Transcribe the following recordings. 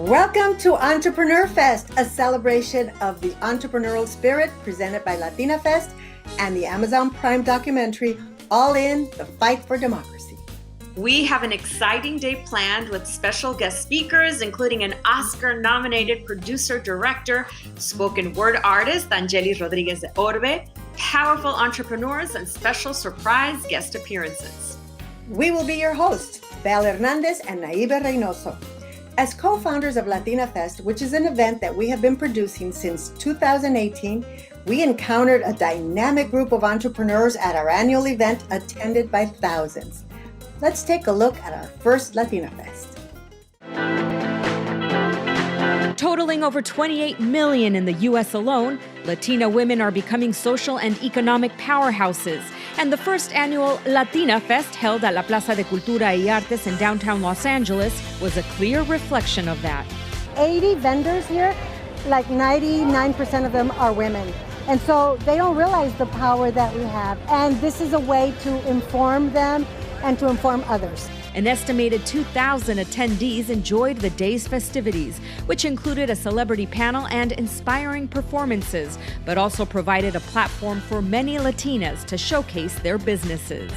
Welcome to ENTREPRENEURFest, a celebration of the entrepreneurial spirit presented by LATINAFest and the Amazon Prime documentary, All In, The Fight for Democracy. We have an exciting day planned with special guest speakers, including an Oscar-nominated producer-director, spoken word artist, Angeli Rodriguez de Orbe, powerful entrepreneurs, and special surprise guest appearances. We will be your hosts, Bel Hernandez and Naive Reynoso. As co-founders of LATINAFest, which is an event that we have been producing since 2018, we encountered a dynamic group of entrepreneurs at our annual event attended by thousands. Let's take a look at our first LATINAFest. Totaling over 28 million in the U.S. alone, Latina women are becoming social and economic powerhouses. And the first annual LATINAFest, held at La Plaza de Cultura y Artes in downtown Los Angeles, was a clear reflection of that. 80 vendors here, like 99% of them are women. And so they don't realize the power that we have. And this is a way to inform them and to inform others. An estimated 2,000 attendees enjoyed the day's festivities, which included a celebrity panel and inspiring performances, but also provided a platform for many Latinas to showcase their businesses.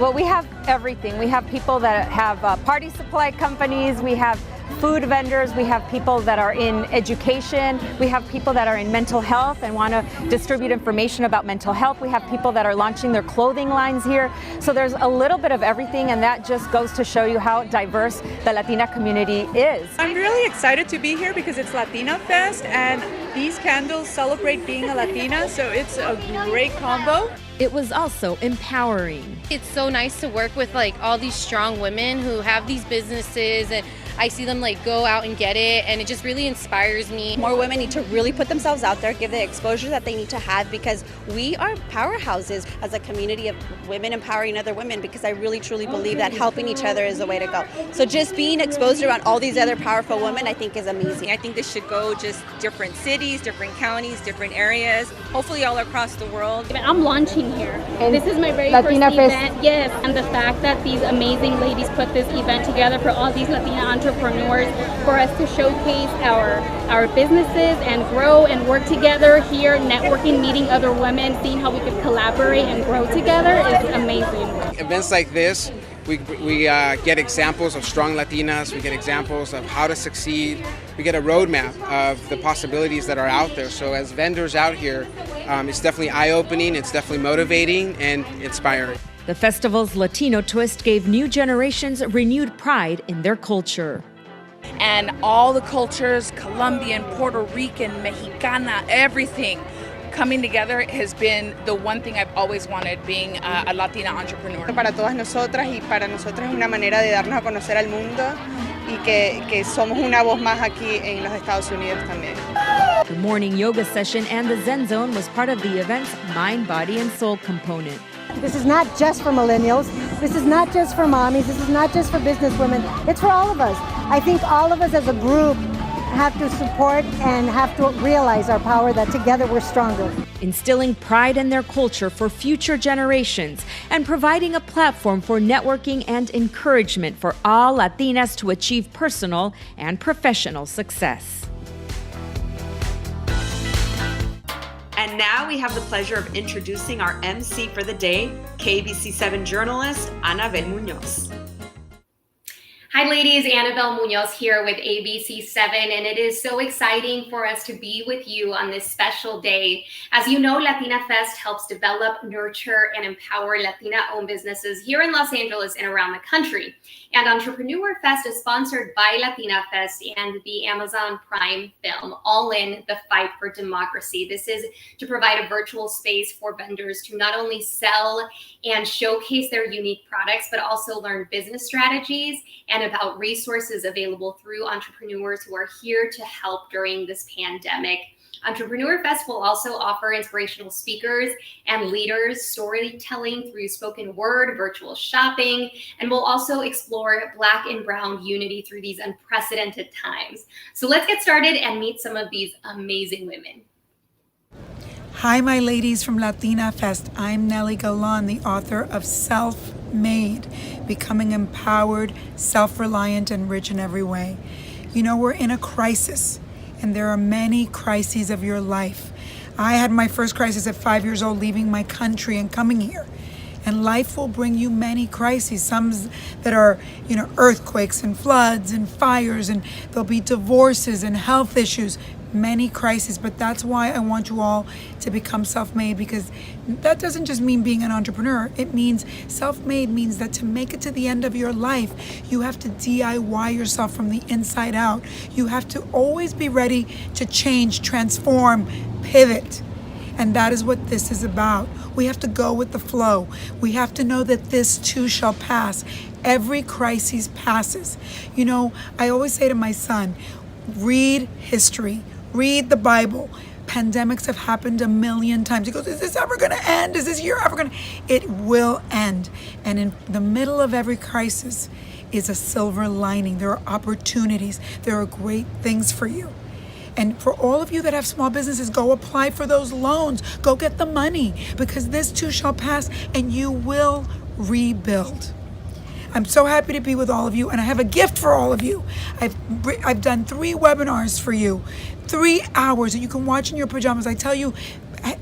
Well, we have everything. We have people that have party supply companies, we have food vendors, we have people that are in education, we have people that are in mental health and want to distribute information about mental health. We have people that are launching their clothing lines here. So there's a little bit of everything, and that just goes to show you how diverse the Latina community is. I'm really excited to be here because it's LATINAFest and these candles celebrate being a Latina, so it's a great combo. It was also empowering. It's so nice to work with all these strong women who have these businesses, and I see them go out and get it, and it just really inspires me. More women need to really put themselves out there, give the exposure that they need to have, because we are powerhouses as a community of women empowering other women, because I really truly believe that helping each other is the way to go. So just being exposed around all these other powerful women, I think is amazing. I think this should go just different cities, different counties, different areas, hopefully all across the world. I'm launching here. And this is my very first event. Yes, and the fact that these amazing ladies put this event together for all these Latina entrepreneurs, for us to showcase our businesses and grow and work together here, networking, meeting other women, seeing how we could collaborate and grow together is amazing. Events like this, we get examples of strong Latinas, we get examples of how to succeed, we get a roadmap of the possibilities that are out there. So as vendors out here, it's definitely eye-opening, it's definitely motivating and inspiring. The festival's Latino twist gave new generations renewed pride in their culture. And all the cultures, Colombian, Puerto Rican, Mexicana, everything coming together has been the one thing I've always wanted, being a Latina entrepreneur. Para todas nosotras y para nosotros es una manera de darnos a conocer al mundo y que somos una voz más aquí en los Estados Unidos también. The morning yoga session and the Zen Zone was part of the event's mind, body, and soul component. This is not just for millennials. This is not just for mommies. This is not just for business women. It's for all of us. I think all of us as a group have to support and have to realize our power, that together we're stronger. Instilling pride in their culture for future generations and providing a platform for networking and encouragement for all Latinas to achieve personal and professional success. And now we have the pleasure of introducing our MC for the day, KBC7 journalist, Anabel Munoz. Hi ladies, Annabelle Munoz here with ABC7, and it is so exciting for us to be with you on this special day. As you know, LATINAFest helps develop, nurture, and empower Latina-owned businesses here in Los Angeles and around the country. And ENTREPRENEURFest is sponsored by LATINAFest and the Amazon Prime film, All In, The Fight for Democracy. This is to provide a virtual space for vendors to not only sell and showcase their unique products, but also learn business strategies and about resources available through entrepreneurs who are here to help during this pandemic. ENTREPRENEURFest will also offer inspirational speakers and leaders, storytelling through spoken word, virtual shopping, and we'll also explore Black and Brown unity through these unprecedented times. So let's get started and meet some of these amazing women. Hi, my ladies from LATINAFest. I'm Nelly Galan, the author of Self-Made, Becoming Empowered, Self-Reliant, and Rich in Every Way. You know, we're in a crisis, and there are many crises of your life. I had my first crisis at 5 years old, leaving my country and coming here. And life will bring you many crises, some that are, you know, earthquakes and floods and fires, and there'll be divorces and health issues, many crises. But that's why I want you all to become self-made, because that doesn't just mean being an entrepreneur. It means self-made means that to make it to the end of your life, you have to DIY yourself from the inside out. You have to always be ready to change, transform, pivot. And that is what this is about. We have to go with the flow. We have to know that this too shall pass. Every crisis passes. You know, I always say to my son, read history, read the Bible. Pandemics have happened a million times. He goes, is this ever gonna end? Is this year ever gonna? It will end. And in the middle of every crisis is a silver lining. There are opportunities. There are great things for you. And for all of you that have small businesses, go apply for those loans. Go get the money, because this too shall pass and you will rebuild. I'm so happy to be with all of you, and I have a gift for all of you. I've done 3 webinars for you, 3 hours that you can watch in your pajamas. I tell you,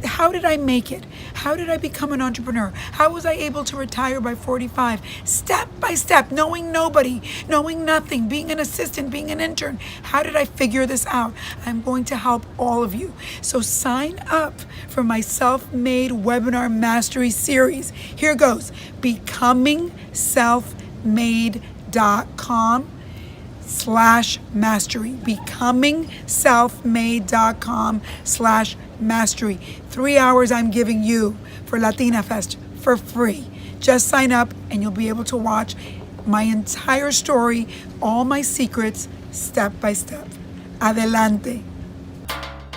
how did I make it? How did I become an entrepreneur? How was I able to retire by 45? Step by step, knowing nobody, knowing nothing, being an assistant, being an intern. How did I figure this out? I'm going to help all of you. So sign up for my self-made webinar mastery series. Here goes, becomingselfmade.com/mastery. becomingselfmade.com/mastery. 3 hours I'm giving you for LatinaFest for free. Just sign up and you'll be able to watch my entire story, all my secrets, step by step. Adelante.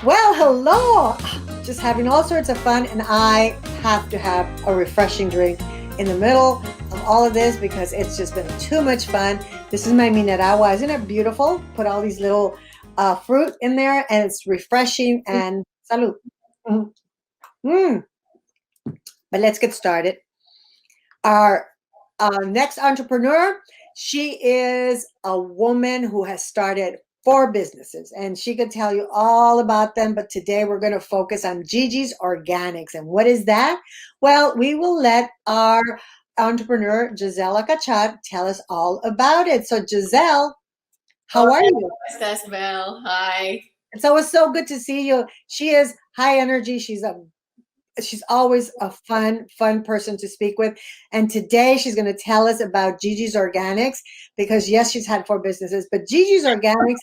Well, hello. Just having all sorts of fun, and I have to have a refreshing drink in the middle of all of this because it's just been too much fun. This is my Mineragua. Isn't it beautiful? Put all these little fruit in there, and it's refreshing. And salud. But let's get started. Our next entrepreneur, she is a woman who has started 4 businesses, and she could tell you all about them. But today we're going to focus on Gigi's Organics. And what is that? Well, we will let our entrepreneur, Gisela Cachat, tell us all about it. So Giselle, how are you? Estás, Belle? Hi. It's always so good to see you. She is high energy. She's always a fun person to speak with. And today she's going to tell us about Gigi's Organics, because yes, she's had 4 businesses, but Gigi's Organics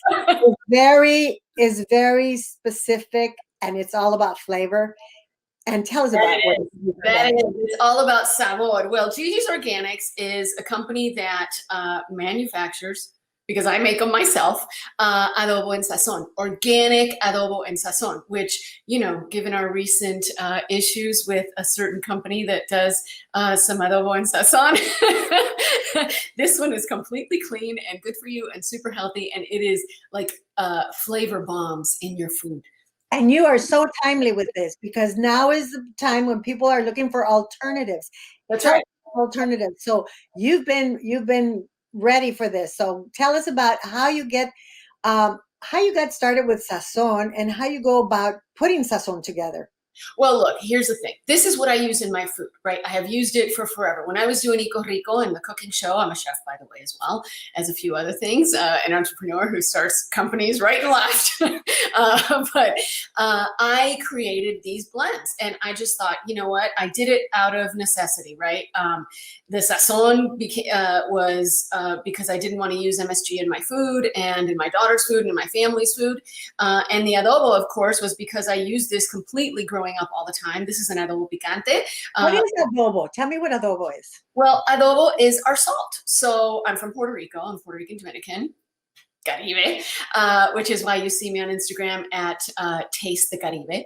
is very specific, and it's all about flavor. And tell us about what it's all about sabor. Well, Gigi's Organics is a company that manufactures, because I make them myself, adobo en sazon, organic adobo en sazon, which, you know, given our recent issues with a certain company that does some adobo en sazon, this one is completely clean and good for you and super healthy, and it is like flavor bombs in your food. And you are so timely with this, because now is the time when people are looking for alternatives. That's right. Alternatives. So you've been ready for this. So tell us about how you got started with sazon and how you go about putting sazon together. Well, look, here's the thing. This is what I use in my food, right? I have used it for forever. When I was doing Eco Rico and the cooking show, I'm a chef, by the way, as well as a few other things, an entrepreneur who starts companies right and left. But I created these blends, and I just thought, you know what? I did it out of necessity, right? The sazon was because I didn't want to use MSG in my food and in my daughter's food and in my family's food. And the adobo, of course, was because I used this completely growing up all the time. This is an adobo picante. What is adobo? Tell me what adobo is. Well, adobo is our salt. So I'm from Puerto Rico. I'm Puerto Rican Dominican. Caribe, which is why you see me on Instagram at Taste the Caribe.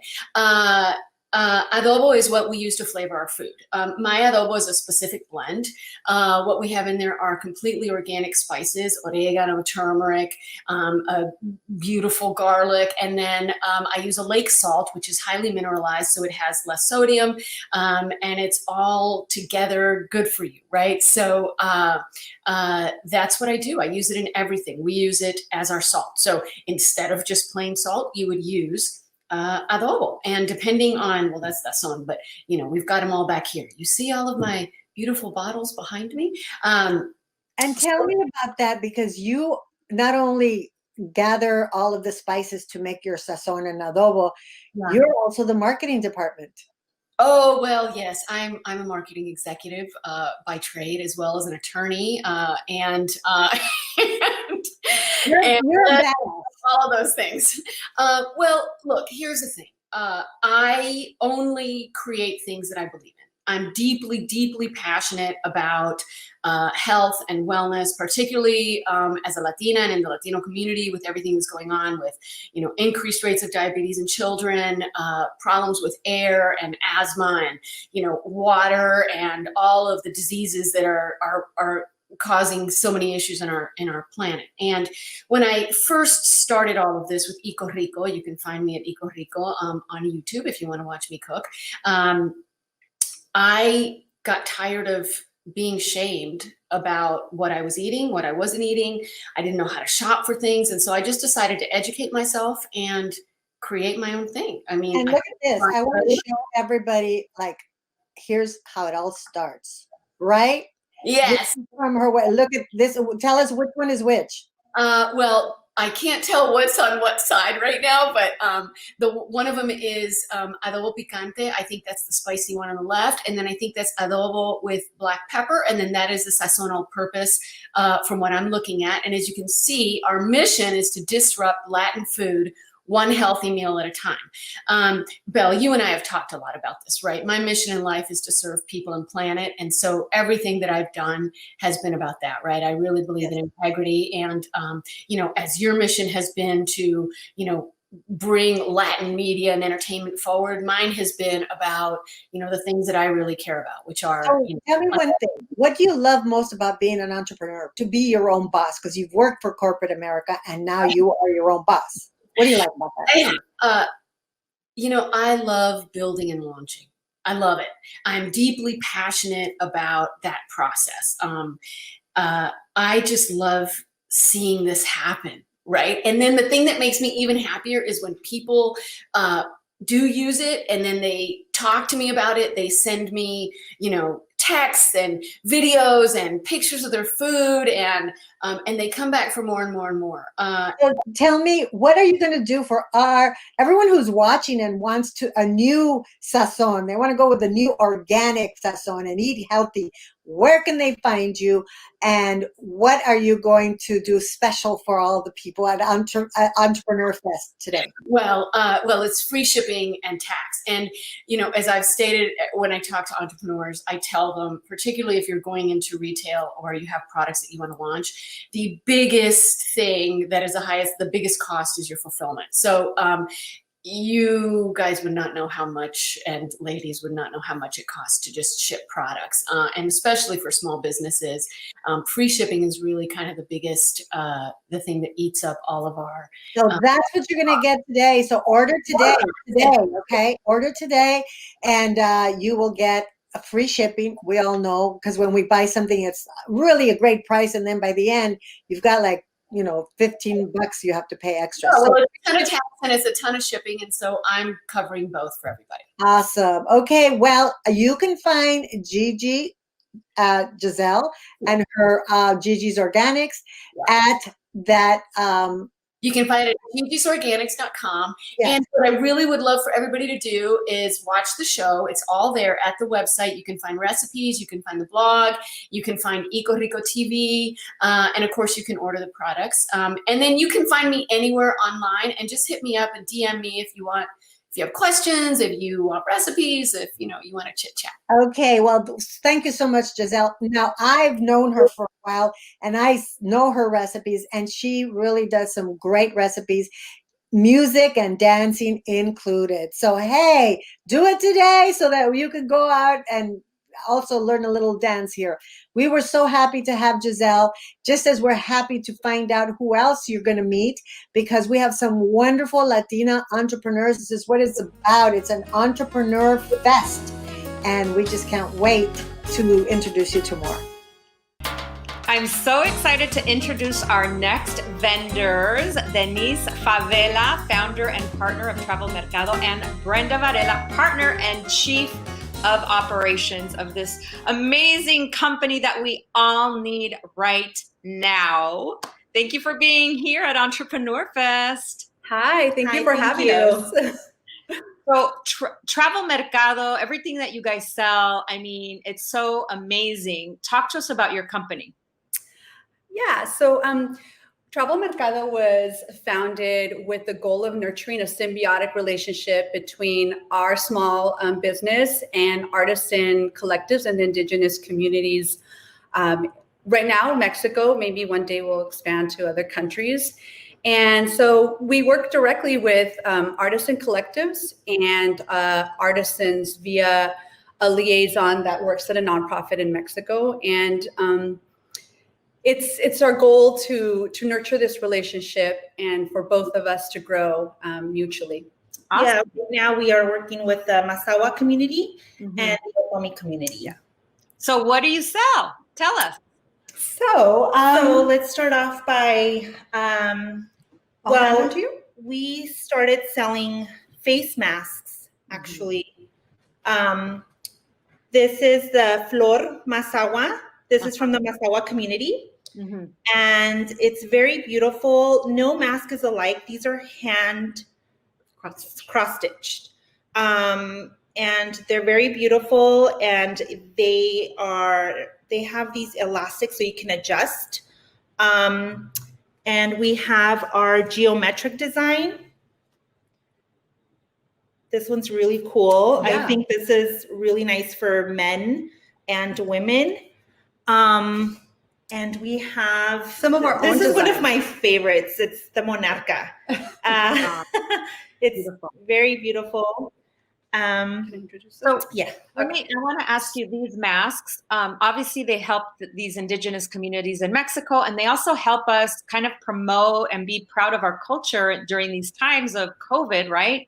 Adobo is what we use to flavor our food. My adobo is a specific blend. What we have in there are completely organic spices, oregano, turmeric, a beautiful garlic, and then I use a lake salt, which is highly mineralized, so it has less sodium, and it's all together good for you, right? So that's what I do. I use it in everything. We use it as our salt. So instead of just plain salt, you would use adobo, and depending on, well, that's that song, but you know, we've got them all back here. You see all of my beautiful bottles behind me. And tell me about that, because you not only gather all of the spices to make your sazon and adobo, you're also the marketing department. Oh, well, yes, I'm a marketing executive by trade, as well as an attorney, and you're all of those things. Well, look, here's the thing. I only create things that I believe in. I'm deeply, deeply passionate about health and wellness, particularly as a Latina and in the Latino community, with everything that's going on with, you know, increased rates of diabetes in children, problems with air and asthma, and, you know, water, and all of the diseases that are causing so many issues in our planet. And when I first started all of this with Eco Rico, you can find me at Eco Rico on YouTube if you want to watch me cook. I got tired of being shamed about what I was eating, what I wasn't eating. I didn't know how to shop for things. And so I just decided to educate myself and create my own thing. I mean, and look at this. I want to show everybody, like, here's how it all starts, right? Yes. From her way. Look at this. Tell us which one is which. Well, I can't tell what's on what side right now, but one of them is adobo picante. I think that's the spicy one on the left, and then I think that's adobo with black pepper, and then that is the sazon all purpose from what I'm looking at. And as you can see, our mission is to disrupt Latin food one healthy meal at a time. Belle, you and I have talked a lot about this, right? My mission in life is to serve people and planet. And so everything that I've done has been about that, right? I really believe in integrity. And, you know, as your mission has been to, you know, bring Latin media and entertainment forward, mine has been about, you know, the things that I really care about, which are. So you know, tell me one thing. What do you love most about being an entrepreneur? To be your own boss, because you've worked for corporate America and now you are your own boss. What do you like about that? You know, I love building and launching. I love it. I'm deeply passionate about that process. I just love seeing this happen, right? And then the thing that makes me even happier is when people do use it and then they talk to me about it. They send me, you know, texts and videos and pictures of their food, and they come back for more and more and more. So tell me, what are you going to do for everyone who's watching and wants a new sazon? They want to go with a new organic sazon and eat healthy. Where can they find you, and what are you going to do special for all the people at ENTREPRENEURFest today? Well, it's free shipping and tax. And, you know, as I've stated, when I talk to entrepreneurs, I tell them, particularly if you're going into retail or you have products that you want to launch, the biggest thing that is the biggest cost is your fulfillment. So, you guys would not know how much, and ladies would not know how much it costs to just ship products. And especially for small businesses, free shipping is really kind of the biggest, the thing that eats up all of our. So that's what you're going to get today. So order today, okay? Order today, and you will get a free shipping. We all know, because when we buy something, it's really a great price. And then by the end, you've got like, you know, $15 you have to pay extra. Oh, well, it's a ton of tax and it's a ton of shipping. And so I'm covering both for everybody. Awesome. Okay. Well, you can find Gigi, Giselle, and her Gigi's Organics at that. You can find it at gigisorganics.com. Yes. And what I really would love for everybody to do is watch the show. It's all there at the website. You can find recipes, you can find the blog, you can find Eco Rico TV, and of course you can order the products. And then you can find me anywhere online, and just hit me up and DM me if you want. If you have questions, if you want recipes, if you want to chit chat. Okay, well, thank you so much, Giselle. Now, I've known her for a while, and I know her recipes, and she really does some great recipes. music and dancing included. So, hey, do it today so that you can go out and also learn a little dance here. We were so happy to have Giselle, just as we're happy to find out who else you're going to meet, because we have some wonderful Latina entrepreneurs. This is what it's about. It's an entrepreneur fest, and we just can't wait to introduce you to more. I'm so excited to introduce our next vendors, Denise Favela, founder and partner of Travel Mercado, and Brenda Varela, partner and chief of operations of this amazing company that we all need right now. Thank you for being here at ENTREPRENEURFest. Hi, thank you for having us. So Travel Mercado, everything that you guys sell, I mean, it's so amazing. Talk to us about your company. Yeah, so Travel Mercado was founded with the goal of nurturing a symbiotic relationship between our small business and artisan collectives and indigenous communities. Right now, Mexico, maybe one day we'll expand to other countries. And so we work directly with artisan collectives and artisans via a liaison that works at a nonprofit in Mexico. And it's our goal to nurture this relationship and for both of us to grow mutually. Awesome. Yeah, now we are working with the Masawa community and the Otomi community. Yeah. So what do you sell? Tell us. So let's start off by, we started selling face masks, actually. This is the Flor Masawa. This is from the Masawa community. And it's very beautiful. No mask is alike. These are hand cross-stitched. And they're very beautiful, and they have these elastics so you can adjust. And we have our geometric design. This one's really cool. Yeah. I think this is really nice for men and women. And we have some of our own This is one designs. of my favorites. It's the Monarca. It's beautiful. Very beautiful. So yeah, I want to ask you, these masks, obviously they help these indigenous communities in Mexico, and they also help us kind of promote and be proud of our culture during these times of COVID, right?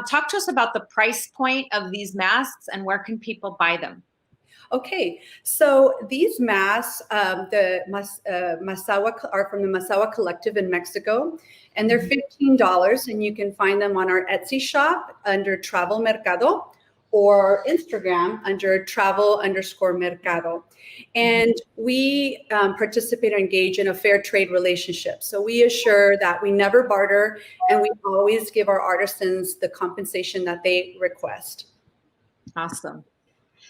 Talk to us about the price point of these masks and where can people buy them? Okay, so these masks, the Masawa are from the Masawa Collective in Mexico, and they're $15, and you can find them on our Etsy shop under Travel Mercado or Instagram under travel_mercado. And we participate or engage in a fair trade relationship. So we assure that we never barter, and we always give our artisans the compensation that they request. Awesome.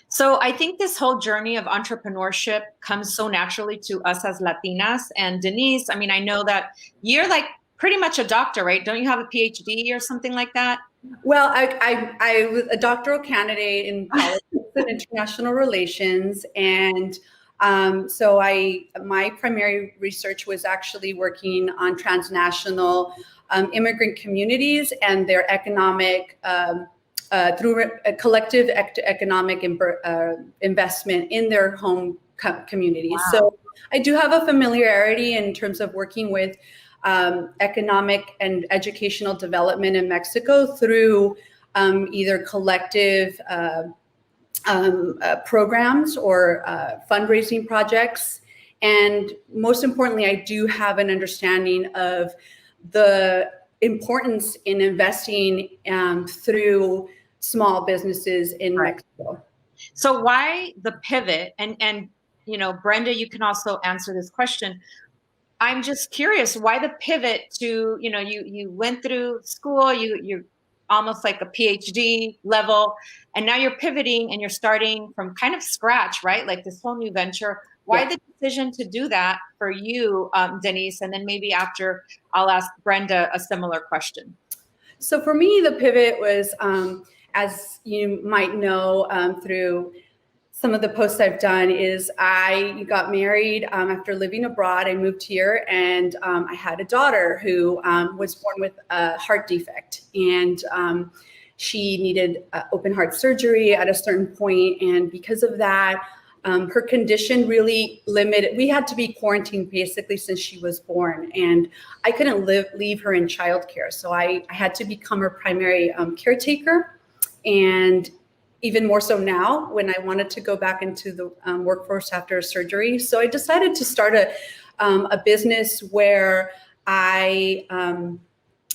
So I think this whole journey of entrepreneurship comes so naturally to us as Latinas. And Denise, I mean, I know that you're like pretty much a doctor, right? Don't you have a PhD or something like that? Well, I was a doctoral candidate in politics and international relations. And so my primary research was actually working on transnational immigrant communities and their economic through a collective economic investment in their home communities. Wow. So I do have a familiarity in terms of working with economic and educational development in Mexico through either collective programs or fundraising projects. And most importantly, I do have an understanding of the importance in investing through small businesses in Mexico. So why the pivot? And you know, Brenda, you can also answer this question. I'm just curious, why the pivot to, you know, you went through school, you're almost like a PhD level, and now you're pivoting and you're starting from kind of scratch, right? Like this whole new venture. Why the decision to do that for you, Denise? And then maybe after, I'll ask Brenda a similar question. So for me, the pivot was, as you might know, through some of the posts I've done is I got married after living abroad. I moved here, and I had a daughter who was born with a heart defect, and she needed open heart surgery at a certain point. And because of that, her condition really limited. We had to be quarantined basically since she was born, and I couldn't leave her in childcare. So I had to become her primary caretaker, and even more so now when I wanted to go back into the workforce after surgery. So I decided to start a business where I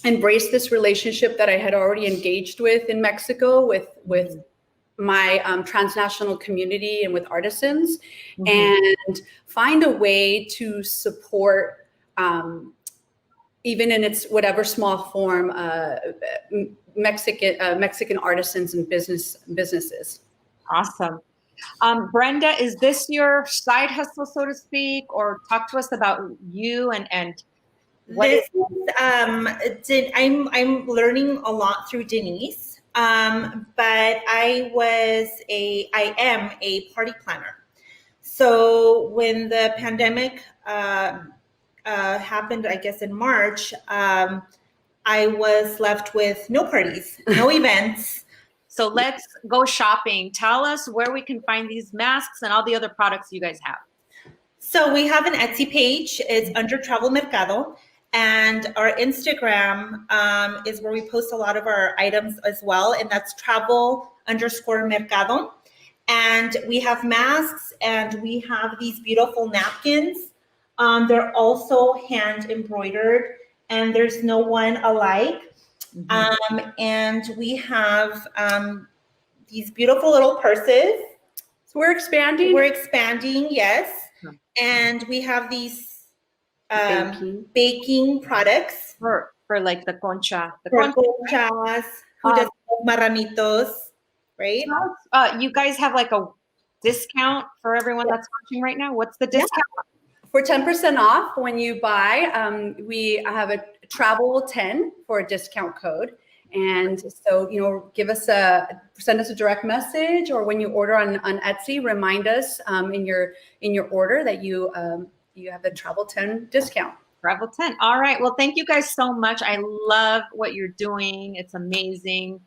embrace this relationship that I had already engaged with in Mexico with my transnational community and with artisans, and find a way to support, even in its whatever small form, Mexican artisans and businesses. Awesome. Brenda, is this your side hustle, so to speak, or talk to us about you and what this is, I'm learning a lot through Denise, but I am a party planner. So when the pandemic happened, I guess in March, I was left with no parties, no events. So let's go shopping. Tell us where we can find these masks and all the other products you guys have. So we have an Etsy page. It's under Travel Mercado. And our Instagram is where we post a lot of our items as well. And that's travel_mercado. And we have masks and we have these beautiful napkins. They're also hand embroidered and there's no one alike. And we have these beautiful little purses. So we're expanding? We're expanding, yes. And we have these baking products. For like the concha. Conchas, who does marranitos, right? You guys have like a discount for everyone that's watching right now? What's the discount? For 10% off when you buy, we have a travel 10 for a discount code. And so, send us a direct message, or when you order on Etsy, remind us in your order that you have the travel 10 discount. Travel 10. All right. Well, thank you guys so much. I love what you're doing. It's amazing.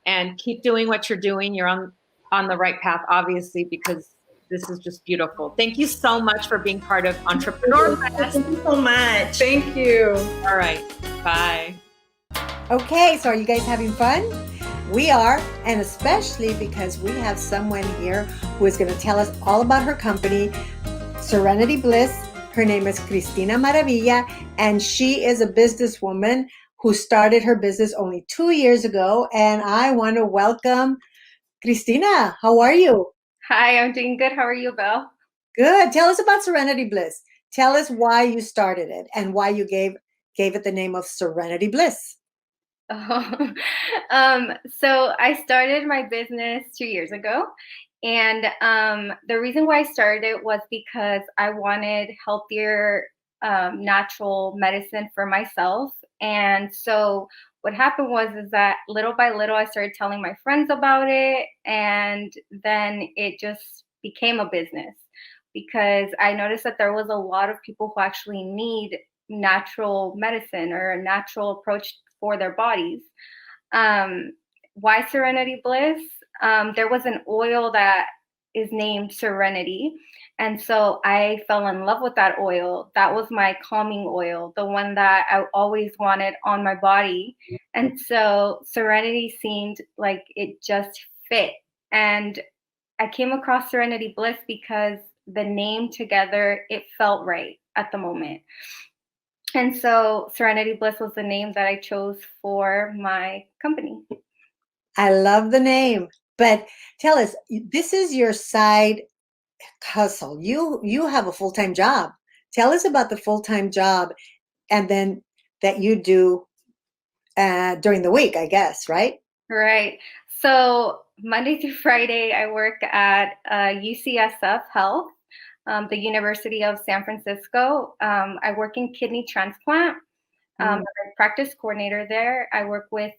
And keep doing what you're doing. You're on the right path, obviously, because this is just beautiful. Thank you so much for being part of ENTREPRENEURFest. Thank you so much. Thank you. All right. Bye. Okay, so are you guys having fun? We are, and especially because we have someone here who is going to tell us all about her company, Serenity Bliss. Her name is Cristina Maravilla, and she is a businesswoman who started her business only 2 years ago. And I want to welcome Cristina. How are you? Hi, I'm doing good. How are you, Belle? Good. Tell us about Serenity Bliss. Tell us why you started it and why you gave it the name of Serenity Bliss. So I started my business 2 years ago. And the reason why I started it was because I wanted healthier natural medicine for myself. And so what happened was that little by little, I started telling my friends about it. And then it just became a business because I noticed that there was a lot of people who actually need natural medicine or a natural approach for their bodies. Why Serenity Bliss? There was an oil that is named Serenity. And so I fell in love with that oil. That was my calming oil, the one that I always wanted on my body. And so Serenity seemed like it just fit. And I came across Serenity Bliss because the name together, it felt right at the moment. And so Serenity Bliss was the name that I chose for my company. I love the name, but tell us, this is your side hustle. You have a full-time job. Tell us about the full-time job and then that you do during the week, I guess, right? Right. So Monday through Friday, I work at UCSF Health, the University of San Francisco. I work in kidney transplant. I'm a practice coordinator there. I work with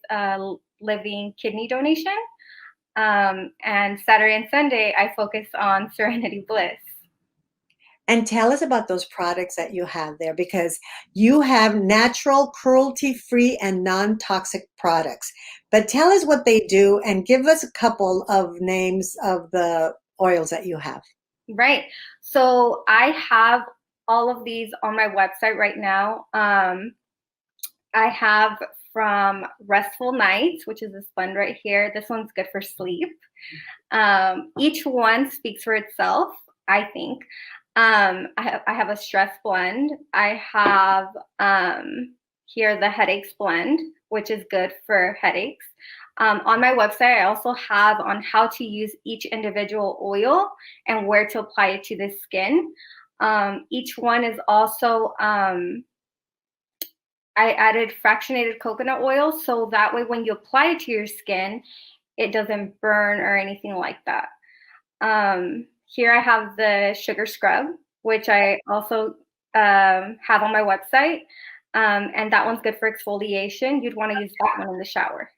living kidney donation. And Saturday and Sunday, I focus on Serenity Bliss. And tell us about those products that you have there, because you have natural, cruelty-free, and non-toxic products. But tell us what they do and give us a couple of names of the oils that you have. Right. So I have all of these on my website right now. I have from Restful Nights, which is this blend right here. This one's good for sleep. Each one speaks for itself, I think. I have a stress blend. I have here the headaches blend, which is good for headaches. On my website, I also have on how to use each individual oil and where to apply it to the skin. Each one is also, I added fractionated coconut oil, so that way when you apply it to your skin, it doesn't burn or anything like that. Here I have the sugar scrub, which I also have on my website. And that one's good for exfoliation. You'd want to use that one in the shower.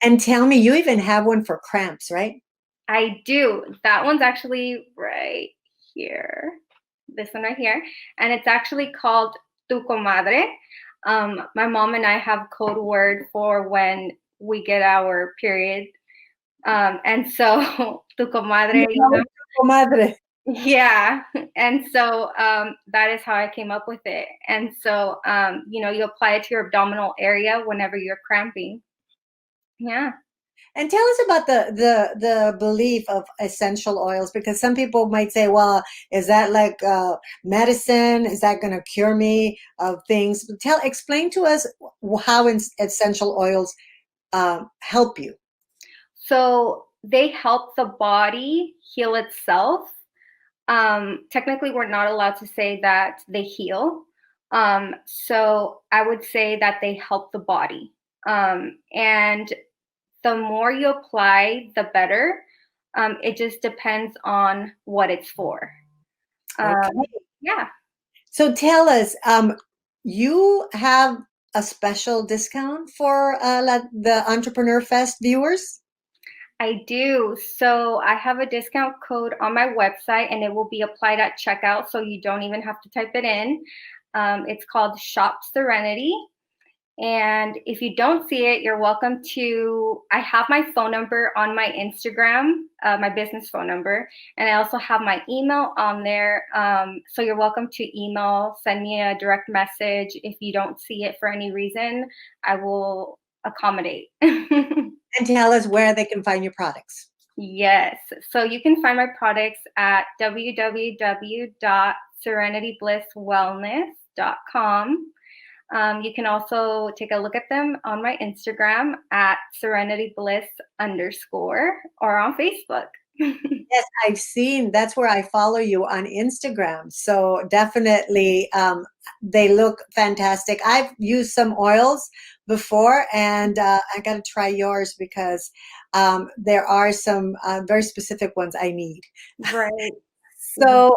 And tell me, you even have one for cramps, right? I do. That one's actually right here. This one right here. And it's actually called Tu Comadre. My mom and I have code word for when we get our period. And so Tu Comadre. Tu Comadre. Yeah. And so that is how I came up with it. And so, you apply it to your abdominal area whenever you're cramping. Yeah. And tell us about the belief of essential oils, because some people might say, well, is that like medicine? Is that going to cure me of things? Explain to us how essential oils help you. So they help the body heal itself. Technically, we're not allowed to say that they heal. So I would say that they help the body. And the more you apply, the better. It just depends on what it's for. Okay. Yeah. So tell us, you have a special discount for the Entrepreneur Fest viewers? I do. So I have a discount code on my website, and it will be applied at checkout, so you don't even have to type it in. It's called Shop Serenity. And if you don't see it, you're welcome to, I have my phone number on my Instagram, my business phone number, and I also have my email on there. So you're welcome to email, send me a direct message. If you don't see it for any reason, I will accommodate. And tell us where they can find your products. Yes. So you can find my products at www.serenityblisswellness.com. You can also take a look at them on my Instagram at serenitybliss_ or on Facebook. Yes, I've seen, that's where I follow you on Instagram. So definitely they look fantastic. I've used some oils before, and I got to try yours because there are some very specific ones I need. Right. So,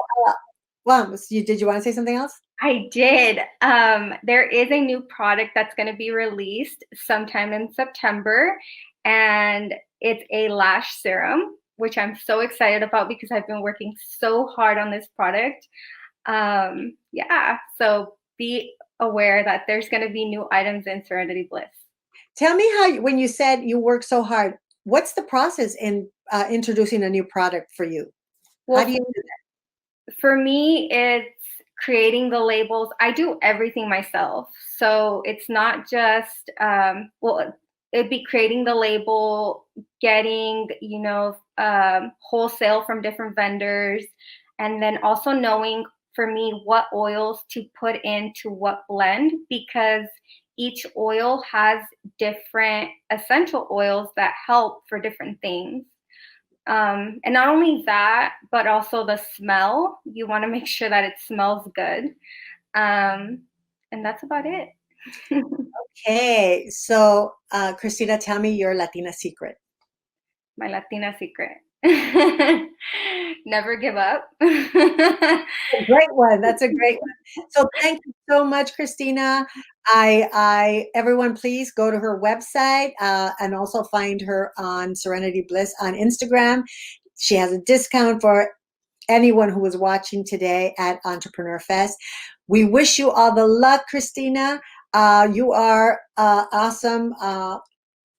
did you want to say something else? I did. There is a new product that's going to be released sometime in September, and it's a lash serum, which I'm so excited about because I've been working so hard on this product. Yeah, so be aware that there's going to be new items in Serenity Bliss. Tell me how, when you said you work so hard, what's the process in introducing a new product for you? Well, how do you do that? For me, it's creating the labels. I do everything myself. So it's not just, it'd be creating the label, getting, wholesale from different vendors, and then also knowing for me what oils to put into what blend, because each oil has different essential oils that help for different things. And not only that, but also the smell. You want to make sure that it smells good. And that's about it. Okay. So, Christina, tell me your Latina secret. My Latina secret. Never give up. A great one. That's a great one. So thank you so much, Christina. Everyone, please go to her website and also find her on Serenity Bliss on Instagram. She has a discount for anyone who is watching today at ENTREPRENEURFest. We wish you all the luck, Christina. You are an awesome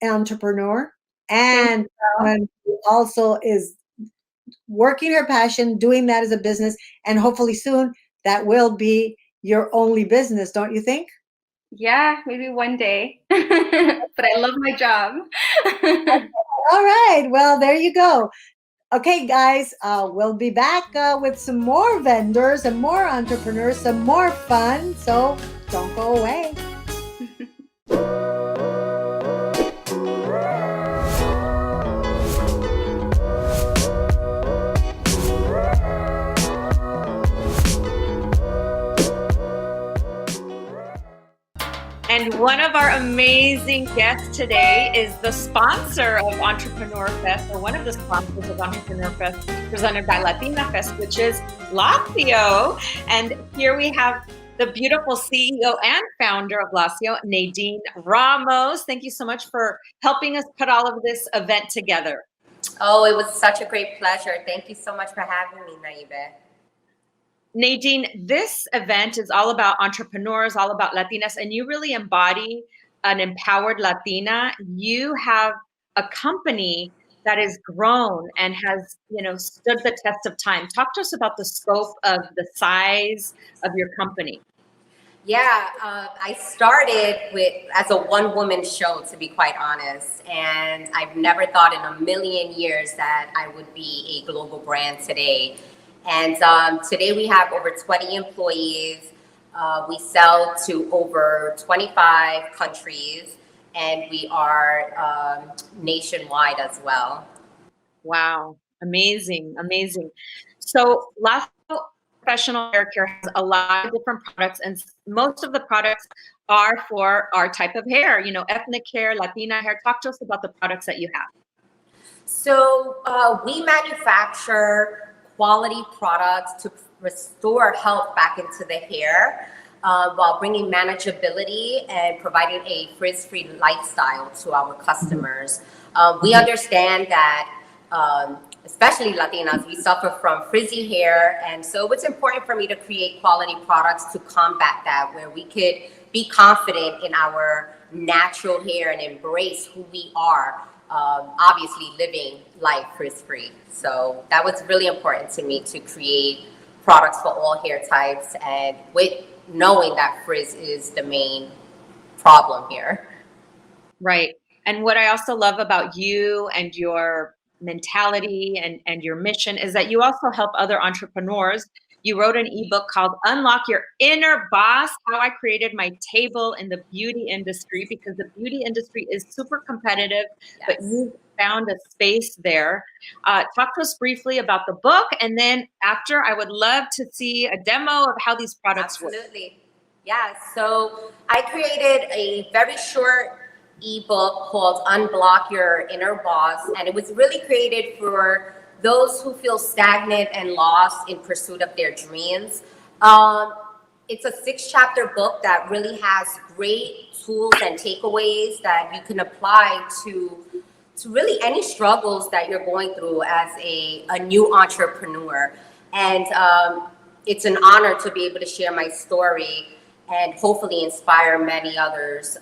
entrepreneur, and who also is working her passion, doing that as a business, and hopefully soon that will be your only business, don't you think? Yeah, maybe one day. But I love my job. All right, well, there you go. Okay, guys, we'll be back with some more vendors and more entrepreneurs, some more fun, so don't go away. And one of our amazing guests today is the sponsor of ENTREPRENEURFest, or one of the sponsors of ENTREPRENEURFest, presented by LatinaFest, which is Lacio. And here we have the beautiful CEO and founder of Lacio, Nadine Ramos. Thank you so much for helping us put all of this event together. Oh, it was such a great pleasure. Thank you so much for having me, Naive. Nadine, this event is all about entrepreneurs, all about Latinas, and you really embody an empowered Latina. You have a company that has grown and has, stood the test of time. Talk to us about the scope of the size of your company. Yeah, I started as a one-woman show, to be quite honest, and I've never thought in a million years that I would be a global brand today. And today we have over 20 employees. We sell to over 25 countries, and we are nationwide as well. Wow, amazing, amazing. So Lacio Professional Hair Care has a lot of different products, and most of the products are for our type of hair, ethnic hair, Latina hair. Talk to us about the products that you have. So we manufacture quality products to restore health back into the hair while bringing manageability and providing a frizz-free lifestyle to our customers. We understand that, especially Latinas, we suffer from frizzy hair. And so it's important for me to create quality products to combat that, where we could be confident in our natural hair and embrace who we are. Obviously living life frizz-free. So that was really important to me, to create products for all hair types, and with knowing that frizz is the main problem here. Right. And what I also love about you and your mentality and your mission is that you also help other entrepreneurs. You wrote an ebook called Unlock Your Inner Boss, How I Created My Table in the Beauty Industry, because the beauty industry is super competitive, yes, but you found a space there. Talk to us briefly about the book, and then after, I would love to see a demo of how these products work. Absolutely. Yeah, so I created a very short ebook called Unblock Your Inner Boss, and it was really created for those who feel stagnant and lost in pursuit of their dreams. It's a 6-chapter book that really has great tools and takeaways that you can apply to really any struggles that you're going through as a new entrepreneur. And it's an honor to be able to share my story and hopefully inspire many others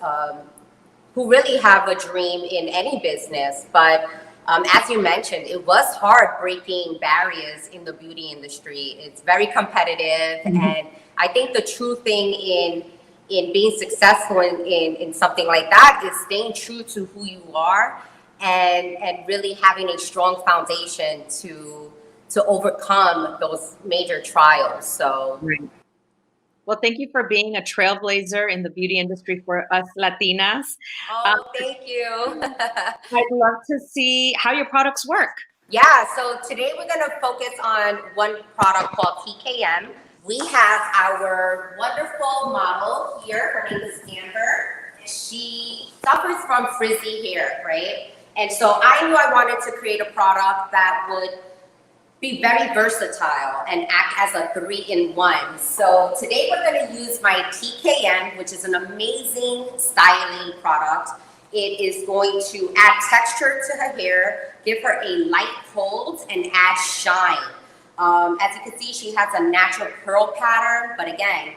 who really have a dream in any business. But as you mentioned, it was hard breaking barriers in the beauty industry. It's very competitive, and I think the true thing in being successful in something like that is staying true to who you are and really having a strong foundation to overcome those major trials. So. Right. Well, thank you for being a trailblazer in the beauty industry for us Latinas. Oh, thank you. I'd love to see how your products work. Yeah, so today we're going to focus on one product called PKM. We have our wonderful model here. Her name is Amber. She suffers from frizzy hair, right? And so I knew I wanted to create a product that would be very versatile and act as a 3-in-1. So today we're going to use my TKM, which is an amazing styling product. It is going to add texture to her hair, give her a light hold, and add shine. As you can see, she has a natural curl pattern, but again,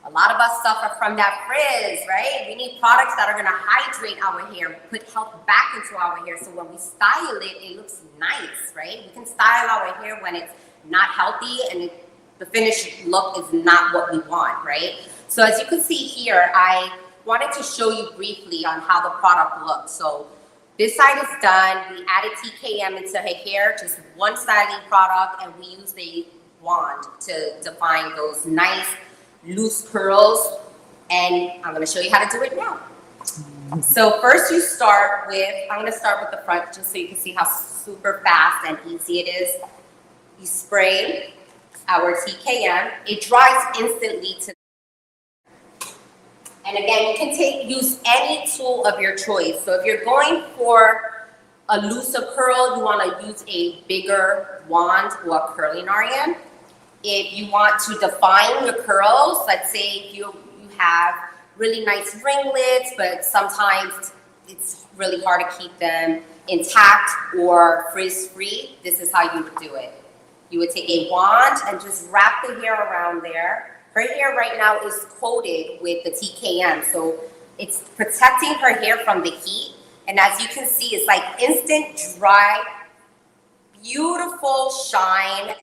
a lot of us suffer from that frizz, right? We need products that are gonna hydrate our hair, put health back into our hair, so when we style it, it looks nice, right? We can style our hair when it's not healthy and the finished look is not what we want, right? So as you can see here, I wanted to show you briefly on how the product looks. So this side is done. We added TKM into her hair, just one styling product, and we used a wand to define those nice loose curls, and I'm going to show you how to do it now. So first you start with, I'm going to start with the front just so you can see how super fast and easy it is. You spray our TKM. It dries instantly to, and again, you can use any tool of your choice. So if you're going for a looser curl, you want to use a bigger wand or a curling iron. If you want to define your curls, let's say if you have really nice ringlets, but sometimes it's really hard to keep them intact or frizz-free, this is how you would do it. You would take a wand and just wrap the hair around there. Her hair right now is coated with the TKM, so it's protecting her hair from the heat. And as you can see, it's like instant dry, beautiful shine,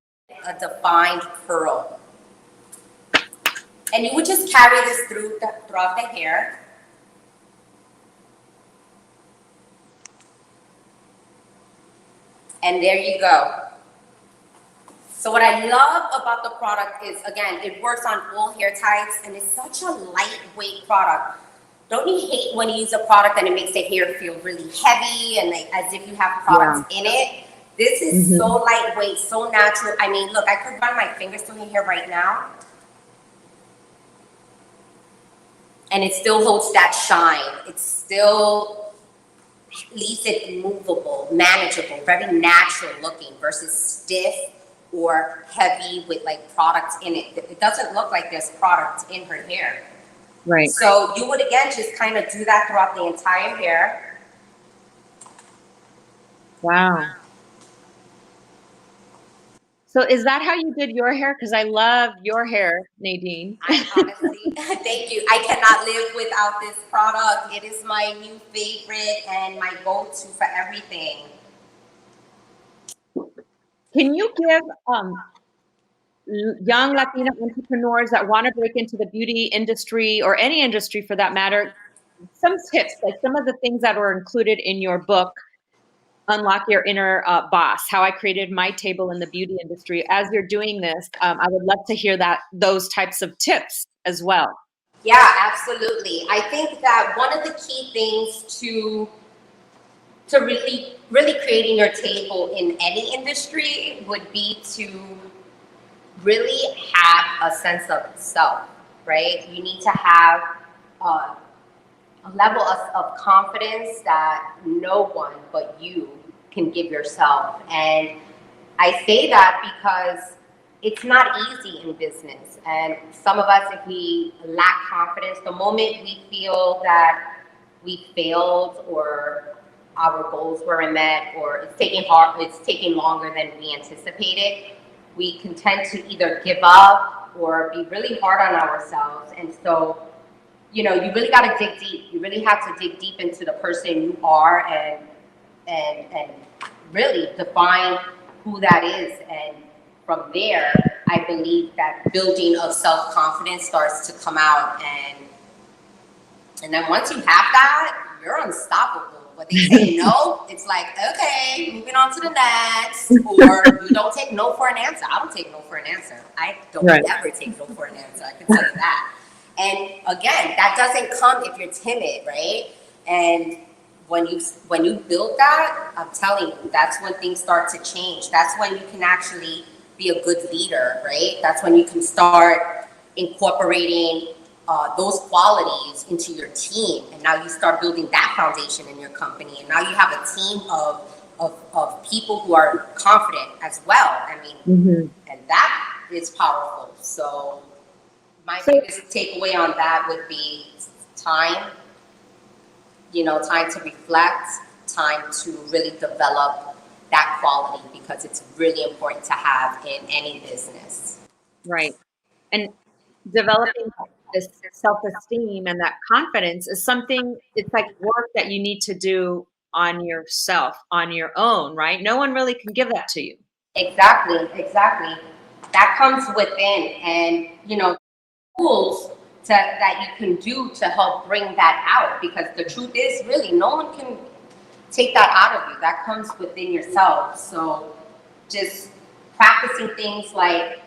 a defined curl. And you would just carry this throughout the hair. And there you go. So what I love about the product is, again, it works on all hair types and it's such a lightweight product. Don't you hate when you use a product and it makes the hair feel really heavy and like as if you have products in it? This is so lightweight, so natural. I mean, look, I could run my fingers through your hair right now. And it still holds that shine. It still leaves it movable, manageable, very natural looking versus stiff or heavy with like products in it. It doesn't look like there's products in her hair. Right. So you would again just kind of do that throughout the entire hair. Wow. So is that how you did your hair? Because I love your hair, Nadine. I honestly, thank you. I cannot live without this product. It is my new favorite and my go-to for everything. Can you give young Latina entrepreneurs that want to break into the beauty industry or any industry for that matter, some tips, like some of the things that were included in your book, Unlock Your Inner Boss, how I created my table in the beauty industry. As you're doing this, I would love to hear those types of tips as well. Yeah, absolutely. I think that one of the key things to really creating your table in any industry would be to really have a sense of self, right? You need to have a level of confidence that no one but you can give yourself. And I say that because it's not easy in business. And some of us, if we lack confidence, the moment we feel that we failed or our goals weren't met or it's taking longer than we anticipated, we can tend to either give up or be really hard on ourselves. And so, you know, you really got to dig deep. You really have to dig deep into the person you are and really define who that is. And from there, I believe that building of self-confidence starts to come out. And then once you have that, you're unstoppable. When they say no, it's like, okay, moving on to the next. Or you don't take no for an answer. I don't take no for an answer. I don't ever take no for an answer. I can tell you that. And again, that doesn't come if you're timid, right? And when you build that, I'm telling you, that's when things start to change. That's when you can actually be a good leader, right? That's when you can start incorporating those qualities into your team, and now you start building that foundation in your company, and now you have a team of people who are confident as well. I mean, and that is powerful. So my biggest takeaway on that would be time, time to reflect, time to really develop that quality, because it's really important to have in any business. Right. And developing this self-esteem and that confidence is something, it's like work that you need to do on yourself, on your own, right? No one really can give that to you. Exactly. That comes within, and, tools that you can do to help bring that out, because the truth is, really, no one can take that out of you. That comes within yourself. So just practicing things like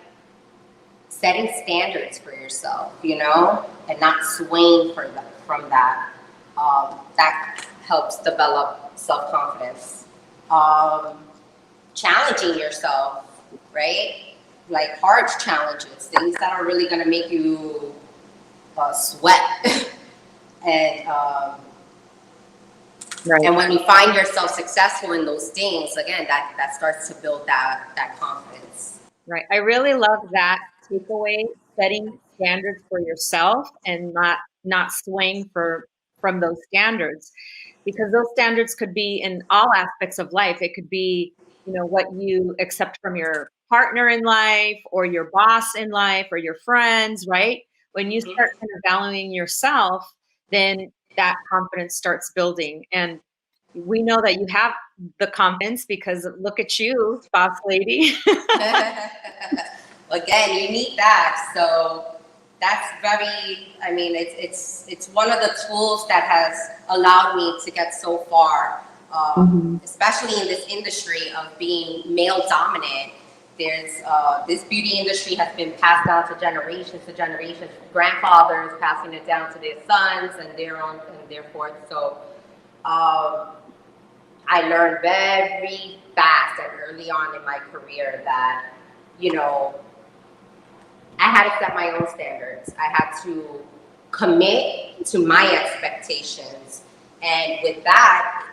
setting standards for yourself, and not swaying from that. That helps develop self-confidence. Challenging yourself, right? Like hard challenges, things that are really going to make you sweat. And and when you find yourself successful in those things, again, that starts to build that confidence. Right. I really love that takeaway, setting standards for yourself and not swaying from those standards, because those standards could be in all aspects of life. It could be, what you accept from your partner in life, or your boss in life, or your friends, right? When you start kind of valuing yourself, then that confidence starts building. And we know that you have the confidence, because look at you, boss lady. Again, you need that. So that's it's one of the tools that has allowed me to get so far, especially in this industry of being male dominant. There's this beauty industry has been passed down to generations, grandfathers passing it down to their sons and their forth. So I learned very fast and early on in my career that, I had to set my own standards. I had to commit to my expectations. And with that,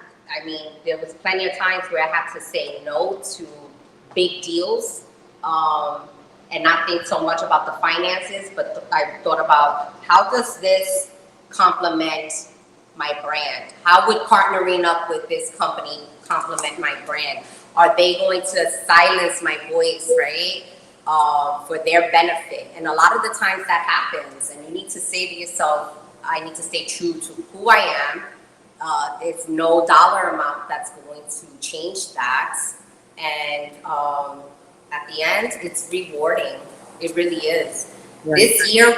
there was plenty of times where I had to say no to big deals, and not think so much about the finances, but I thought about, how does this complement my brand? How would partnering up with this company complement my brand? Are they going to silence my voice, right? For their benefit? And a lot of the times that happens, and you need to say to yourself, I need to stay true to who I am. There's no dollar amount that's going to change that. And at the end, it's rewarding. It really is. Right. This year,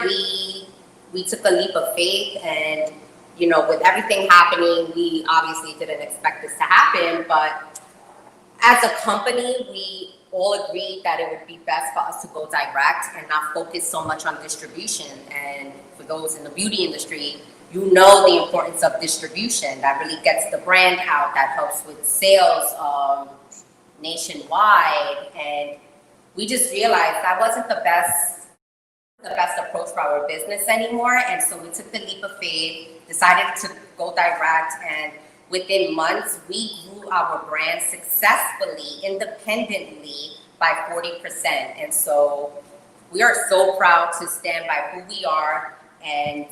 we took a leap of faith, and with everything happening, we obviously didn't expect this to happen. But as a company, we all agreed that it would be best for us to go direct and not focus so much on distribution. And for those in the beauty industry, the importance of distribution. That really gets the brand out. That helps with sales nationwide. And we just realized that wasn't the best approach for our business anymore. And so we took the leap of faith, decided to go direct, and within months, we grew our brand successfully, independently, by 40%. And so we are so proud to stand by who we are and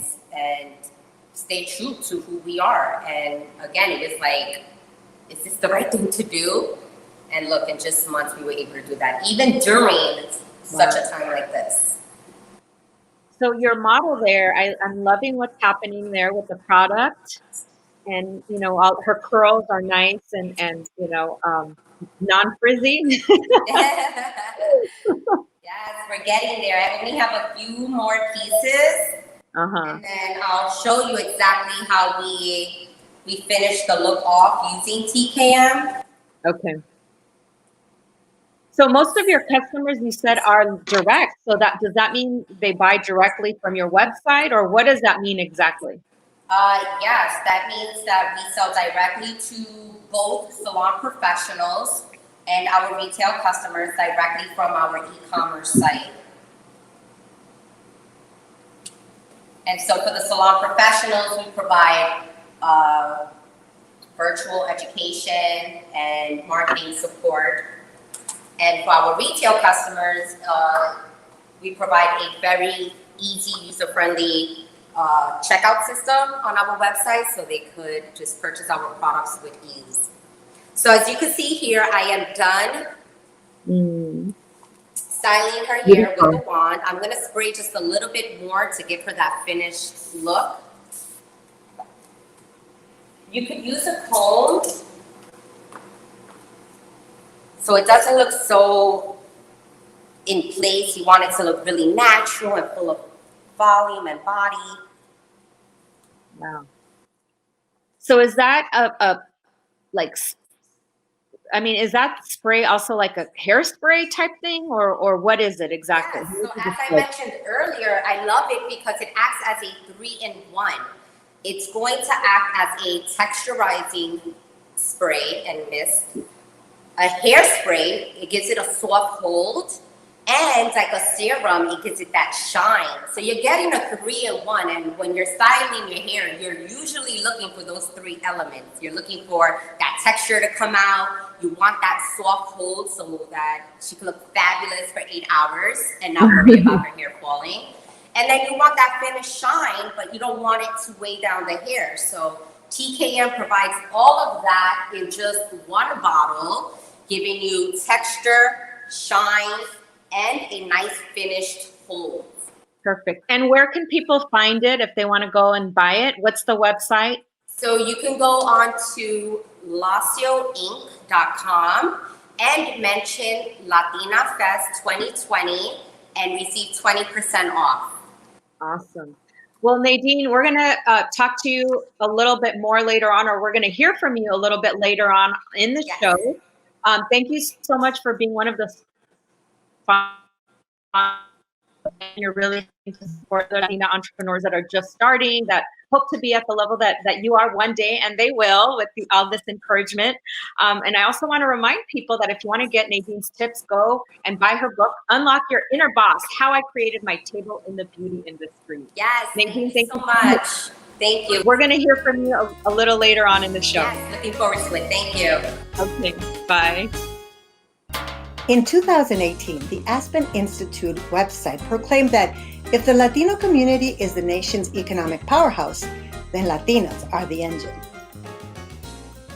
stay true to who we are. And again, it is like, is this the right thing to do? And look, in just months, we were able to do that, even during such a time like this. So your model there, I'm loving what's happening there with the product. And, all her curls are nice and non-frizzy. Yes, we're getting there. I only have a few more pieces. And then I'll show you exactly how we finish the look off using TKM. Okay. So most of your customers, you said, are direct. So does that mean they buy directly from your website, or what does that mean exactly? Yes, that means that we sell directly to both salon professionals and our retail customers directly from our e-commerce site. And so for the salon professionals, we provide virtual education and marketing support. And for our retail customers, we provide a very easy, user-friendly checkout system on our website so they could just purchase our products with ease. So as you can see here, I am done styling her hair with the wand. I'm gonna spray just a little bit more to give her that finished look. You could use a comb so it doesn't look so in place. You want it to look really natural and full of volume and body. Wow. So is that is that spray also like a hairspray type thing, or what is it exactly? Yes. So as I mentioned earlier, I love it because it acts as a 3-in-1. It's going to act as a texturizing spray and mist. A hairspray, it gives it a soft hold. And like a serum, it gives it that shine. So you're getting a 3-in-1, and when you're styling your hair, you're usually looking for those 3 elements. You're looking for that texture to come out. You want that soft hold so that she can look fabulous for 8 hours and not worry about her hair falling. And then you want that finished shine, but you don't want it to weigh down the hair. So TKM provides all of that in just one bottle, giving you texture, shine, and a nice finished hold. Perfect. And where can people find it if they want to go and buy it? What's the website? So you can go on to LACIOinc.com and mention LatinaFest 2020 and receive 20% off. Awesome. Well, Nadine, we're going to talk to you a little bit more later on, or we're going to hear from you a little bit later on in the show. Thank you so much for being one of the you're really to support the Latina entrepreneurs that are just starting, that hope to be at the level that you are one day, and they will with all this encouragement. And I also want to remind people that if you want to get Nadine's tips, go and buy her book, Unlock Your Inner Boss, How I Created My Table in the Beauty Industry. Yes, Nadine, thank you so much. Thank you. We're going to hear from you a little later on in the show. Yes, looking forward to it. Thank you. Okay, bye. In 2018, the Aspen Institute website proclaimed that if the Latino community is the nation's economic powerhouse, then Latinas are the engine.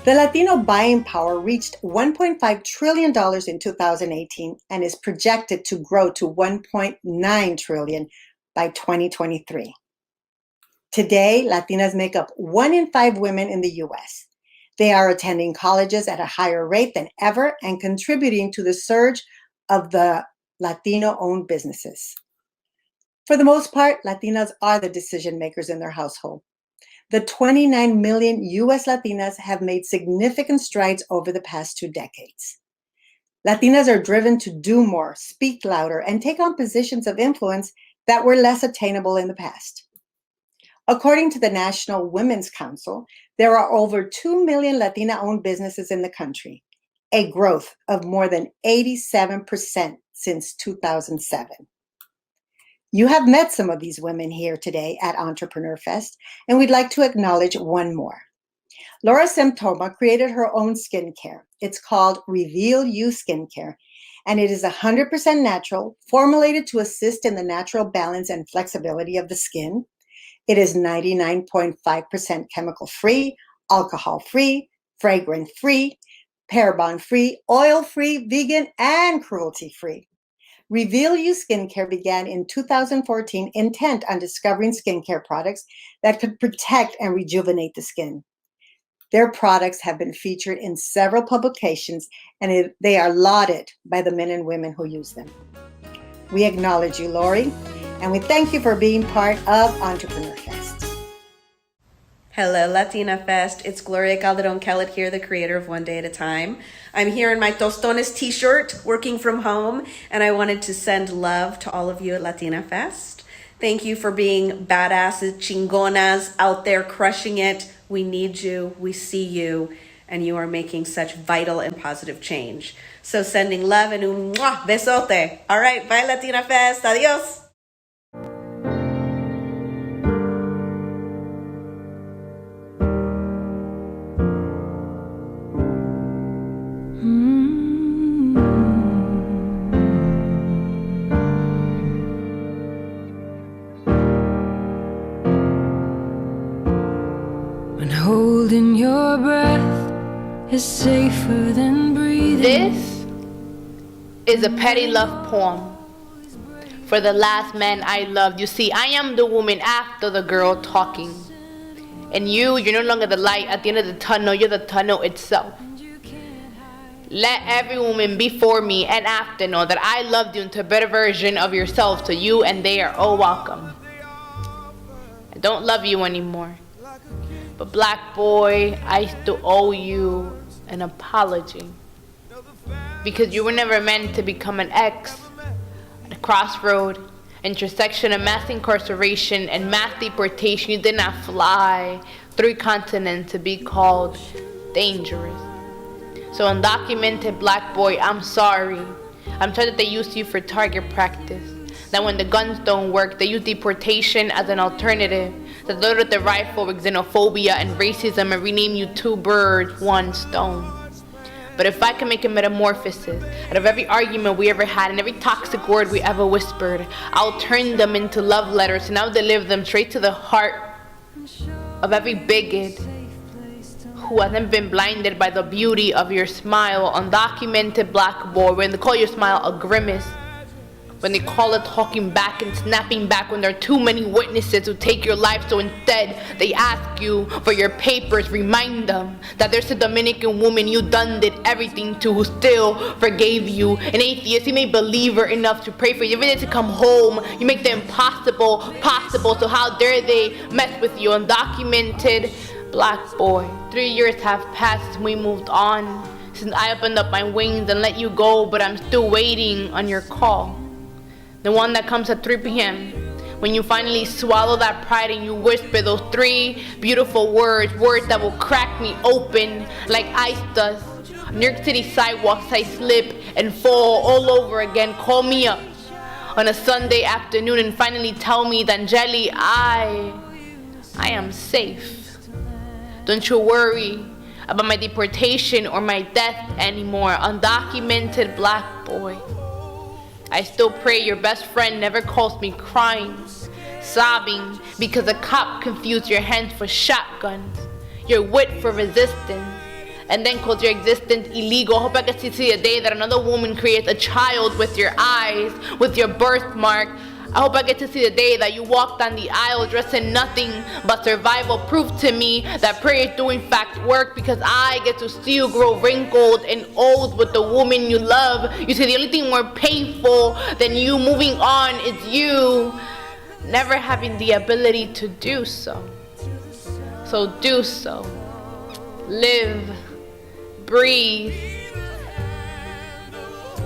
The Latino buying power reached $1.5 trillion in 2018 and is projected to grow to $1.9 trillion by 2023. Today, Latinas make up 1 in 5 women in the U.S. They are attending colleges at a higher rate than ever and contributing to the surge of the Latino-owned businesses. For the most part, Latinas are the decision makers in their household. The 29 million U.S. Latinas have made significant strides over the past 2 decades. Latinas are driven to do more, speak louder, and take on positions of influence that were less attainable in the past. According to the National Women's Council, there are over 2 million Latina-owned businesses in the country, a growth of more than 87% since 2007. You have met some of these women here today at ENTREPRENEURFest, and we'd like to acknowledge one more. Laura Semtoma created her own skincare. It's called Reveal You Skincare, and it is 100% natural, formulated to assist in the natural balance and flexibility of the skin. It is 99.5% chemical-free, alcohol-free, fragrance-free, paraben-free, oil-free, vegan, and cruelty-free. Reveal You Skincare began in 2014, intent on discovering skincare products that could protect and rejuvenate the skin. Their products have been featured in several publications, and they are lauded by the men and women who use them. We acknowledge you, Lori, and we thank you for being part of ENTREPRENEURFest. Hello, LatinaFest. It's Gloria Calderon-Kellett here, the creator of One Day at a Time. I'm here in my Tostones t-shirt, working from home, and I wanted to send love to all of you at LatinaFest. Thank you for being badasses, chingonas, out there crushing it. We need you, we see you, and you are making such vital and positive change. So sending love and un besote. All right, bye LatinaFest. Adios. holding your breath is safer than breathing. This is a petty love poem for the last man I loved. You see, I am the woman after the girl talking. And you're no longer the light at the end of the tunnel, you're the tunnel itself. Let every woman before me and after know that I loved you into a better version of yourself, so you and they are all welcome. I don't love you anymore. But black boy, I still owe you an apology. Because you were never meant to become an ex. At a crossroad, intersection of mass incarceration and mass deportation, you did not fly 3 continents to be called dangerous. So undocumented black boy, I'm sorry. I'm sorry that they used you for target practice. That when the guns don't work, they use deportation as an alternative. That loaded the rifle with xenophobia and racism and rename you 2 birds, 1 stone. But if I can make a metamorphosis out of every argument we ever had and every toxic word we ever whispered, I'll turn them into love letters and I'll deliver them straight to the heart of every bigot who hasn't been blinded by the beauty of your smile. Undocumented black boy, when they call your smile a grimace, when they call it talking back and snapping back, when there are too many witnesses who take your life, so instead they ask you for your papers, remind them that there's a Dominican woman you done did everything to who still forgave you. An atheist, you made believer enough to pray for you. Even if they come home, you make the impossible possible, so how dare they mess with you. Undocumented black boy, 3 years have passed since we moved on, since I opened up my wings and let you go, but I'm still waiting on your call. The one that comes at 3 p.m. when you finally swallow that pride and you whisper those 3 beautiful words that will crack me open like ice does. On New York City sidewalks I slip and fall all over again. Call me up on a Sunday afternoon and finally tell me that, Jelly, I am safe. Don't you worry about my deportation or my death anymore. Undocumented black boy. I still pray your best friend never calls me crying, sobbing because a cop confused your hands for shotguns, your wit for resistance, and then calls your existence illegal. I hope I get to see the day that another woman creates a child with your eyes, with your birthmark. I hope I get to see the day that you walk down the aisle dressed in nothing but survival. Proof to me that prayers do in fact work, because I get to see you grow wrinkled and old with the woman you love. You see, the only thing more painful than you moving on is you never having the ability to do so. So do so. Live. Breathe.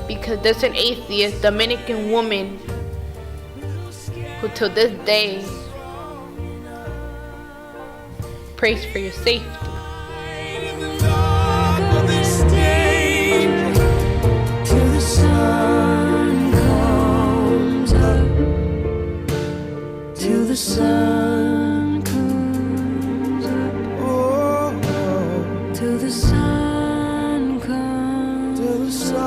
Because there's an atheist Dominican woman who till this day prays for your safety. Till the sun comes up, till the sun comes up, oh, oh. Till the sun comes, till the sun,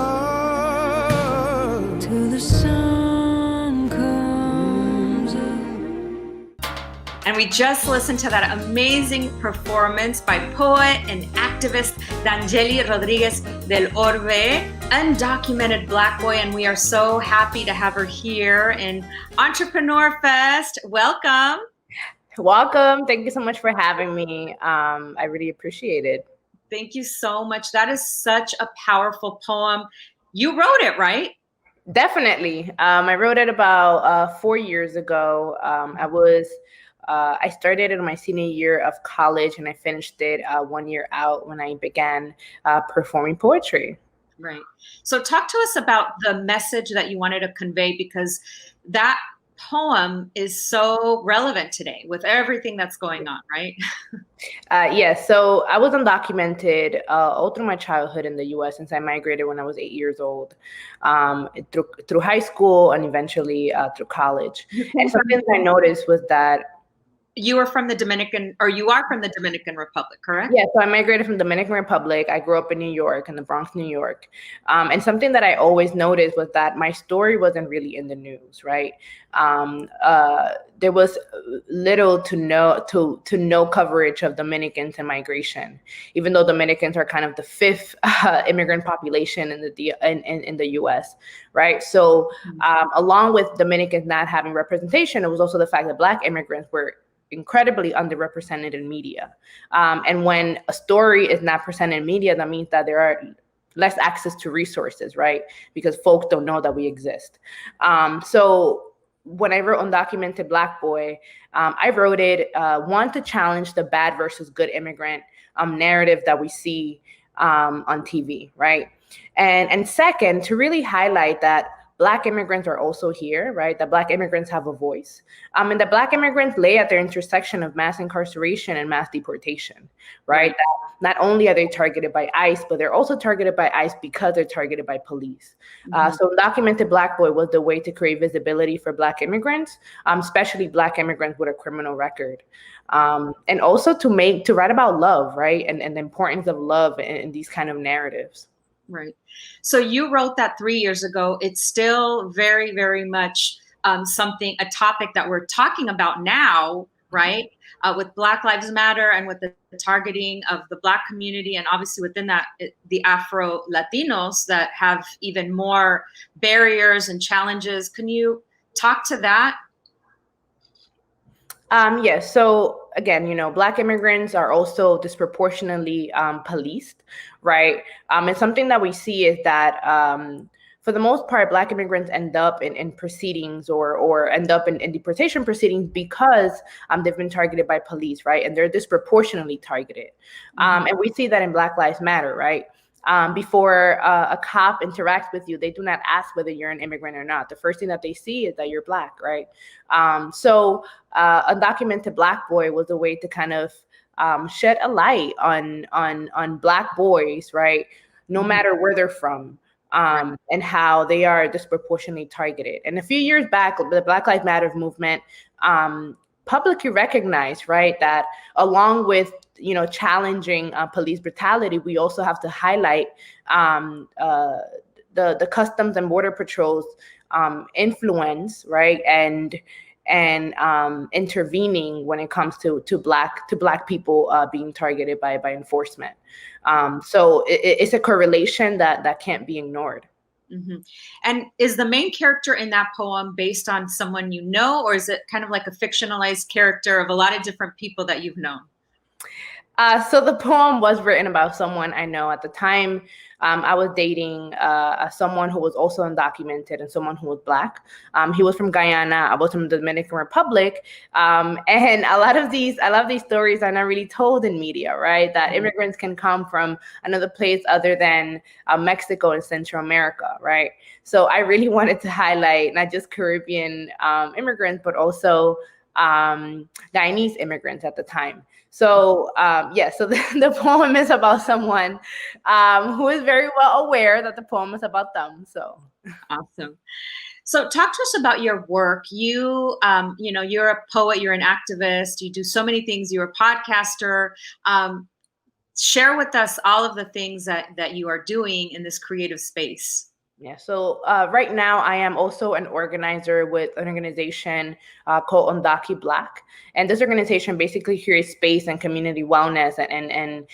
till the sun comes up. And we just listened to that amazing performance by poet and activist D'Angeli Rodriguez del Orbe, undocumented black boy, and we are so happy to have her here in ENTREPRENEURFest. Welcome. Welcome. Thank you so much for having me. I really appreciate it. Thank you so much. That is such a powerful poem. You wrote it, right? Definitely. I wrote it about 4 years ago. I started in my senior year of college and I finished it 1 year out when I began performing poetry. Right. So talk to us about the message that you wanted to convey, because that poem is so relevant today with everything that's going on, right? Yes. So I was undocumented all through my childhood in the U.S. since I migrated when I was 8 years old, through high school and eventually through college. And something I noticed was that you were from the Dominican, or you are from the Dominican Republic, correct? Yeah, so I migrated from Dominican Republic. I grew up in New York, in the Bronx, New York. And something that I always noticed was that my story wasn't really in the news, right? There was little to no coverage of Dominicans and migration, even though Dominicans are kind of the fifth immigrant population in the U.S., right? So along with Dominicans not having representation, it was also the fact that Black immigrants were incredibly underrepresented in media. And when a story is not presented in media, that means that there are less access to resources, right? Because folks don't know that we exist. So when I wrote Undocumented Black Boy, I wrote it, one, to challenge the bad versus good immigrant narrative that we see on TV, right? And second, to really highlight that Black immigrants are also here, right? That Black immigrants have a voice. And that Black immigrants lay at the intersection of mass incarceration and mass deportation, right? That not only are they targeted by ICE, but they're also targeted by ICE because they're targeted by police. So Undocumented Black Boy was the way to create visibility for Black immigrants, especially Black immigrants with a criminal record. And also to write about love, right? And the importance of love in these kind of narratives. Right. So you wrote that 3 years ago. It's still very, very much a topic that we're talking about now, right? With Black Lives Matter and with the targeting of the Black community, and obviously within that, the Afro Latinos that have even more barriers and challenges. Can you talk to that? Yes. So again, Black immigrants are also disproportionately policed, right? And something that we see is that for the most part, Black immigrants end up in proceedings or end up in deportation proceedings because they've been targeted by police, right? And they're disproportionately targeted. And we see that in Black Lives Matter, right? Before a cop interacts with you, they do not ask whether you're an immigrant or not. The first thing that they see is that you're Black, right? So Undocumented Black Boy was a way to kind of shed a light on Black boys, right? No matter where they're from, and how they are disproportionately targeted. And a few years back, the Black Lives Matter movement publicly recognized, right, that along with challenging police brutality, we also have to highlight the Customs and Border Patrol's influence, right, and intervening when it comes to Black people being targeted by enforcement. So it's a correlation that can't be ignored. Mm-hmm. And is the main character in that poem based on someone you know, or is it kind of like a fictionalized character of a lot of different people that you've known? So the poem was written about someone I know. At the time, I was dating someone who was also undocumented and someone who was Black. He was from Guyana. I was from the Dominican Republic. And a lot of these stories are not really told in media, right? That immigrants can come from another place other than Mexico and Central America, right? So I really wanted to highlight not just Caribbean immigrants, but also Guyanese immigrants at the time. So so the poem is about someone who is very well aware that the poem is about them. So awesome. So talk to us about your work. You, you're a poet, you're an activist, you do so many things. You're a podcaster. Share with us all of the things that you are doing in this creative space. Yeah, so right now I am also an organizer with an organization called Undaki Black. And this organization basically creates space and community wellness and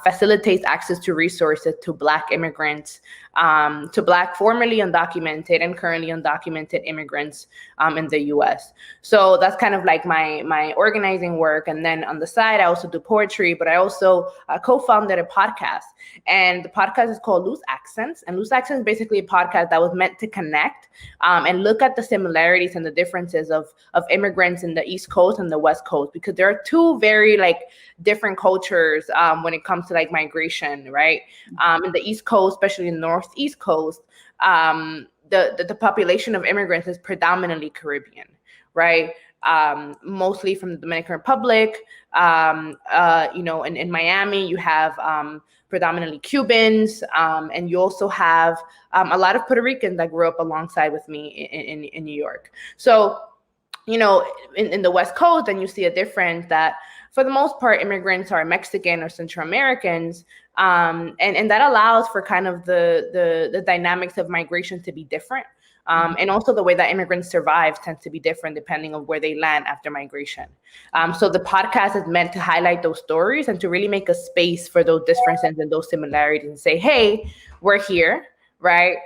facilitates access to resources to Black immigrants, to Black formerly undocumented and currently undocumented immigrants in the US. So that's kind of like my organizing work. And then on the side, I also do poetry, but I also co-founded a podcast. And the podcast is called Loose Accents. And Loose Accents is basically a podcast that was meant to connect and look at the similarities and the differences of immigrants in the East Coast and the West Coast, because there are two very different cultures when it comes to migration, right? In the East Coast, especially in the Northeast Coast, the population of immigrants is predominantly Caribbean, right? Mostly from the Dominican Republic. In Miami, you have predominantly Cubans, and you also have a lot of Puerto Ricans that grew up alongside with me in New York. So, in the West Coast, then you see a difference that for the most part, immigrants are Mexican or Central Americans. And that allows for kind of the dynamics of migration to be different. And also the way that immigrants survive tends to be different depending on where they land after migration. So the podcast is meant to highlight those stories and to really make a space for those differences and those similarities and say, hey, we're here, right?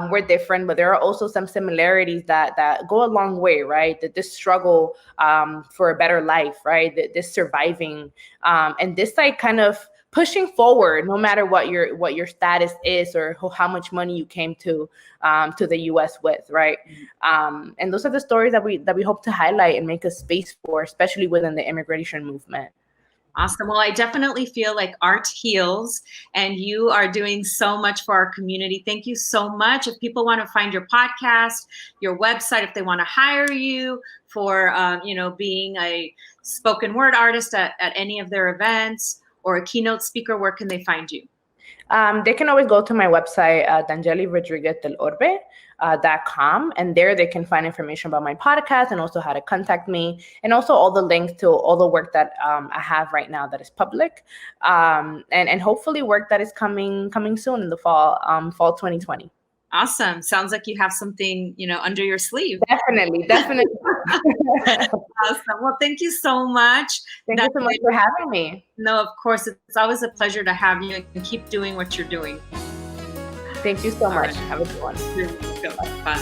We're different, but there are also some similarities that go a long way, right? That this struggle for a better life, right? This surviving, and this like kind of pushing forward, no matter what your status is or how much money you came to the U.S. with, right? And those are the stories that we hope to highlight and make a space for, especially within the immigration movement. Awesome. Well, I definitely feel like art heals, and you are doing so much for our community. Thank you so much. If people want to find your podcast, your website, if they want to hire you for, being a spoken word artist at any of their events or a keynote speaker, where can they find you? They can always go to my website, DangeliRodriguezDelOrbe.com, and there they can find information about my podcast and also how to contact me, and also all the links to all the work that I have right now that is public, and hopefully work that is coming soon in the fall 2020. Awesome. Sounds like you have something, under your sleeve. Definitely. Awesome. Well, thank you so much. Thank you so much for having me. No, of course. It's always a pleasure to have you, and keep doing what you're doing. Thank you so much. Have a good one. Bye.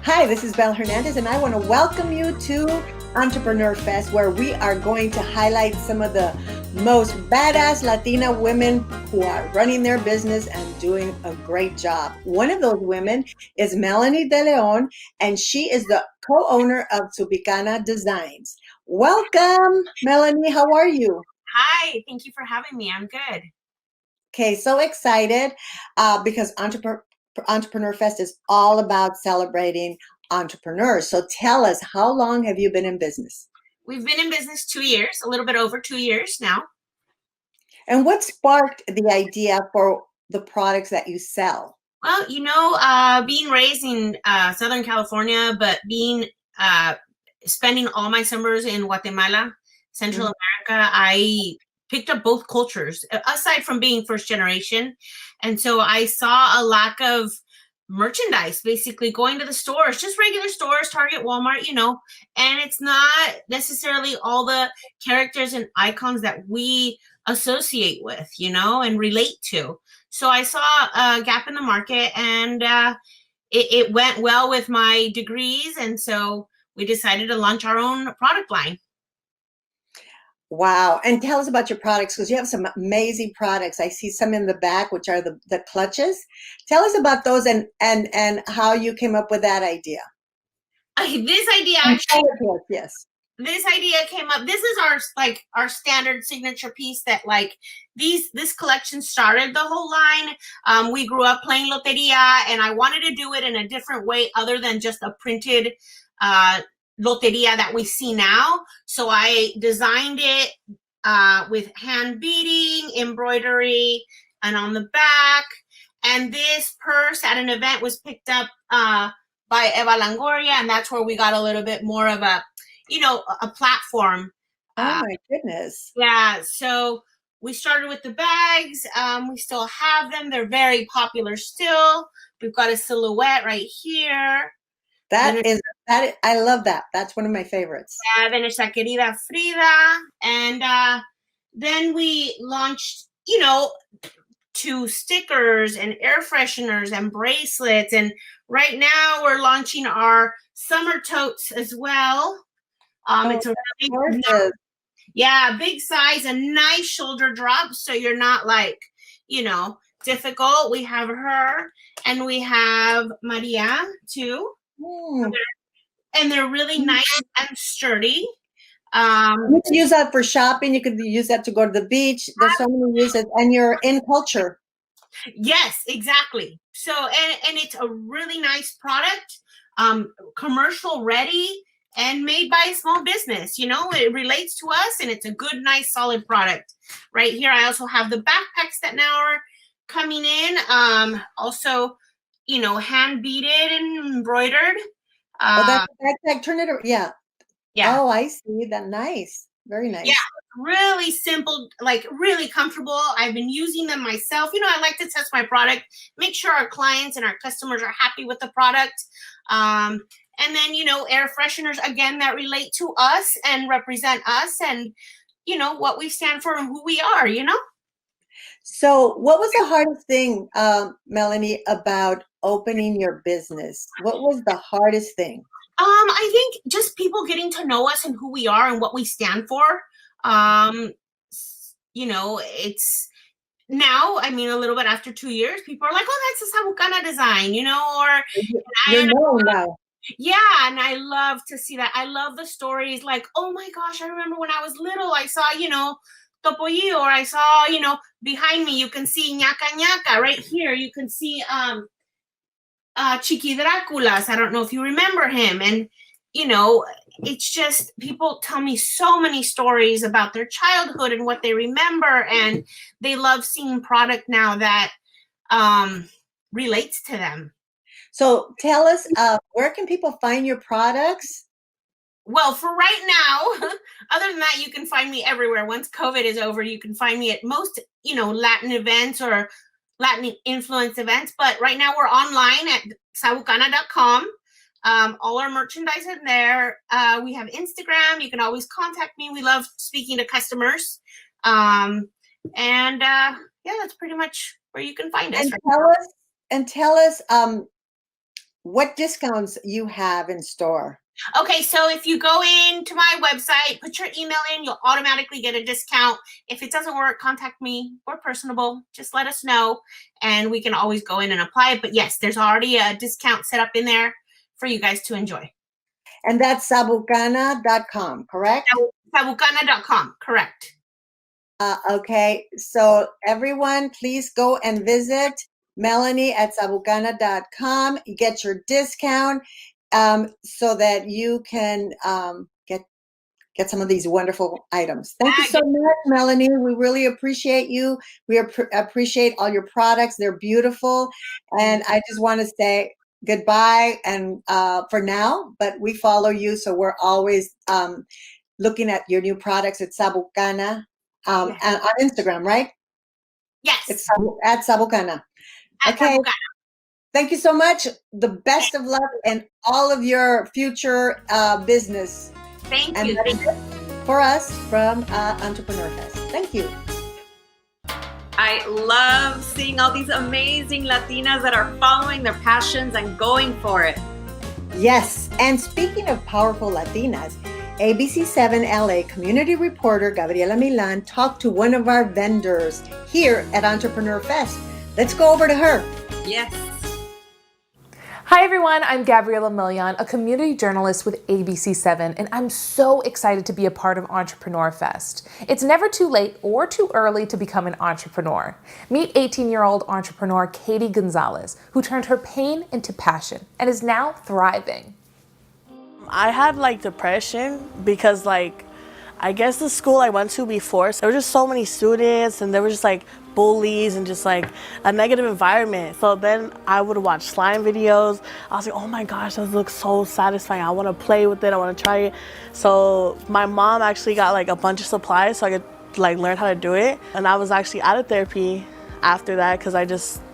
Hi, this is Belle Hernandez, and I want to welcome you to ENTREPRENEURFest, where we are going to highlight some of the most badass Latina women who are running their business and doing a great job. One of those women is Melanie De Leon, and she is the co-owner of Sobekana Designs. Welcome, Melanie. How are you? Hi, thank you for having me. I'm good. Okay, so excited because ENTREPRENEURFest is all about celebrating entrepreneurs. So tell us, how long have you been in business? We've been in business 2 years, a little bit over 2 years now. And what sparked the idea for the products that you sell? Well, being raised in Southern California, but spending all my summers in Guatemala, Central America, I picked up both cultures, aside from being first generation. And so I saw a lack of merchandise, basically going to the stores, just regular stores, Target, Walmart, and it's not necessarily all the characters and icons that we associate with, and relate to. So I saw a gap in the market, and it went well with my degrees. And so we decided to launch our own product line. Wow. And tell us about your products, because you have some amazing products. I see some in the back, which are the clutches. Tell us about those and how you came up with that idea. This idea actually, yes. This idea came up. This is our standard signature piece that this collection started the whole line. We grew up playing loteria, and I wanted to do it in a different way other than just a printed loteria that we see now. So I designed it with hand beading, embroidery, and on the back. And this purse at an event was picked up by Eva Longoria, and that's where we got a little bit more of a platform. Oh my goodness. Yeah. So we started with the bags. We still have them. They're very popular still. We've got a silhouette right here. I love that. That's one of my favorites. Yeah, then it's La Querida Frida. And then we launched, 2 stickers and air fresheners and bracelets. And right now we're launching our summer totes as well. It's a really big size, a nice shoulder drop. So you're not difficult. We have her, and we have Maria too. And they're really nice and sturdy. You can use that for shopping. You could use that to go to the beach. There's so many uses, and you're in culture. Yes, exactly. So, and it's a really nice product, commercial ready and made by a small business. It relates to us, and it's a good, nice, solid product. Right here, I also have the backpacks that now are coming in. Also, hand beaded and embroidered. Oh, that's a backpack. Turn it around. Yeah. Yeah. Oh, I see. That nice. Very nice. Yeah, really simple, like really comfortable. I've been using them myself. You know, I like to test my product, make sure our clients and our customers are happy with the product. And then, you know, air fresheners, again, that relate to us and represent us and, you know, what we stand for and who we are, you know? So what was the hardest thing, Melanie, about opening your business? What was the hardest thing? I think just people getting to know us and who we are and what we stand for. You know, it's now, I mean, a little bit after 2 years, people are like, oh, that's a Sobekana design, you know, or You're known now. yeah, and I love to see that. I love the stories like, oh my gosh, I remember when I was little, I saw, you know, Topollillo, or I saw, you know, behind me, you can see Ñaca Ñaca. Right here, you can see Chiqui Dráculas. I don't know if you remember him. And, you know, it's just people tell me so many stories about their childhood and what they remember. And they love seeing product now that relates to them. So tell us, where can people find your products? Well, for right now, other than that, you can find me everywhere. Once COVID is over, you can find me at most, you know, Latin events or Latin influence events. But right now we're online at Sobekana.com. All our merchandise is there. We have Instagram. You can always contact me. We love speaking to customers. Yeah, that's pretty much where you can find us. And tell us what discounts you have in store. Okay, so if you go into my website, put your email in, you'll automatically get a discount. If it doesn't work, contact me. We're personable. Just let us know, and we can always go in and apply it. But yes, there's already a discount set up in there for you guys to enjoy. And that's Sobekana.com, correct? Sobekana.com, correct. Okay, so everyone, please go and visit Melanie at Sobekana.com. Get your discount so that you can get some of these wonderful items. Thank you so much, Melanie. We really appreciate you. We appreciate all your products. They're beautiful. And I just want to say goodbye and for now, but we follow you. So we're always looking at your new products at Sobekana and on Instagram, right? Yes. It's at Sobekana. Okay. Thank you so much. The best of luck in all of your future business. Thank you. That is it for us from ENTREPRENEURFest. Thank you. I love seeing all these amazing Latinas that are following their passions and going for it. Yes, and speaking of powerful Latinas, ABC7 LA community reporter Gabriela Milan talked to one of our vendors here at ENTREPRENEURFest. Let's go over to her. Yes. Hi everyone, I'm Gabriela Milian, a community journalist with ABC7, and I'm so excited to be a part of ENTREPRENEURFest. It's never too late or too early to become an entrepreneur. Meet 18-year-old entrepreneur Katie Gonzalez, who turned her pain into passion and is now thriving. I had depression because I guess the school I went to before, there were just so many students and there were just bullies and just a negative environment. So then I would watch slime videos. I was like, oh my gosh, this looks so satisfying. I want to play with it. I want to try it. So my mom actually got a bunch of supplies so I could learn how to do it. And I was actually out of therapy after that because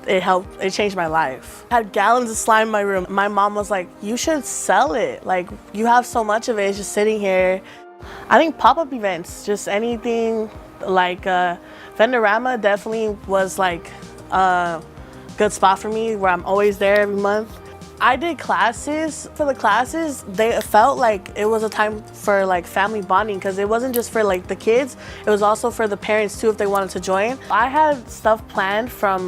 it changed my life. I had gallons of slime in my room. My mom was like, you should sell it. You have so much of it, it's just sitting here. I think pop-up events, just anything Vendorama definitely was a good spot for me where I'm always there every month. I did classes. For the classes, they felt like it was a time for family bonding because it wasn't just for the kids, it was also for the parents too if they wanted to join. I had stuff planned from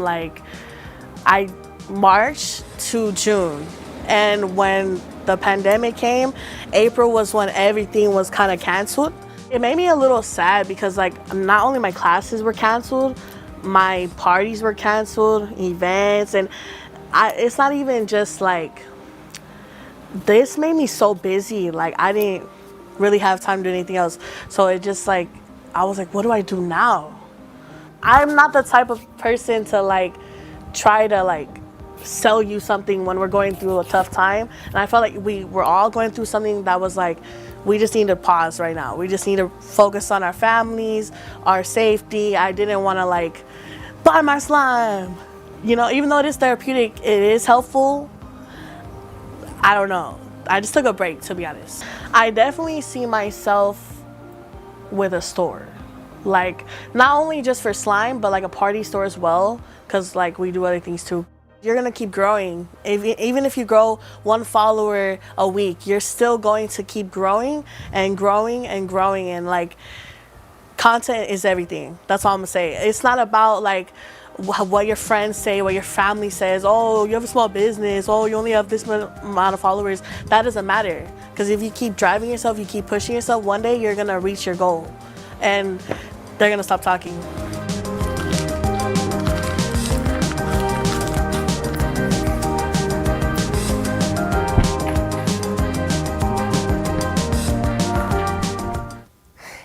March to June, and when the pandemic came, April was when everything was kind of canceled. It made me a little sad because not only my classes were canceled, my parties were canceled, events, and it's not even just this made me so busy. I didn't really have time to do anything else. So it just I was like, what do I do now? I'm not the type of person to try to sell you something when we're going through a tough time. And I felt like we were all going through something that was like, we just need to pause right now. We just need to focus on our families, our safety. I didn't want to like buy my slime. You know, even though it is therapeutic, it is helpful. I don't know. I just took a break, to be honest. I definitely see myself with a store. Like, not only just for slime, but like a party store as well, because like we do other things too. You're gonna keep growing. Even if you grow 1 follower a week, you're still going to keep growing and growing and growing. And like, content is everything. That's all I'm gonna say. It's not about like what your friends say, what your family says. Oh, you have a small business. Oh, you only have this amount of followers. That doesn't matter. Because if you keep driving yourself, you keep pushing yourself, one day you're gonna reach your goal. And they're gonna stop talking.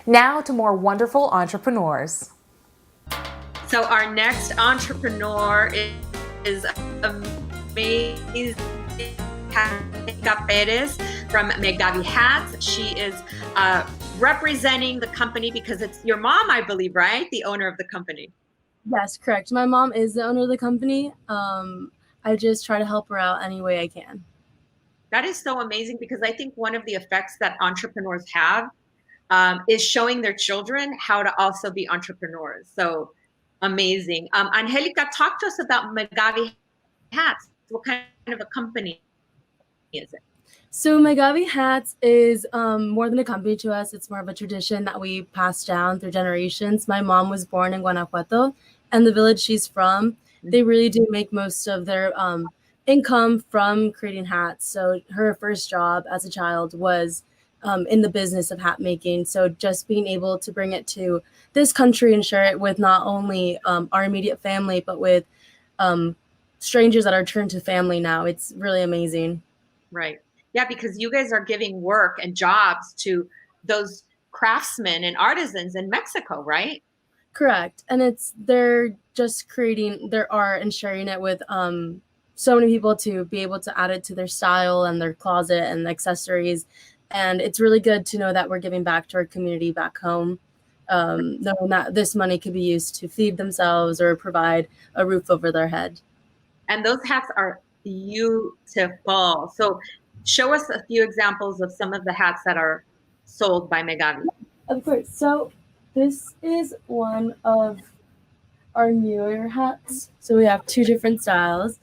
Now to more wonderful entrepreneurs. So our next entrepreneur is amazing. Jessica Perez from Magavi Hats. She is representing the company because it's your mom, I believe, right? The owner of the company. Yes, correct. My mom is the owner of the company. I just try to help her out any way I can. That is so amazing because I think one of the effects that entrepreneurs have is showing their children how to also be entrepreneurs. So amazing. Angelica, talk to us about Magavi Hats. What kind of a company is it? So Magavi Hats is more than a company to us. It's more of a tradition that we pass down through generations. My mom was born in Guanajuato, and the village she's from, they really do make most of their income from creating hats. So her first job as a child was in the business of hat making. So just being able to bring it to this country and share it with not only our immediate family, but with strangers that are turned to family now, it's really amazing. Right. Yeah, because you guys are giving work and jobs to those craftsmen and artisans in Mexico, right? Correct. And they're just creating their art and sharing it with so many people to be able to add it to their style and their closet and accessories. And it's really good to know that we're giving back to our community back home, knowing that this money could be used to feed themselves or provide a roof over their head. And those hats are beautiful. So show us a few examples of some of the hats that are sold by Magavi. Of course. So this is one of our newer hats. So we have 2 different styles.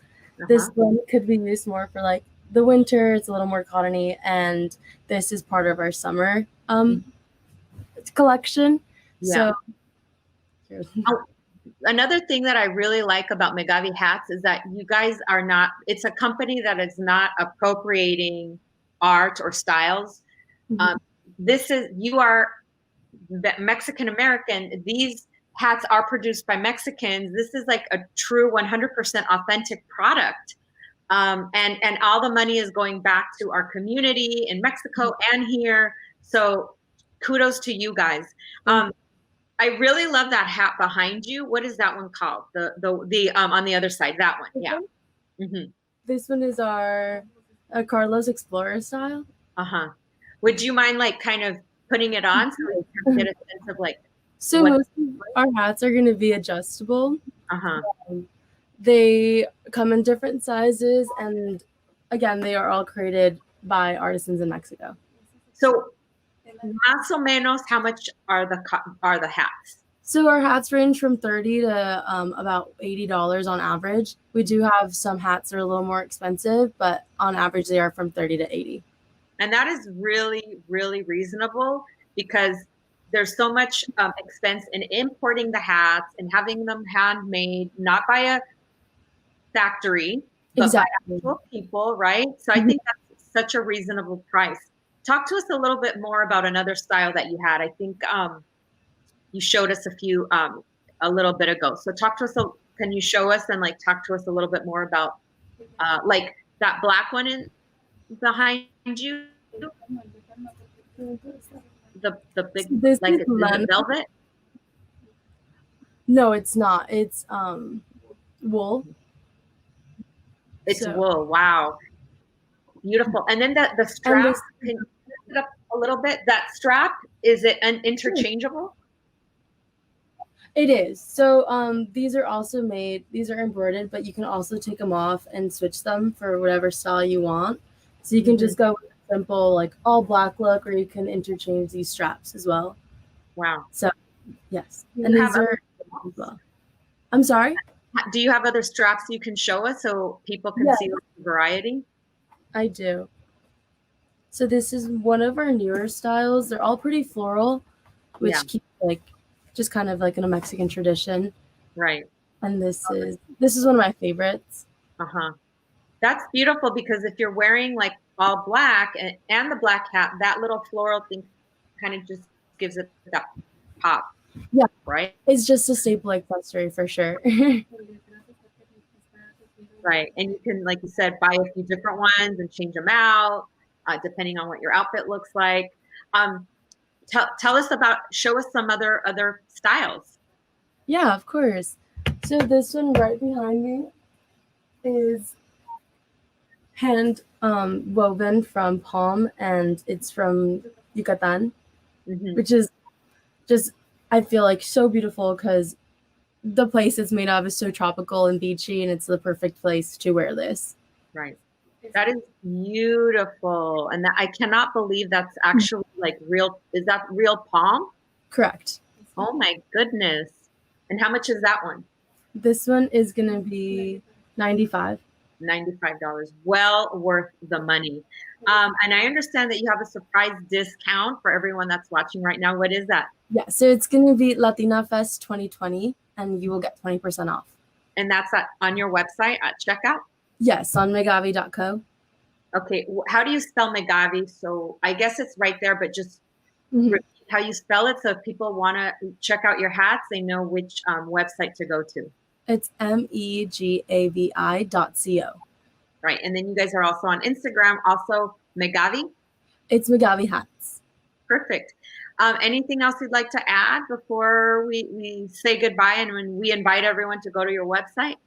This one could be used more for like the winter. It's a little more cottony, and this is part of our summer collection. Yeah. So another thing that I really like about Magavi Hats is that you guys are not, it's a company that is not appropriating art or styles. You are Mexican American. These hats are produced by Mexicans. This is like a true 100% authentic product. And all the money is going back to our community in Mexico and here. So kudos to you guys. I really love that hat behind you. What is that one called? The on the other side, that one. Yeah. This one is our Carlos Explorer style. Would you mind like kind of putting it on so we can get a sense of like? So most of our hats are going to be adjustable. They come in different sizes, and again, they are all created by artisans in Mexico. So, más o menos, how much are the hats? So our hats range from $30 to about $80 on average. We do have some hats that are a little more expensive, but on average, they are from $30 to $80. And that is really, really reasonable because there's so much expense in importing the hats and having them handmade, not by a factory, but by actual people, right? So I think that's such a reasonable price. Talk to us a little bit more about another style that you had. I think you showed us a few a little bit ago. So talk to us. Can you show us and like talk to us a little bit more about like that black one behind you? The big like is it velvet? No, it's not. It's wool. It's So- wool. Wow. Beautiful. And then the strap, can you lift it up a little bit? That strap, is it an interchangeable? It is. So these are also made, these are embroidered, but you can also take them off and switch them for whatever style you want. So you can just go with a simple, like all black look, or you can interchange these straps as well. Wow. So, yes. Do And you these have are as well. I'm sorry? Do you have other straps you can show us so people can see the variety? I do. So this is one of our newer styles. They're all pretty floral, which Yeah. keep like just kind of like in a Mexican tradition. Right. And this is one of my favorites. Uh-huh. That's beautiful because if you're wearing like all black and the black hat, that little floral thing kind of just gives it that pop. Yeah. Right? It's just a staple accessory for sure. Right. And you can, like you said, buy a few different ones and change them out depending on what your outfit looks like. Tell us show us some other styles. Yeah, of course. So this one right behind me is hand woven from palm, and it's from Yucatan, which is just, I feel like, so beautiful because the place it's made of is so tropical and beachy, and it's the perfect place to wear this. Right. That is beautiful. And I cannot believe that's actually like real. Is that real palm? Correct. Oh my goodness. And how much is that one? This one is going to be $95. $95. Well worth the money. And I understand that you have a surprise discount for everyone that's watching right now. What is that? Yeah, so it's going to be LATINAFest 2020, and you will get 20% off. And that's on your website at checkout? Yes, on Magavi.co. Okay, how do you spell Magavi? So I guess it's right there, but just repeat how you spell it so if people want to check out your hats, they know which website to go to. It's megavi.co. Right, and then you guys are also on Instagram, also Magavi? It's Magavi Hats. Perfect. Anything else you'd like to add before we say goodbye and when we invite everyone to go to your website?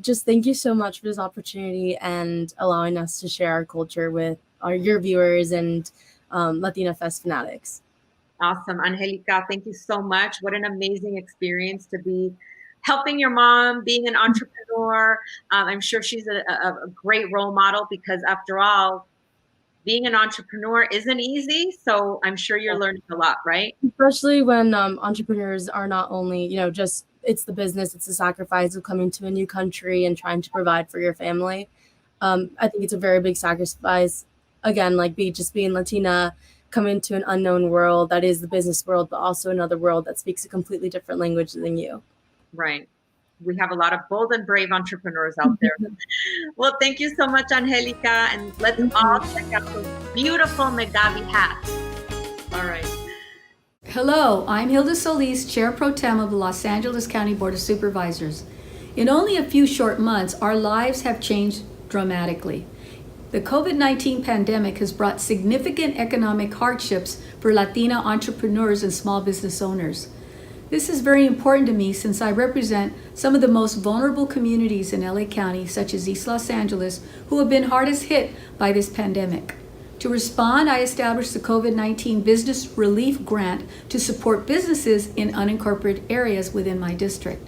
Just thank you so much for this opportunity and allowing us to share our culture with your viewers and LatinaFest fanatics. Awesome. Angelica, thank you so much. What an amazing experience to be helping your mom, being an entrepreneur. I'm sure she's a great role model because after all, being an entrepreneur isn't easy. So I'm sure you're learning a lot, right? Especially when entrepreneurs are not only, just it's the business, it's the sacrifice of coming to a new country and trying to provide for your family. I think it's a very big sacrifice. Again, like being Latina, coming to an unknown world that is the business world, but also another world that speaks a completely different language than you. Right. We have a lot of bold and brave entrepreneurs out there. Well, thank you so much, Angelica. And let's all check out those beautiful Magavi hats. All right. Hello, I'm Hilda Solis, Chair Pro Tem of the Los Angeles County Board of Supervisors. In only a few short months, our lives have changed dramatically. The COVID-19 pandemic has brought significant economic hardships for Latina entrepreneurs and small business owners. This is very important to me since I represent some of the most vulnerable communities in LA County, such as East Los Angeles, who have been hardest hit by this pandemic. To respond, I established the COVID-19 Business Relief Grant to support businesses in unincorporated areas within my district.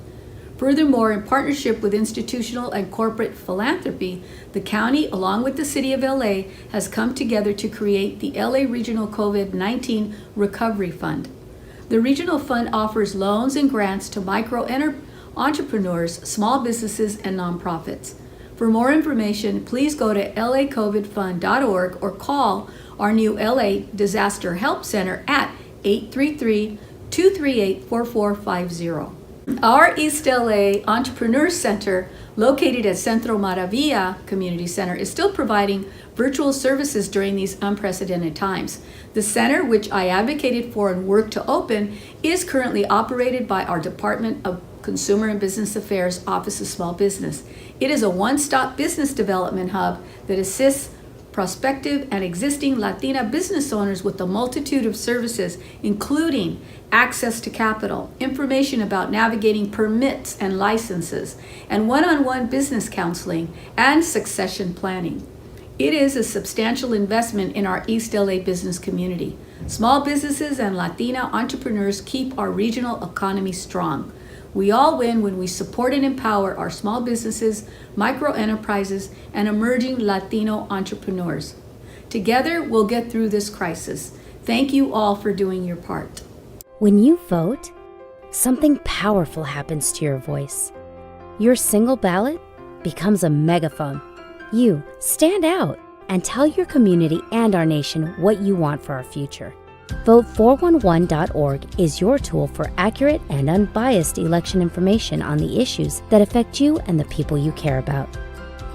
Furthermore, in partnership with institutional and corporate philanthropy, the county, along with the city of LA, has come together to create the LA Regional COVID-19 Recovery Fund. The regional fund offers loans and grants to micro entrepreneurs, small businesses, and nonprofits. For more information, please go to lacovidfund.org or call our new LA Disaster Help Center at 833-238-4450. Our East LA Entrepreneur Center, located at Centro Maravilla Community Center, is still providing virtual services during these unprecedented times. The center, which I advocated for and worked to open, is currently operated by our Department of Consumer and Business Affairs Office of Small Business. It is a one-stop business development hub that assists prospective and existing Latina business owners with a multitude of services, including access to capital, information about navigating permits and licenses, and one-on-one business counseling and succession planning. It is a substantial investment in our East LA business community. Small businesses and Latina entrepreneurs keep our regional economy strong. We all win when we support and empower our small businesses, micro enterprises, and emerging Latino entrepreneurs. Together, we'll get through this crisis. Thank you all for doing your part. When you vote, something powerful happens to your voice. Your single ballot becomes a megaphone. You stand out and tell your community and our nation what you want for our future. Vote411.org is your tool for accurate and unbiased election information on the issues that affect you and the people you care about.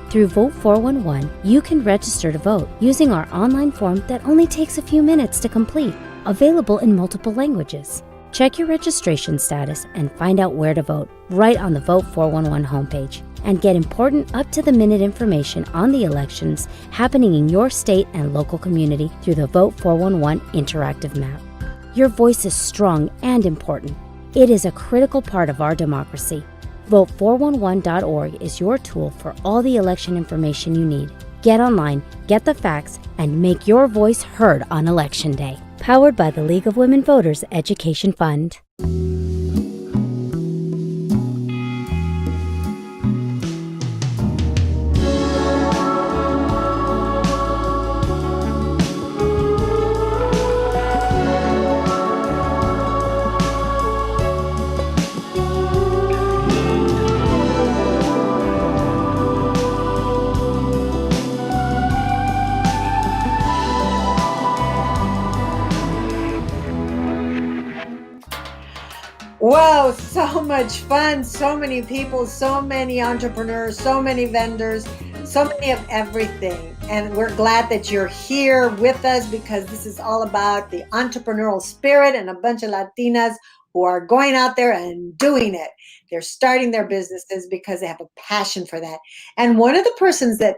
Through Vote 411, you can register to vote using our online form that only takes a few minutes to complete, available in multiple languages. Check your registration status and find out where to vote right on the Vote 411 homepage, and get important up-to-the-minute information on the elections happening in your state and local community through the Vote 411 interactive map. Your voice is strong and important. It is a critical part of our democracy. Vote411.org is your tool for all the election information you need. Get online, get the facts, and make your voice heard on Election Day. Powered by the League of Women Voters Education Fund. Wow, so much fun, so many people, so many entrepreneurs, so many vendors, so many of everything. And we're glad that you're here with us, because this is all about the entrepreneurial spirit and a bunch of Latinas who are going out there and doing it. They're starting their businesses because they have a passion for that. And one of the persons that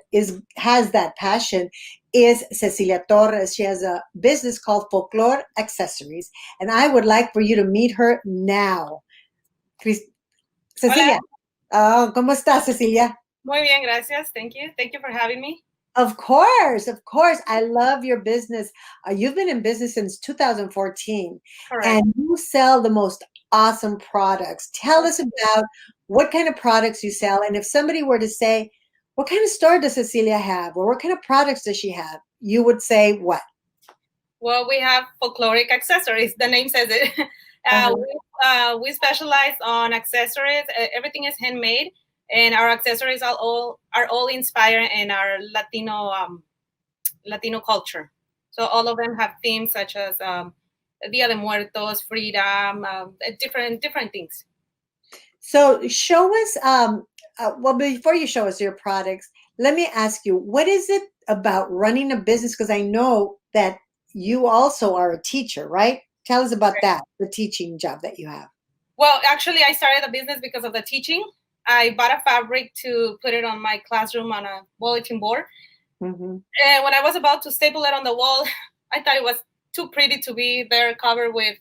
has that passion is Cecilia Torres. She has a business called Folklore Accessories, and I would like for you to meet her now. Cecilia. Oh, ¿cómo estás, Cecilia? Muy bien, gracias. Thank you. Thank you for having me. Of course, of course. I love your business. You've been in business since 2014. Correct. And you sell the most awesome products. Tell us about what kind of products you sell. And if somebody were to say, what kind of store does Cecilia have? Or what kind of products does she have? You would say what? Well, we have folkloric accessories. The name says it. We specialize on accessories. Everything is handmade. And our accessories are all inspired in our Latino culture. So all of them have themes such as Dia de Muertos, freedom, different things. So show us, well, before you show us your products, let me ask you, what is it about running a business? Because I know that you also are a teacher, right? Tell us about that, the teaching job that you have. Well, actually, I started the business because of the teaching. I bought a fabric to put it on my classroom on a bulletin board. Mm-hmm. And when I was about to staple it on the wall, I thought it was too pretty to be there covered with,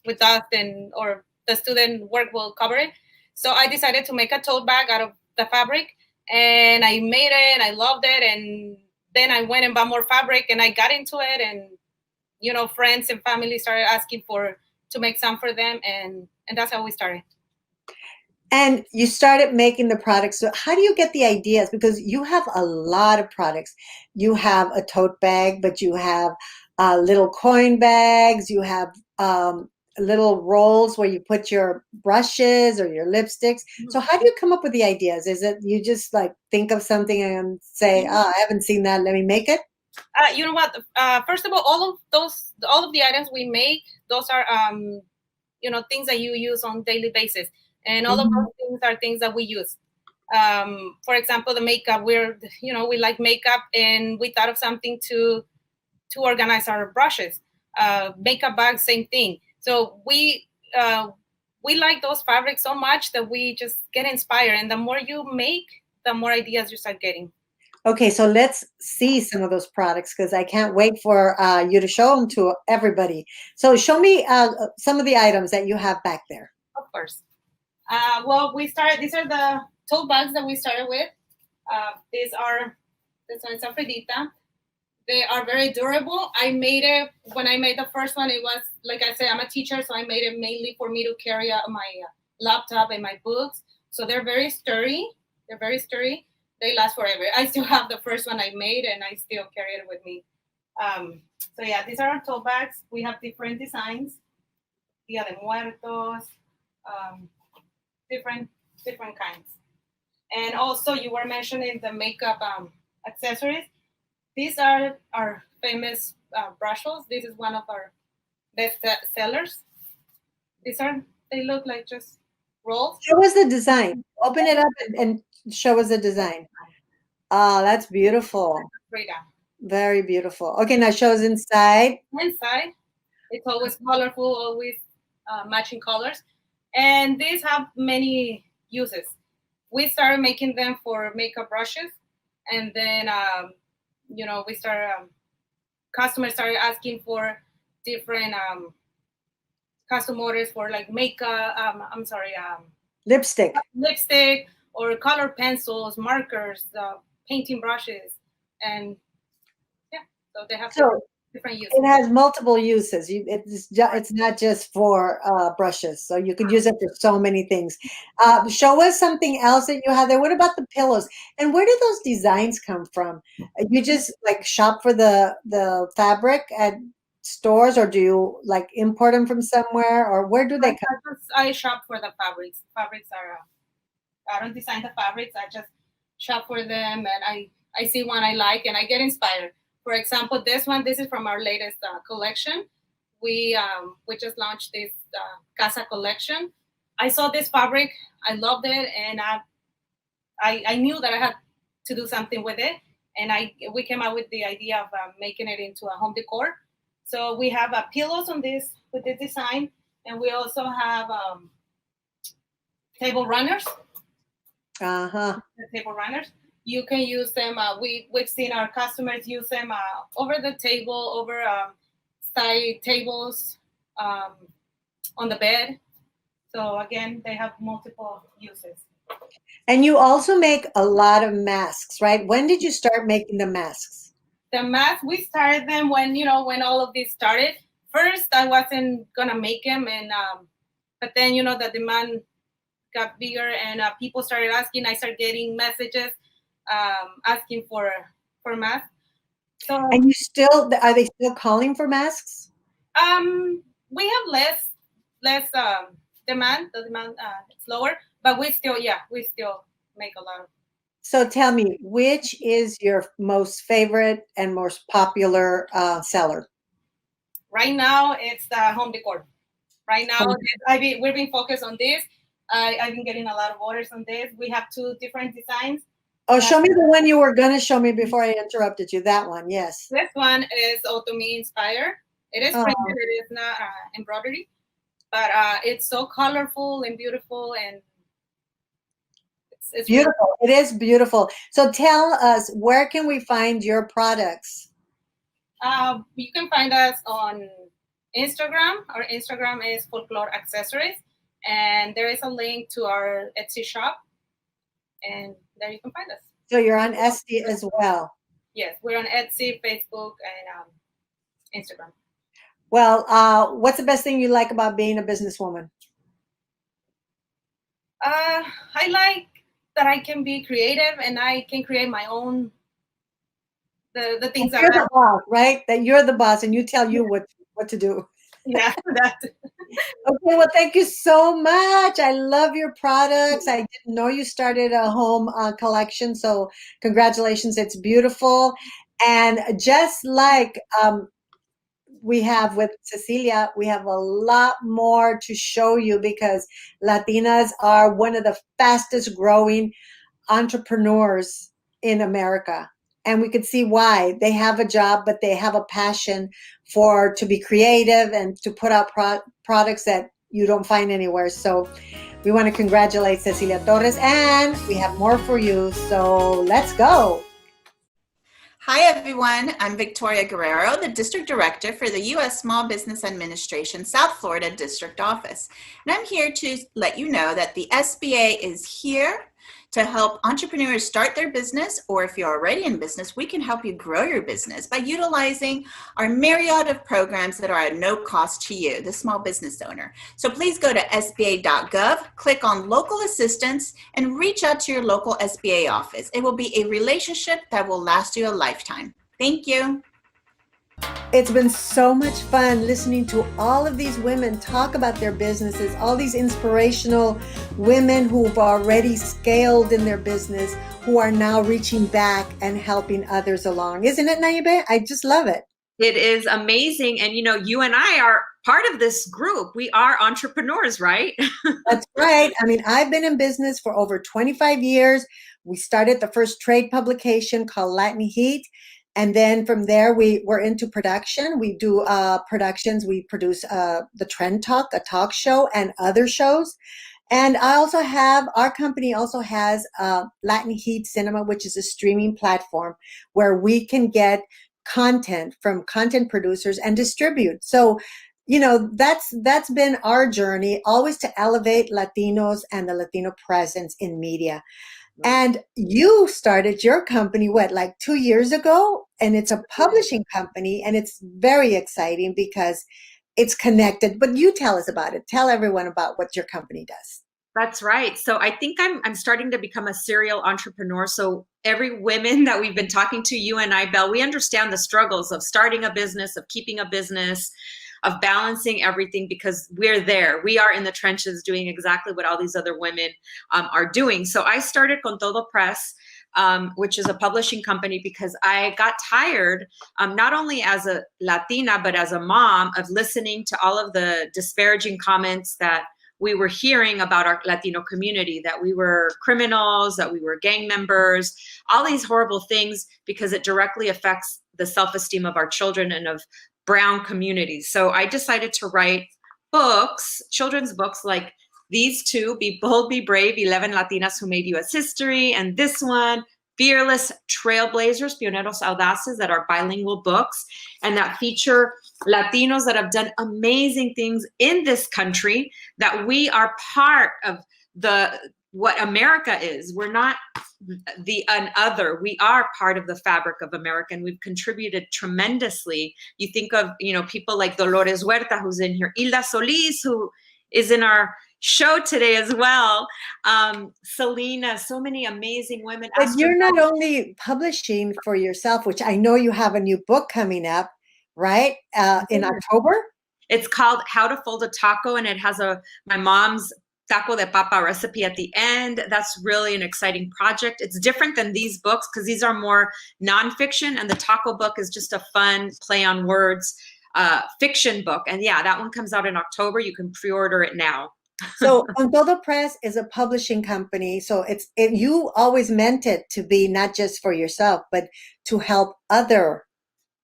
with dust or the student work will cover it. So I decided to make a tote bag out of the fabric, and I made it and I loved it. And then I went and bought more fabric and I got into it, and, friends and family started asking to make some for them. And that's how we started. And you started making the products. So how do you get the ideas? Because you have a lot of products. You have a tote bag, but you have little coin bags. You have little rolls where you put your brushes or your lipsticks. So how do you come up with the ideas? Is it you just like think of something and say, oh, I haven't seen that, let me make it? You know what? First of all of the items we make, those are things that you use on daily basis. And all of those things are things that we use. For example, the makeup, we like makeup, and we thought of something to organize our brushes. Makeup bags, same thing. So we like those fabrics so much that we just get inspired. And the more you make, the more ideas you start getting. Okay, so let's see some of those products because I can't wait for you to show them to everybody. So show me some of the items that you have back there. Of course. Well, these are the tote bags that we started with. This one is a Fredita. They are very durable. I made it, when I made the first one, it was, like I said, I'm a teacher, so I made it mainly for me to carry out my laptop and my books. So they're very sturdy. They're very sturdy. They last forever. I still have the first one I made, and I still carry it with me. So yeah, these are our tote bags. We have different designs. Dia de Muertos, different kinds. And also, you were mentioning the makeup accessories. These are our famous brushes. This is one of our best sellers. They look like just rolls. Show us the design. Open it up and show us the design. Oh, that's beautiful. Very beautiful. Okay, now show us inside. Inside, it's always colorful, always matching colors. And these have many uses. We started making them for makeup brushes, and then we started. Customers started asking for different custom orders for like makeup. Lipstick or color pencils, markers, painting brushes, and yeah. So they have different uses. It has multiple uses. It's not just for brushes, so you could use it for so many things. Show us something else that you have there. What about the pillows? And where do those designs come from? You just like shop for the fabric at stores, or do you like import them from somewhere, or where do they come? I shop for the fabrics. Fabrics are. I don't design the fabrics. I just shop for them, and I see one I like, and I get inspired. For example, this is from our latest collection. We just launched this Casa collection. I saw this fabric, I loved it, and I knew that I had to do something with it. And we came out with the idea of making it into a home decor. So we have pillows on this with this design, and we also have table runners. The table runners. You can use them. We've seen our customers use them over the table, over side tables, on the bed. So again, they have multiple uses. And you also make a lot of masks, right? When did you start making the masks? The masks, we started them when all of this started. First, I wasn't gonna make them, and but then the demand got bigger, and people started asking. I started getting messages asking for masks. So, and are they still calling for masks? We have less demand. The demand is lower, but we still make a lot of. So tell me, which is your most favorite and most popular seller? Right now, it's the home decor. Right now, we've been focused on this. I've been getting a lot of orders on this. We have 2 different designs. Oh, show me the one you were going to show me before I interrupted you. That one, yes. This one is Otomi inspired. It is printed, it is not embroidery, but it's so colorful and beautiful, and it's beautiful. It is beautiful. So tell us, where can we find your products? You can find us on Instagram. Our Instagram is Folklore Accessories, and there is a link to our Etsy shop, and there you can find us. So you're on Etsy as well? Yes, we're on Etsy, Facebook, and Instagram. Well, what's the best thing you like about being a businesswoman? I like that I can be creative and I can create my own the things that you're the boss, right? That you're the boss and you tell you what to do. Yeah, that's Okay, well, thank you so much. I love your products. I didn't know you started a home collection, so congratulations. It's beautiful. And just like we have with Cecilia, we have a lot more to show you because Latinas are one of the fastest growing entrepreneurs in America. And we could see why. They have a job, but they have a passion to be creative and to put out products that you don't find anywhere. So we want to congratulate Cecilia Torres, and we have more for you. So let's go. Hi, everyone. I'm Victoria Guerrero, the District Director for the U.S. Small Business Administration South Florida District Office. And I'm here to let you know that the SBA is here to help entrepreneurs start their business, or if you're already in business, we can help you grow your business by utilizing our myriad of programs that are at no cost to you, the small business owner. So please go to sba.gov, click on local assistance, and reach out to your local SBA office. It will be a relationship that will last you a lifetime. Thank you. It's been so much fun listening to all of these women talk about their businesses, all these inspirational women who've already scaled in their business, who are now reaching back and helping others along. Isn't it, Naibe? I just love it. It is amazing. And, you and I are part of this group. We are entrepreneurs, right? That's right. I mean, I've been in business for over 25 years. We started the first trade publication called Latin Heat. And then from there, we were into production. We do productions. We produce the Trend Talk, a talk show, and other shows. And our company also has Latin Heat Cinema, which is a streaming platform where we can get content from content producers and distribute. So, that's been our journey, always to elevate Latinos and the Latino presence in media. And you started your company, like 2 years ago? And it's a publishing company, and it's very exciting because it's connected. But you tell us about it. Tell everyone about what your company does. That's right. So I think I'm starting to become a serial entrepreneur. So every woman that we've been talking to, you and I, Belle, we understand the struggles of starting a business, of keeping a business, of balancing everything, because we're there. We are in the trenches doing exactly what all these other women are doing. So I started Contodo Press, which is a publishing company, because I got tired, not only as a Latina, but as a mom, of listening to all of the disparaging comments that we were hearing about our Latino community, that we were criminals, that we were gang members, all these horrible things, because it directly affects the self-esteem of our children and of brown communities. So I decided to write books, children's books like these two, Be Bold, Be Brave, 11 Latinas Who Made U.S. History, and this one, Fearless Trailblazers, Pioneros Audaces, that are bilingual books and that feature Latinos that have done amazing things in this country, that we are part of what America is. We're not the other. We are part of the fabric of America, and we've contributed tremendously. You think of, people like Dolores Huerta, who's in here, Hilda Solis, who is in our show today as well, Selena, so many amazing women. But you're not only publishing for yourself, which I know you have a new book coming up, right? In October? It's called How to Fold a Taco, and it has my mom's taco de papa recipe at the end. That's really an exciting project. It's different than these books because these are more nonfiction, and the taco book is just a fun play on words fiction book. And yeah, that one comes out in October. You can pre-order it now. So Contodo Press is a publishing company. So you always meant it to be not just for yourself, but to help other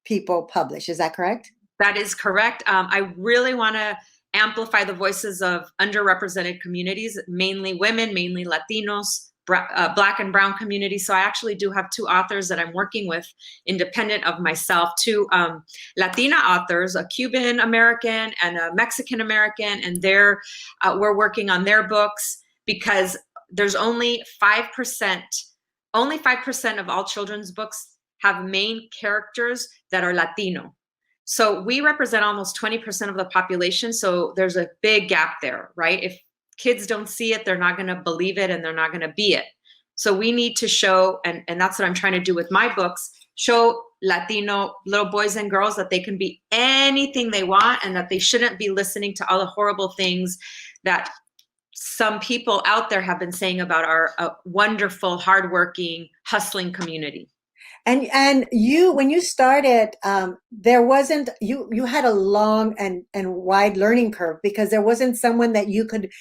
people publish. Is that correct? That is correct. I really want to amplify the voices of underrepresented communities, mainly women, mainly Latinos, Black and Brown communities. So I actually do have two authors that I'm working with, independent of myself, two Latina authors, a Cuban American and a Mexican American, and we're working on their books, because there's only 5% of all children's books have main characters that are Latino. So we represent almost 20% of the population. So there's a big gap there, right? If kids don't see it, they're not going to believe it, and they're not going to be it. So we need to show, and that's what I'm trying to do with my books, show Latino little boys and girls that they can be anything they want, and that they shouldn't be listening to all the horrible things that some people out there have been saying about our wonderful, hardworking, hustling community. And you, when you started, there wasn't, you had a long and wide learning curve, because there wasn't someone that you could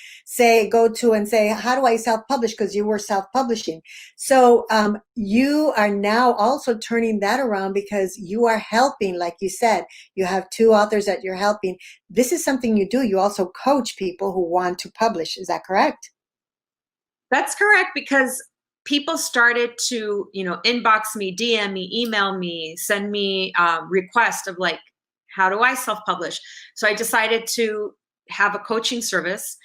go to and say, how do I self-publish? Because you were self-publishing. So you are now also turning that around, because you are helping, like you said, you have two authors that you're helping. This is something you do. You also coach people who want to publish. Is that correct? That's correct, because people started to, inbox me, DM me, email me, send me requests of like, how do I self-publish? So I decided to have a coaching service,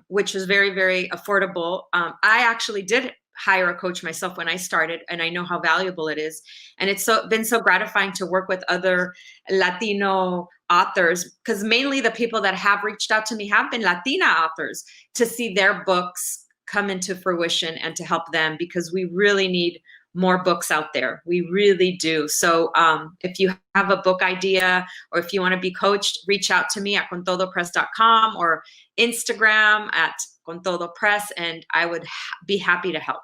which was very, very affordable. I actually did hire a coach myself when I started, and I know how valuable it is. And it's been so gratifying to work with other Latino authors, because mainly the people that have reached out to me have been Latina authors, to see their books come into fruition and to help them, because we really need more books out there. We really do. So if you have a book idea, or if you want to be coached, reach out to me at contodopress.com or Instagram at Contodo Press, and I would be happy to help.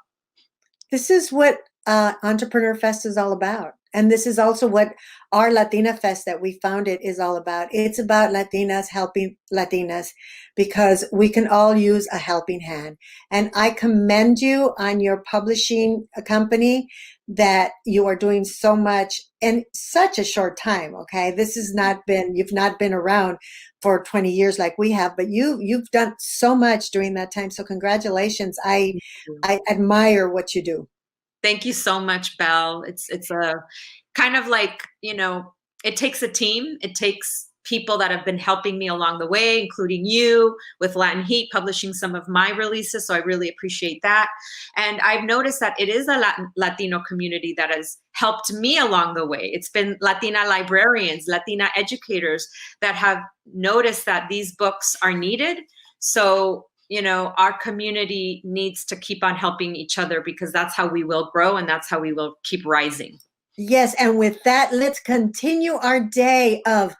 This is what ENTREPRENEURFest is all about. And this is also what our LatinaFest that we founded is all about. It's about Latinas helping Latinas, because we can all use a helping hand. And I commend you on your publishing company, that you are doing so much in such a short time. Okay. You've not been around for 20 years like we have, but you've done so much during that time. So congratulations. I admire what you do. Thank you so much, Belle. It's a kind of like, it takes a team. It takes people that have been helping me along the way, including you with Latin Heat, publishing some of my releases. So I really appreciate that. And I've noticed that it is a Latino community that has helped me along the way. It's been Latina librarians, Latina educators that have noticed that these books are needed. So our community needs to keep on helping each other, because that's how we will grow and that's how we will keep rising. Yes. And with that, let's continue our day of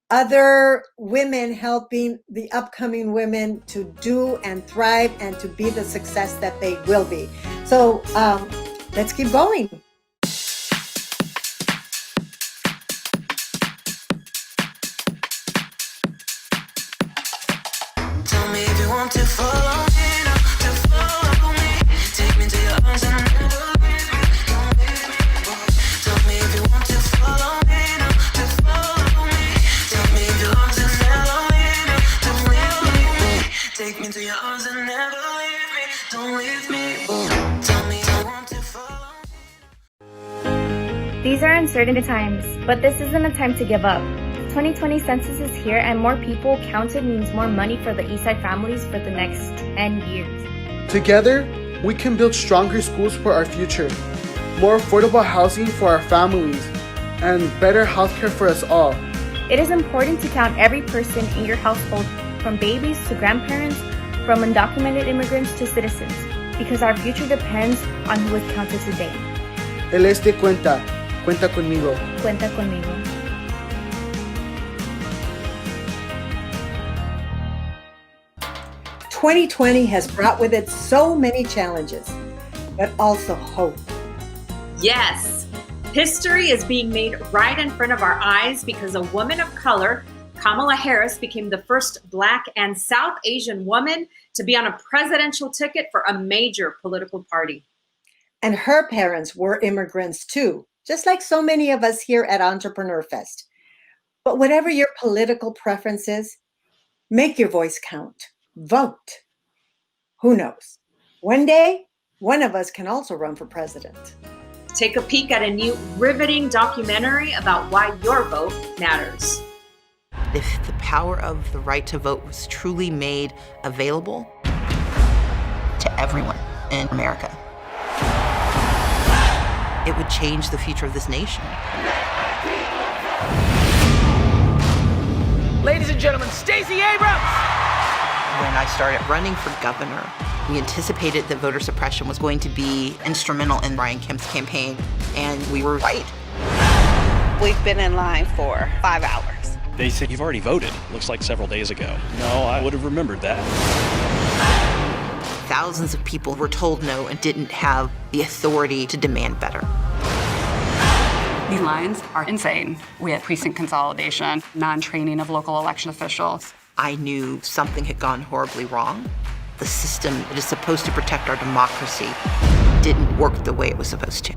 other women helping the upcoming women to do and thrive and to be the success that they will be. So let's keep going. Tell me if you want to follow me now, to follow me. Take me to your arms and never leave me. Don't leave me. Tell me if you want to follow me now, to follow me. Take me to your arms and never leave me. Don't leave me. Take me to your arms and never leave me. Don't leave me. Tell me if you want to follow me. These are uncertain times, but this isn't a time to give up. 2020 census is here, and more people counted means more money for the Eastside families for the next 10 years. Together, we can build stronger schools for our future, more affordable housing for our families, and better healthcare for us all. It is important to count every person in your household, from babies to grandparents, from undocumented immigrants to citizens, because our future depends on who is counted today. El Este cuenta. Cuenta conmigo. Cuenta conmigo. "2020 has brought with it so many challenges, but also hope." Yes, history is being made right in front of our eyes, because a woman of color, Kamala Harris, became the first Black and South Asian woman to be on a presidential ticket for a major political party. And her parents were immigrants too, just like so many of us here at ENTREPRENEURFest. But whatever your political preferences, make your voice count. Vote. Who knows? One day, one of us can also run for president. Take a peek at a new riveting documentary about why your vote matters. If the power of the right to vote was truly made available to everyone in America, it would change the future of this nation. Ladies and gentlemen, Stacey Abrams! When I started running for governor, we anticipated that voter suppression was going to be instrumental in Brian Kemp's campaign, and we were right. We've been in line for 5 hours. They said, "You've already voted." Looks like several days ago. No, I would have remembered that. Thousands of people were told no and didn't have the authority to demand better. These lines are insane. We had precinct consolidation, non-training of local election officials. I knew something had gone horribly wrong. The system that is supposed to protect our democracy didn't work the way it was supposed to.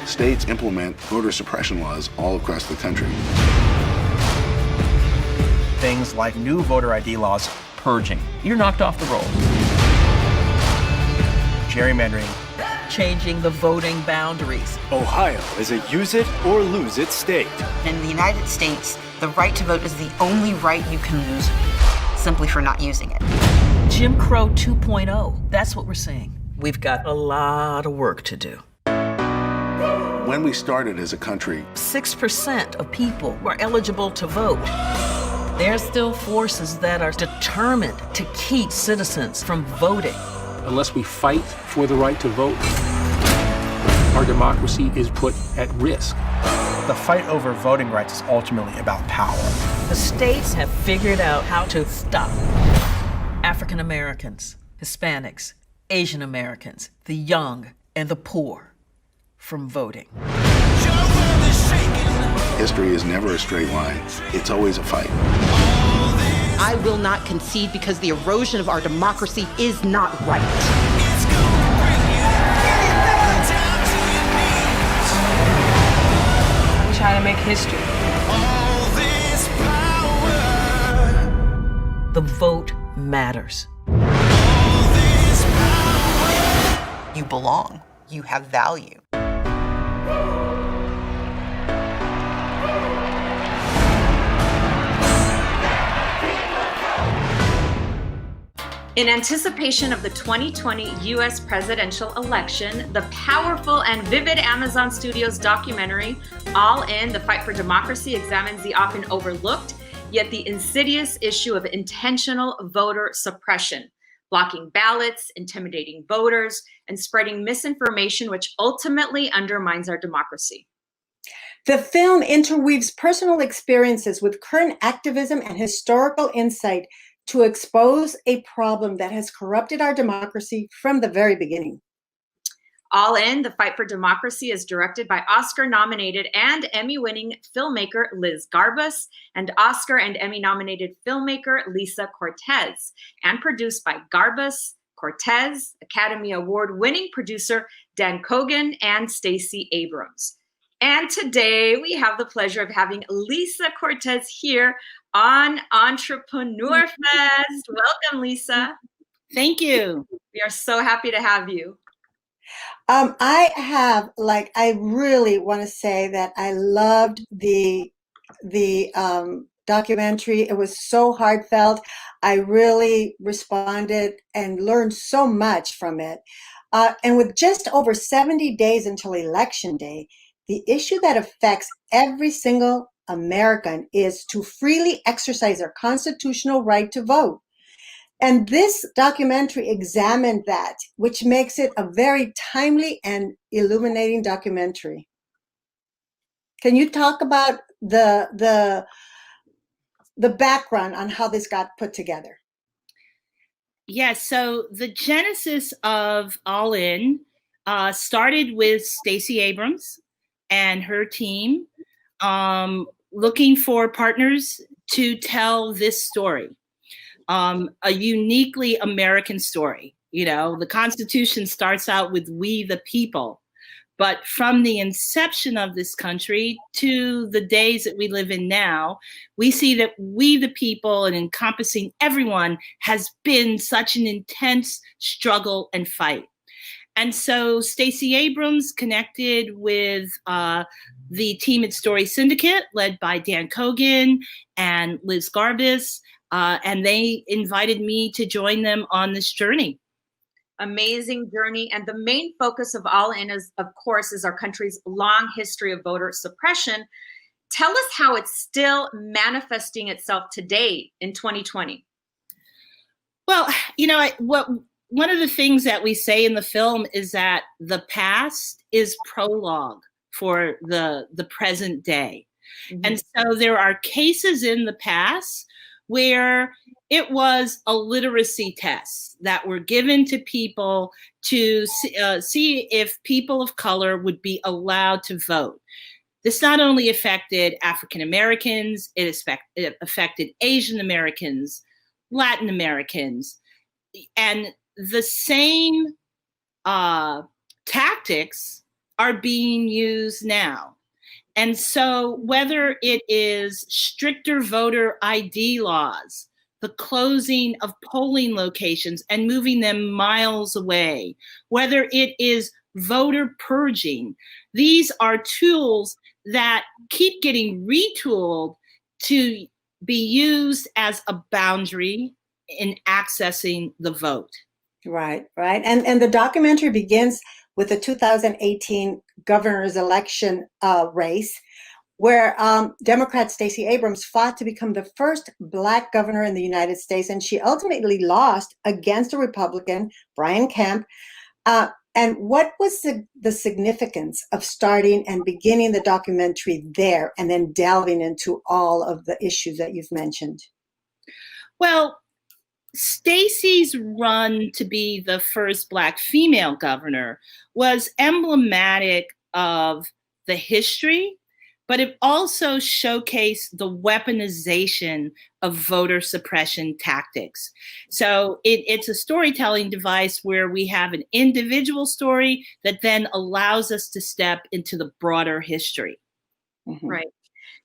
States implement voter suppression laws all across the country. Things like new voter ID laws purging. You're knocked off the rolls. Gerrymandering. Changing the voting boundaries. Ohio is a use it or lose it state. In the United States, the right to vote is the only right you can lose simply for not using it. Jim Crow 2.0. That's what we're saying. We've got a lot of work to do. When we started as a country, 6% of people were eligible to vote. There are still forces that are determined to keep citizens from voting. Unless we fight for the right to vote, our democracy is put at risk. The fight over voting rights is ultimately about power. The states have figured out how to stop African Americans, Hispanics, Asian Americans, the young, and the poor from voting. history is never a straight line. It's always a fight. I will not concede because the erosion of our democracy is not right. We try to make history. The vote matters. You belong. You have value. In anticipation of the 2020 U.S. presidential election, the powerful and vivid Amazon Studios documentary, All In, The Fight for Democracy, examines the often overlooked, yet the insidious issue of intentional voter suppression, blocking ballots, intimidating voters, and spreading misinformation which ultimately undermines our democracy. The film interweaves personal experiences with current activism and historical insight to expose a problem that has corrupted our democracy from the very beginning. All In, The Fight for Democracy is directed by Oscar-nominated and Emmy-winning filmmaker Liz Garbus and Oscar and Emmy-nominated filmmaker Lisa Cortez, and produced by Garbus, Cortez, Academy Award-winning producer Dan Kogan, and Stacey Abrams. And today we have the pleasure of having Lisa Cortez here on ENTREPRENEURFest. Welcome, Lisa. Thank you. We are so happy to have you. I really want to say that I loved the documentary. It was so heartfelt. I really responded and learned so much from it. And with just over 70 days until Election Day, the issue that affects every single American is to freely exercise their constitutional right to vote. And this documentary examined that, which makes it a very timely and illuminating documentary. Can you talk about the background on how this got put together? Yes, so the genesis of All In started with Stacey Abrams and her team looking for partners to tell this story, a uniquely American story. You know, the Constitution starts out with "we the people," but from the inception of this country to the days that we live in now, we see that we the people, and encompassing everyone, has been such an intense struggle and fight. And so Stacey Abrams connected with the team at Story Syndicate, led by Dan Kogan and Liz Garbus, and they invited me to join them on this journey. Amazing journey. And the main focus of All In is, of course, is our country's long history of voter suppression. Tell us how it's still manifesting itself today in 2020. Well, you know, one of the things that we say in the film is that the past is prologue for the present day. Mm-hmm. And so there are cases in the past where it was a literacy test that were given to people to see if people of color would be allowed to vote. This not only affected African Americans, it affected Asian Americans, Latin Americans, and the same tactics are being used now. And so whether it is stricter voter ID laws the closing of polling locations and moving them miles away, whether it is voter purging. These are tools that keep getting retooled to be used as a boundary in accessing the vote. Right, right. And the documentary begins with the 2018 governor's election race, where Democrat Stacey Abrams fought to become the first Black governor in the United States, and she ultimately lost against a Republican, Brian Kemp. And what was the significance of starting and beginning the documentary there and then delving into all of the issues that you've mentioned? Well, Stacey's run to be the first Black female governor was emblematic of the history, but it also showcased the weaponization of voter suppression tactics. So it's a storytelling device where we have an individual story that then allows us to step into the broader history. Mm-hmm. Right.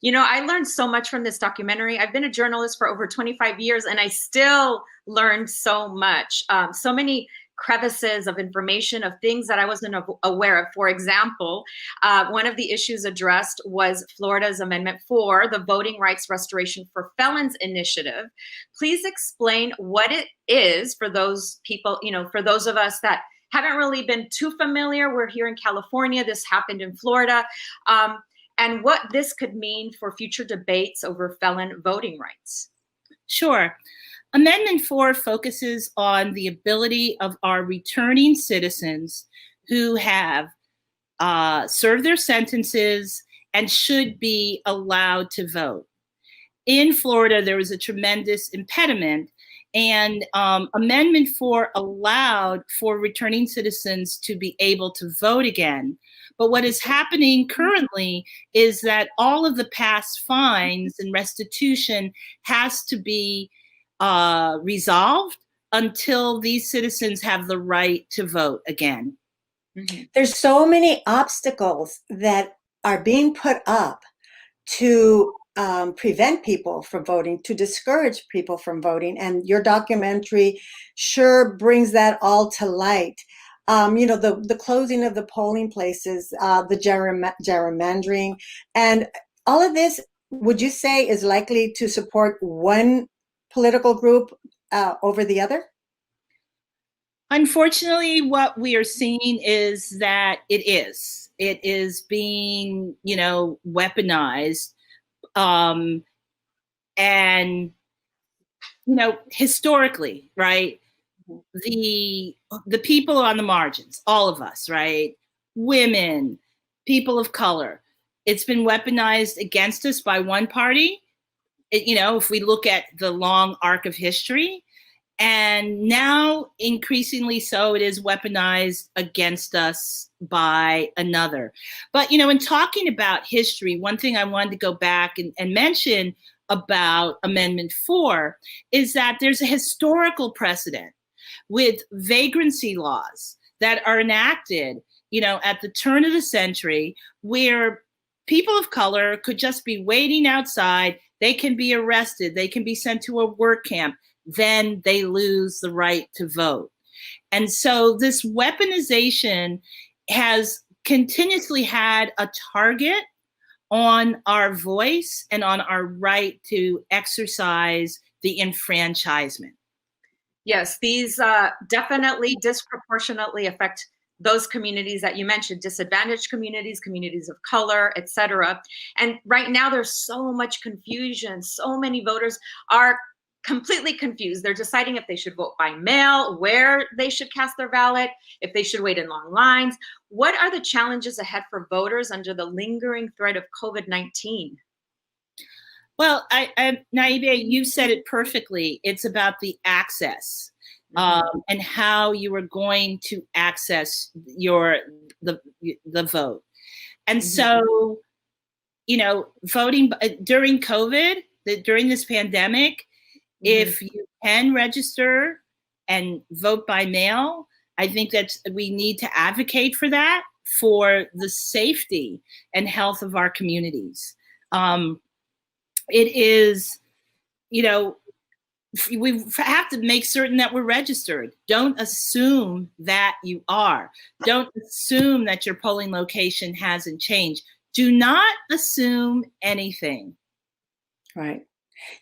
You know, I learned so much from this documentary. I've been a journalist for over 25 years, and I still learned so much. So many crevices of information, of things that I wasn't aware of. For example, one of the issues addressed was Florida's Amendment 4, the Voting Rights Restoration for Felons Initiative. Please explain what it is for those people, you know, for those of us that haven't really been too familiar. We're here in California. This happened in Florida. And what this could mean for future debates over felon voting rights. Sure. Amendment 4 focuses on the ability of our returning citizens who have served their sentences and should be allowed to vote. In Florida, there was a tremendous impediment, and Amendment 4 allowed for returning citizens to be able to vote again. But what is happening currently is that all of the past fines and restitution has to be resolved until these citizens have the right to vote again. Mm-hmm. There's so many obstacles that are being put up to prevent people from voting, to discourage people from voting. And your documentary sure brings that all to light. You know, the closing of the polling places, the gerrymandering, and all of this, would you say is likely to support one political group over the other? Unfortunately, what we are seeing is that it is being, you know, weaponized. And, you know, historically, right, the people on the margins, all of us, right, women, people of color, it's been weaponized against us by one party, you know, if we look at the long arc of history. And now, increasingly so, it is weaponized against us by another. But, you know, in talking about history, one thing I wanted to go back and mention about Amendment 4 is that there's a historical precedent with vagrancy laws that are enacted, you know, at the turn of the century, where people of color could just be waiting outside. They can be arrested. They can be sent to a work camp. Then they lose the right to vote. And so this weaponization has continuously had a target on our voice and on our right to exercise the enfranchisement. Yes, these definitely disproportionately affect those communities that you mentioned, disadvantaged communities, communities of color, et cetera. And right now there's so much confusion. So many voters are completely confused. They're deciding if they should vote by mail, where they should cast their ballot, if they should wait in long lines. What are the challenges ahead for voters under the lingering threat of COVID-19? Well, Naibe, you said it perfectly. It's about the access and how you are going to access the vote. And so, you know, voting during COVID, during this pandemic, if you can register and vote by mail, I think that we need to advocate for that, for the safety and health of our communities. It is, you know, we have to make certain that we're registered. Don't assume that you are. Don't assume that your polling location hasn't changed. Do not assume anything. Right.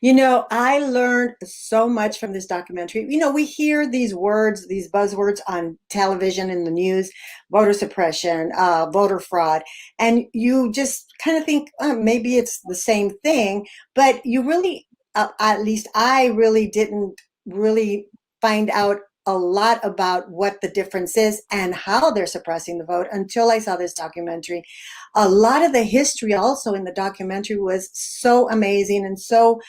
You know, I learned so much from this documentary. You know, we hear these words, these buzzwords on television and the news, voter suppression, voter fraud, and you just kind of think maybe it's the same thing, but you really, at least I really didn't really find out a lot about what the difference is and how they're suppressing the vote until I saw this documentary. A lot of the history also in the documentary was so amazing and so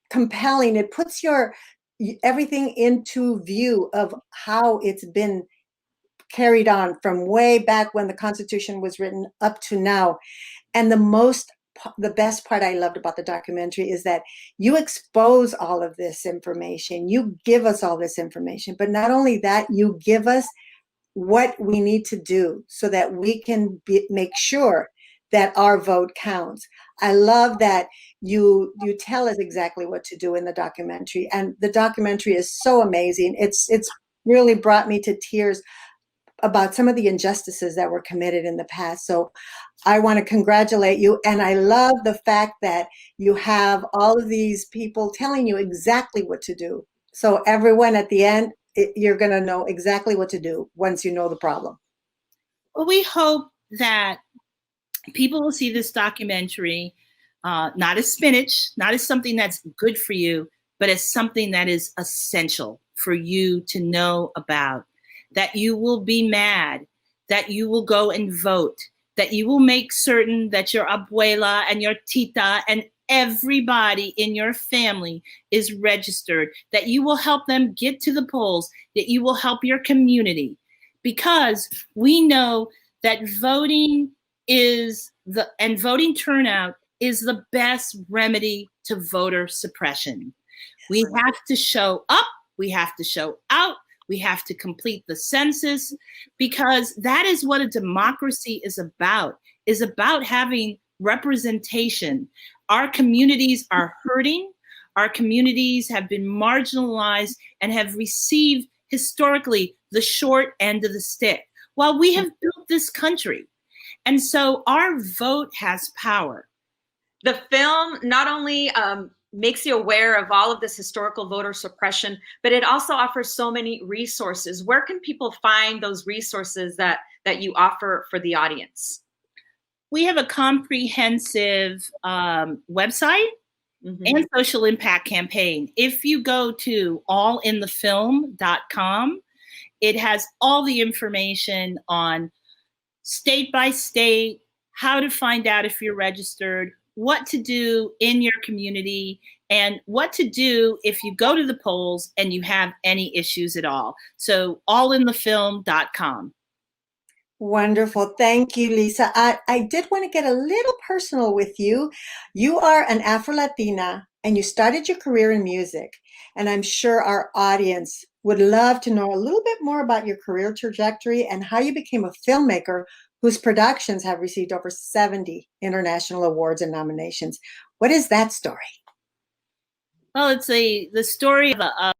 compelling. It puts everything into view of how it's been carried on from way back when the Constitution was written up to now. And the best part I loved about the documentary is that you expose all of this information. You give us all this information, but not only that, you give us what we need to do so that we can make sure that our vote counts. I love that you tell us exactly what to do in the documentary, and the documentary is so amazing. It's really brought me to tears about some of the injustices that were committed in the past. So I want to congratulate you. And I love the fact that you have all of these people telling you exactly what to do. So everyone at the end, you're going to know exactly what to do once you know the problem. Well, we hope that people will see this documentary not as spinach, not as something that's good for you, but as something that is essential for you to know about, that you will be mad, that you will go and vote, that you will make certain that your abuela and your tita and everybody in your family is registered, that you will help them get to the polls, that you will help your community. Because we know that voting voting turnout is the best remedy to voter suppression. We have to show up, we have to show out, we have to complete the census, because that is what a democracy is about having representation. Our communities are hurting. Our communities have been marginalized and have received historically the short end of the stick while we have built this country. And so our vote has power. The film not only makes you aware of all of this historical voter suppression, but it also offers so many resources. Where can people find those resources that you offer for the audience? We have a comprehensive website and social impact campaign. If you go to allinthefilm.com, it has all the information on state by state, how to find out if you're registered, what to do in your community, and what to do if you go to the polls and you have any issues at all. So allinthefilm.com. Wonderful. Thank you, Lisa. I did want to get a little personal with you. You are an Afro-Latina and you started your career in music. And I'm sure our audience would love to know a little bit more about your career trajectory and how you became a filmmaker whose productions have received over 70 international awards and nominations. What is that story? Well, it's the story of a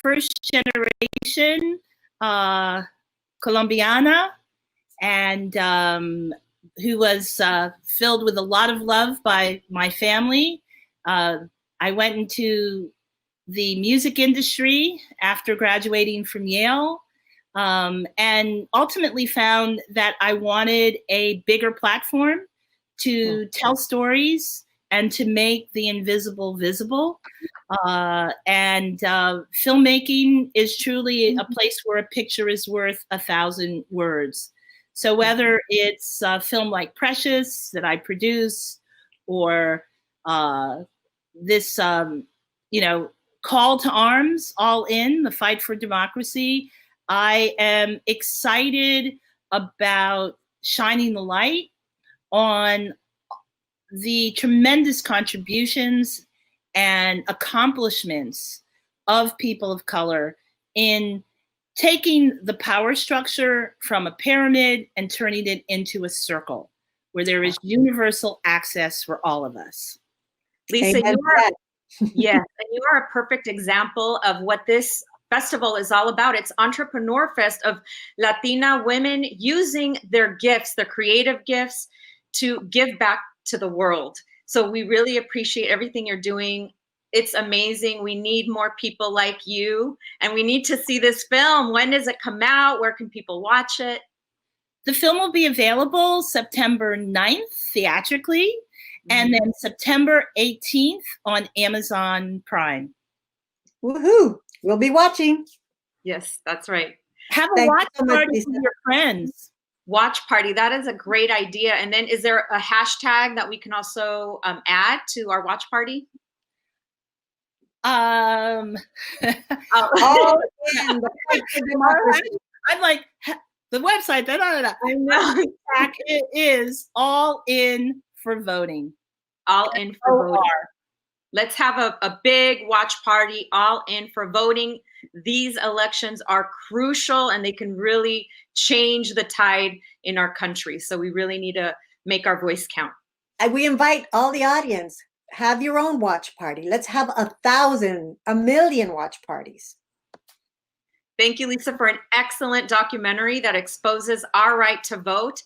first generation Colombiana, and who was filled with a lot of love by my family. I went into the music industry after graduating from Yale, and ultimately found that I wanted a bigger platform to tell stories and to make the invisible visible. And filmmaking is truly a place where a picture is worth 1,000 words. So whether it's a film like Precious that I produce, or this, call to arms, All In, the fight for democracy, I am excited about shining the light on the tremendous contributions and accomplishments of people of color in taking the power structure from a pyramid and turning it into a circle where there is universal access for all of us. Lisa, Yes, and you are a perfect example of what this festival is all about. It's ENTREPRENEURFest of Latina women using their gifts, their creative gifts, to give back to the world. So we really appreciate everything you're doing. It's amazing. We need more people like you, and we need to see this film. When does it come out? Where can people watch it? The film will be available September 9th theatrically, and then September 18th on Amazon Prime. Woohoo! We'll be watching. Yes, that's right. Have a watch party with your friends. Watch party. That is a great idea. And then is there a hashtag that we can also add to our watch party? All in. I'm like, the website, I know. It is All In for Voting. All In for Voting. Let's have a big watch party, all in for voting. These elections are crucial and they can really change the tide in our country. So we really need to make our voice count. And we invite all the audience, have your own watch party. Let's have 1,000, 1,000,000 watch parties. Thank you, Lisa, for an excellent documentary that exposes our right to vote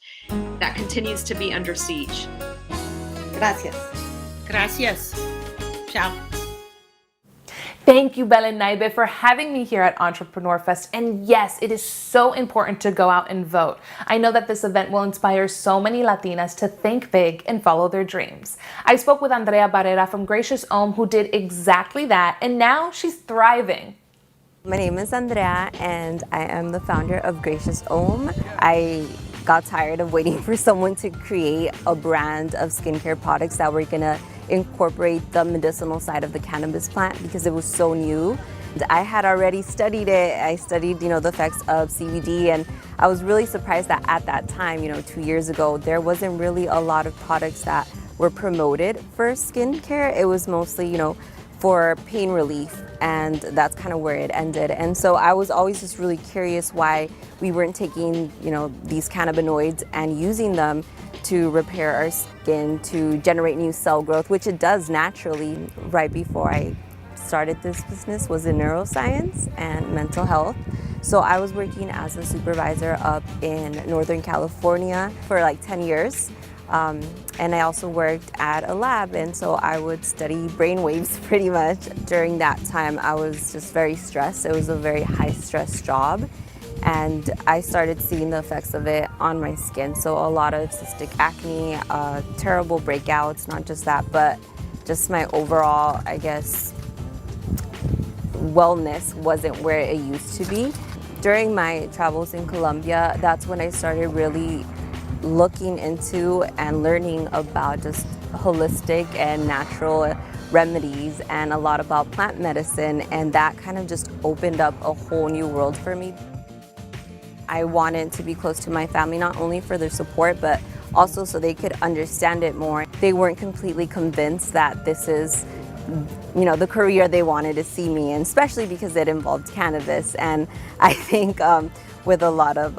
that continues to be under siege. Gracias. Gracias. Ciao. Thank you, Bella and Naibe, for having me here at ENTREPRENEURFest. And yes, it is so important to go out and vote. I know that this event will inspire so many Latinas to think big and follow their dreams. I spoke with Andrea Barrera from Gracious Ohm, who did exactly that, and now she's thriving. My name is Andrea, and I am the founder of Gracious Ohm. I got tired of waiting for someone to create a brand of skincare products that were gonna incorporate the medicinal side of the cannabis plant because it was so new. I had already studied it. I studied, the effects of CBD, and I was really surprised that at that time, 2 years ago, there wasn't really a lot of products that were promoted for skincare. It was mostly, for pain relief, and that's kind of where it ended. And so I was always just really curious why we weren't taking, these cannabinoids and using them to repair our skin, to generate new cell growth, which it does naturally. Right before I started this business was in neuroscience and mental health. So I was working as a supervisor up in Northern California for like 10 years. And I also worked at a lab, and so I would study brain waves pretty much. During that time, I was just very stressed. It was a very high stress job. And I started seeing the effects of it on my skin. So a lot of cystic acne, terrible breakouts, not just that, but just my overall, I guess, wellness wasn't where it used to be. During my travels in Colombia, that's when I started really looking into and learning about just holistic and natural remedies and a lot about plant medicine. And that kind of just opened up a whole new world for me. I wanted to be close to my family, not only for their support, but also so they could understand it more. They weren't completely convinced that this is, the career they wanted to see me in, especially because it involved cannabis. And I think with a lot of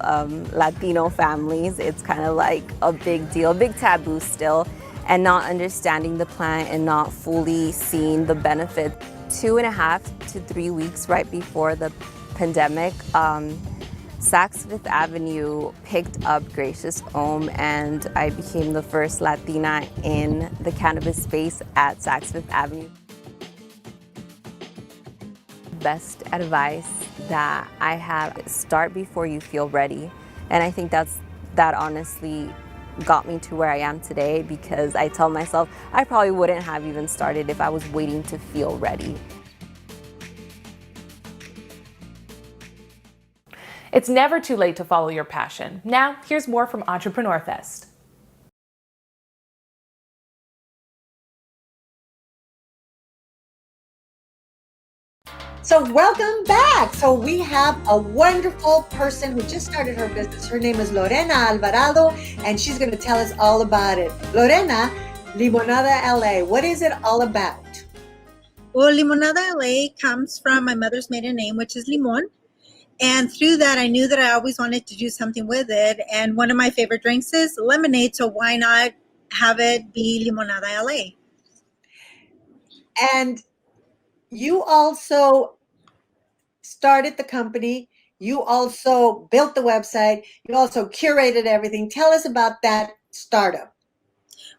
Latino families, it's kind of like a big deal, big taboo still, and not understanding the plant and not fully seeing the benefit. 2.5 to 3 weeks right before the pandemic, Saks Fifth Avenue picked up Gracious Ohm, and I became the first Latina in the cannabis space at Saks Fifth Avenue. Best advice that I have is start before you feel ready. And I think that honestly got me to where I am today, because I tell myself I probably wouldn't have even started if I was waiting to feel ready. It's never too late to follow your passion. Now, here's more from ENTREPRENEURFest. So welcome back. So we have a wonderful person who just started her business. Her name is Lorena Alvarado, and she's going to tell us all about it. Lorena, Limonada LA, what is it all about? Well, Limonada LA comes from my mother's maiden name, which is Limon. And through that, I knew that I always wanted to do something with it. And one of my favorite drinks is lemonade, so why not have it be Limonada LA? And you also started the company. You also built the website. You also curated everything. Tell us about that startup.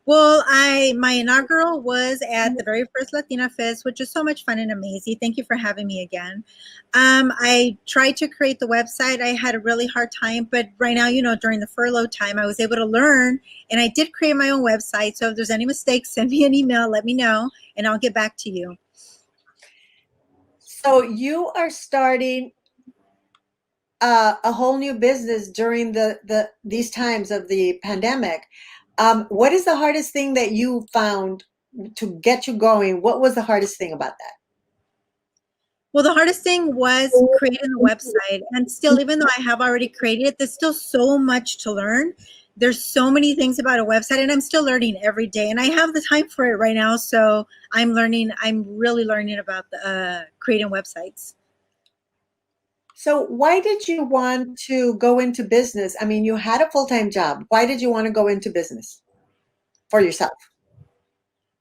Well, my inaugural was at the very first LatinaFest, which is so much fun and amazing. Thank you for having me again. I tried to create the website. I had a really hard time, but right now, during the furlough time, I was able to learn, and I did create my own website. So if there's any mistakes, send me an email, let me know, and I'll get back to you. So you are starting a whole new business during these times of the pandemic. What is the hardest thing that you found to get you going? What was the hardest thing about that? Well, the hardest thing was creating the website. And still, even though I have already created it, there's still so much to learn. There's so many things about a website, and I'm still learning every day. And I have the time for it right now. So I'm really learning about creating websites. So why did you want to go into business? I mean, you had a full-time job. Why did you want to go into business for yourself?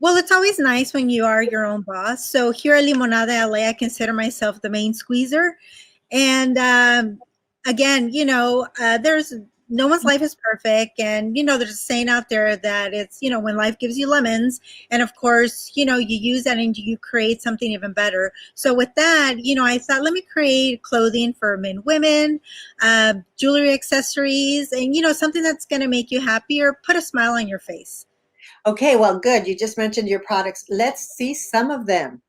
Well, it's always nice when you are your own boss. So here at Limonada LA, I consider myself the main squeezer. And again, there's no one's life is perfect. And, there's a saying out there that it's, when life gives you lemons. And of course, you use that and you create something even better. So with that, I thought, let me create clothing for men, women, jewelry, accessories, and, something that's going to make you happy or put a smile on your face. Okay, well, good. You just mentioned your products. Let's see some of them.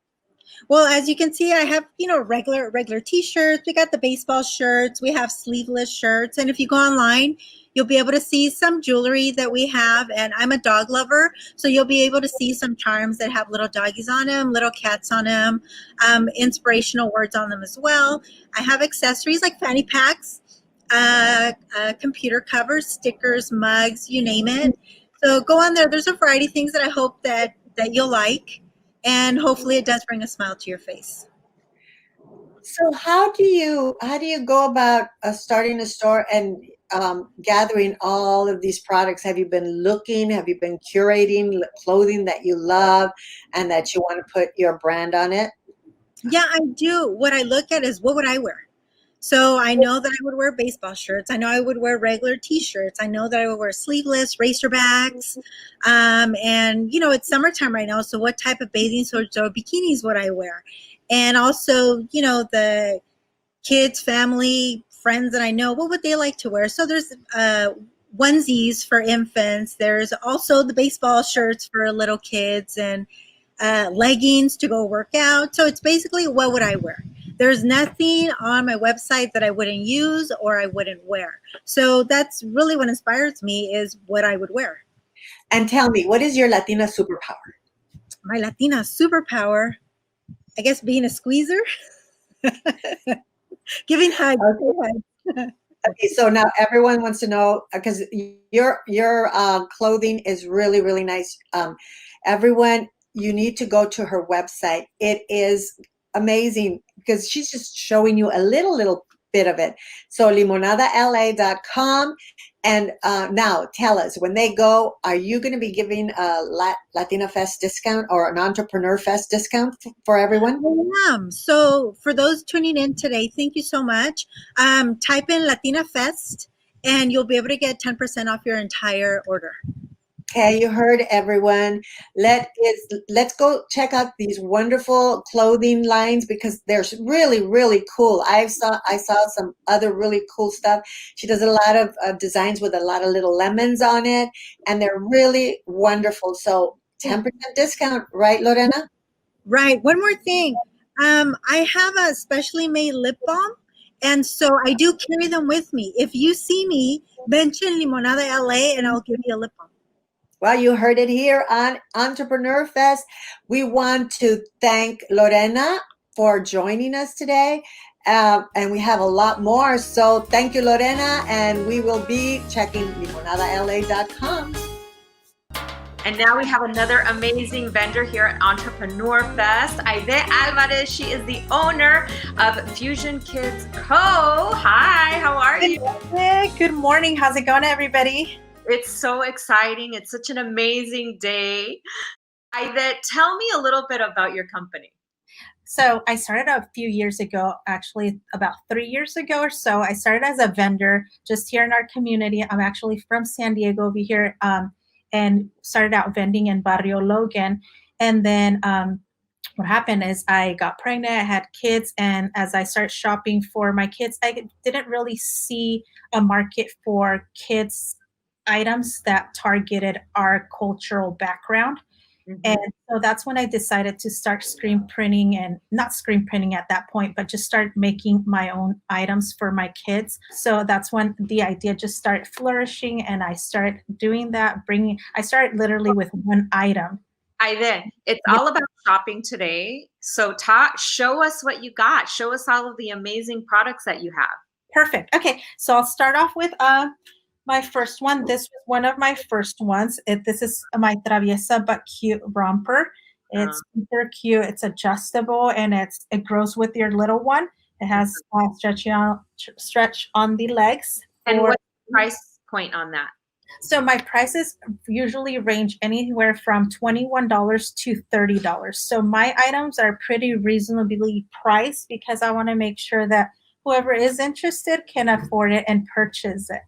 Well, as you can see, I have, regular t-shirts. We got the baseball shirts. We have sleeveless shirts. And if you go online, you'll be able to see some jewelry that we have. And I'm a dog lover, so you'll be able to see some charms that have little doggies on them, little cats on them, inspirational words on them as well. I have accessories like fanny packs, computer covers, stickers, mugs, you name it. So go on there. There's a variety of things that I hope that you'll like. And hopefully it does bring a smile to your face. So how do you go about starting a store and gathering all of these products? Have you been looking? Have you been curating clothing that you love and that you want to put your brand on it? Yeah, I do. What I look at is, what would I wear? So I know that I would wear baseball shirts. I know I would wear regular t-shirts. I know that I would wear sleeveless, racerbacks. And, it's summertime right now. So what type of bathing suits or bikinis would I wear? And also, the kids, family, friends that I know, what would they like to wear? So there's onesies for infants. There's also the baseball shirts for little kids and leggings to go work out. So it's basically, what would I wear? There's nothing on my website that I wouldn't use or I wouldn't wear. So that's really what inspires me, is what I would wear. And tell me, what is your Latina superpower? My Latina superpower, I guess, being a squeezer. Giving hugs. Okay. Okay, so now everyone wants to know, because your clothing is really, really nice. Everyone, you need to go to her website. It is amazing because she's just showing you a little bit of it. So limonadala.com. And now tell us, when they go, are you going to be giving a LatinaFest discount or an ENTREPRENEURFest discount for everyone? I am. So for those tuning in today, thank you so much. Type in LatinaFest and you'll be able to get 10% off your entire order. Okay, you heard everyone. Let's go check out these wonderful clothing lines because they're really, really cool. I saw some other really cool stuff. She does a lot of designs with a lot of little lemons on it, and they're really wonderful. So 10% discount, right, Lorena? Right. One more thing. I have a specially made lip balm, and so I do carry them with me. If you see me, mention Limonada LA, and I'll give you a lip balm. Well, you heard it here on ENTREPRENEURFest. We want to thank Lorena for joining us today. And we have a lot more. So thank you, Lorena. And we will be checking limonadala.com. And now we have another amazing vendor here at ENTREPRENEURFest, Aide Alvarez. She is the owner of Fusion Kids Co. Hi, how are you? Good morning. How's it going, everybody? It's so exciting. It's such an amazing day. Aide, tell me a little bit about your company. So I started a few years ago, actually about 3 years ago or so. I started as a vendor just here in our community. I'm actually from San Diego over here, and started out vending in Barrio Logan. And then what happened is I got pregnant, I had kids, and as I started shopping for my kids, I didn't really see a market for kids items that targeted our cultural background. And so that's when I decided to start screen printing, and not screen printing at that point, but just start making my own items for my kids. So that's when the idea just started flourishing, and I started doing that, I started literally with one item. It's all about shopping today. So show us what you got. Show us all of the amazing products that you have. Perfect. Okay, so I'll start off with my first one. This was one of my first ones. This is my Traviesa but cute romper. It's super cute. It's adjustable, and it grows with your little one. It has stretch on the legs. And what's the price point on that? So my prices usually range anywhere from $21 to $30. So my items are pretty reasonably priced because I want to make sure that whoever is interested can afford it and purchase it.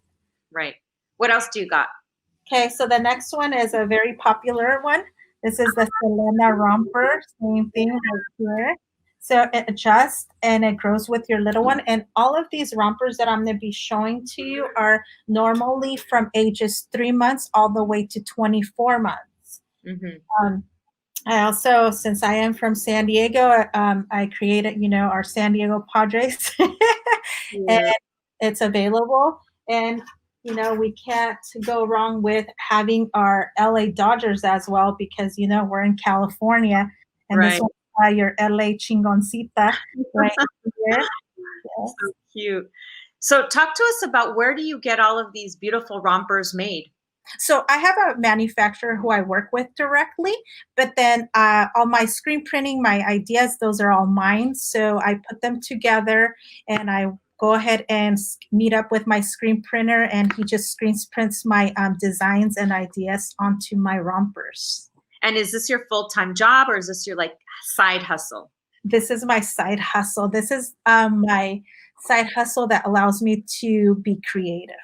Right. What else do you got? Okay, so the next one is a very popular one. This is the Selena romper. Same thing right here. So it adjusts and it grows with your little one. And all of these rompers that I'm going to be showing to you are normally from ages 3 months all the way to 24 months. I also, since I am from San Diego, I created, our San Diego Padres. And it's available. And, we can't go wrong with having our LA Dodgers as well because, we're in California. And this one's your LA Chingoncita right here. Yes. So cute. So talk to us about, where do you get all of these beautiful rompers made? So I have a manufacturer who I work with directly, but then all my screen printing, my ideas, those are all mine. So I put them together and I go ahead and meet up with my screen printer, and he just screen prints my designs and ideas onto my rompers. And is this your full-time job, or is this your side hustle? This is my side hustle. This is my side hustle that allows me to be creative.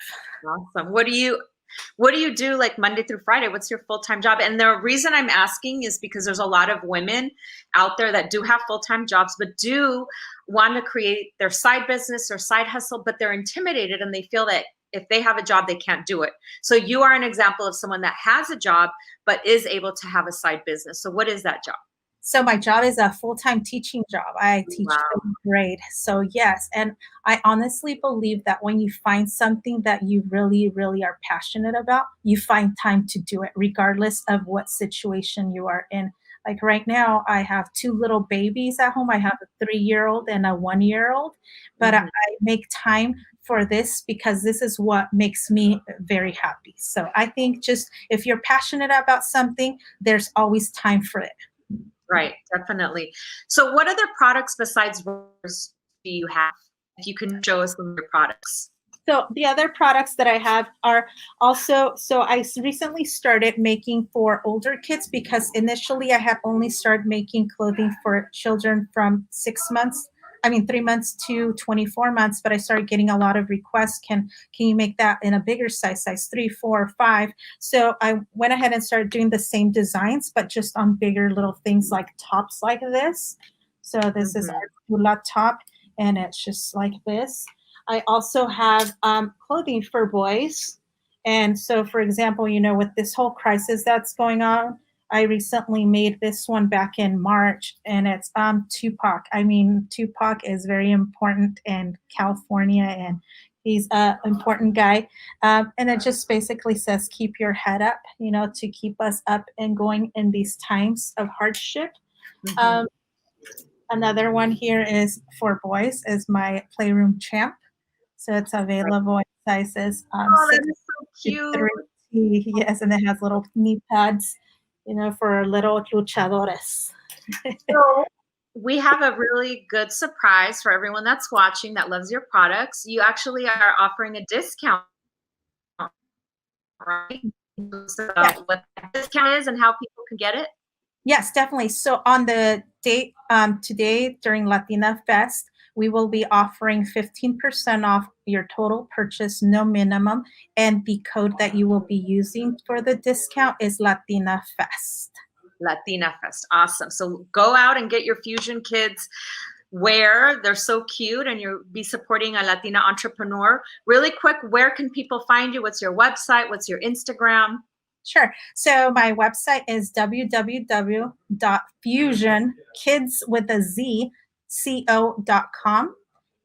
Awesome. What do you do Monday through Friday? What's your full-time job? And the reason I'm asking is because there's a lot of women out there that do have full-time jobs, but do want to create their side business or side hustle, but they're intimidated and they feel that if they have a job, they can't do it. So you are an example of someone that has a job, but is able to have a side business. So what is that job? So my job is a full-time teaching job. I teach third grade. So yes, and I honestly believe that when you find something that you really, really are passionate about, you find time to do it, regardless of what situation you are in. Like right now, I have 2 little babies at home. I have a 3-year-old and a 1-year-old, but I make time for this because this is what makes me very happy. So I think just if you're passionate about something, there's always time for it. Right, definitely. So what other products besides rompers do you have? If you can show us some of your products. So the other products that I have are also, so I recently started making for older kids because initially I had only started making clothing for children from 3 months to 24 months, but I started getting a lot of requests. Can you make that in a bigger size 3, 4, 5? So I went ahead and started doing the same designs, but just on bigger little things like tops like this. So this is our Tula top, and it's just like this. I also have clothing for boys. And so, for example, with this whole crisis that's going on, I recently made this one back in March, and it's Tupac. I mean, Tupac is very important in California, and he's an important guy. And it just basically says, keep your head up, to keep us up and going in these times of hardship. Another one here is for boys, is my Playroom Champ. So it's available in sizes 6 to 3. Yes, and it has little knee pads, for little luchadores. So we have a really good surprise for everyone that's watching that loves your products. You actually are offering a discount, right? So what that discount is and how people can get it? Yes, definitely. So on the today during LatinaFest, we will be offering 15% off your total purchase, no minimum. And the code that you will be using for the discount is LatinaFest. LatinaFest. Awesome. So go out and get your Fusion Kids wear. They're so cute, and you'll be supporting a Latina entrepreneur. Really quick, where can people find you? What's your website? What's your Instagram? Sure. So my website is www.fusionkidsco.com.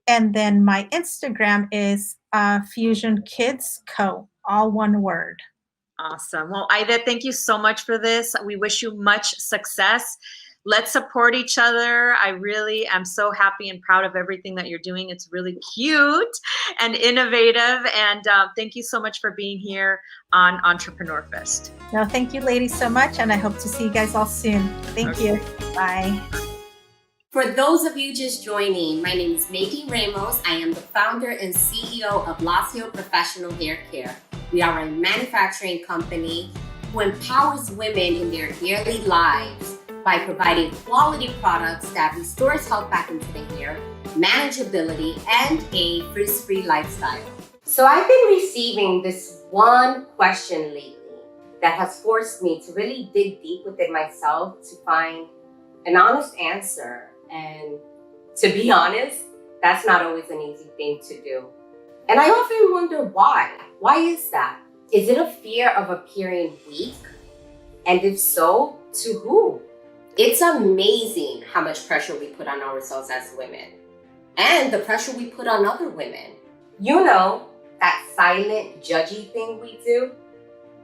And then my Instagram is Fusion Kids Co, all one word. Awesome. Well, Aida, thank you so much for this. We wish you much success. Let's support each other. I really am so happy and proud of everything that you're doing. It's really cute and innovative. And thank you so much for being here on ENTREPRENEURFest. No, thank you, ladies, so much. And I hope to see you guys all soon. Thank you. Bye. For those of you just joining, my name is Maggie Ramos. I am the founder and CEO of Lacio Professional Hair Care. We are a manufacturing company who empowers women in their daily lives by providing quality products that restores health back into the hair, manageability, and a frizz-free lifestyle. So I've been receiving this one question lately that has forced me to really dig deep within myself to find an honest answer. And to be honest, that's not always an easy thing to do. And I often wonder why. Why is that? Is it a fear of appearing weak? And if so, to who? It's amazing how much pressure we put on ourselves as women and the pressure we put on other women. You know, that silent, judgy thing we do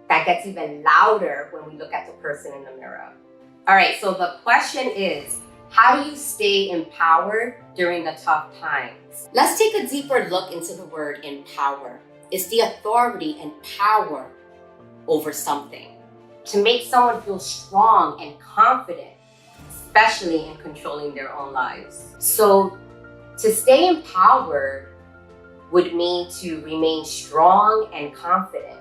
that gets even louder when we look at the person in the mirror. All right, so the question is, how do you stay empowered during the tough times? Let's take a deeper look into the word empower. It's the authority and power over something to make someone feel strong and confident, especially in controlling their own lives. So to stay empowered would mean to remain strong and confident.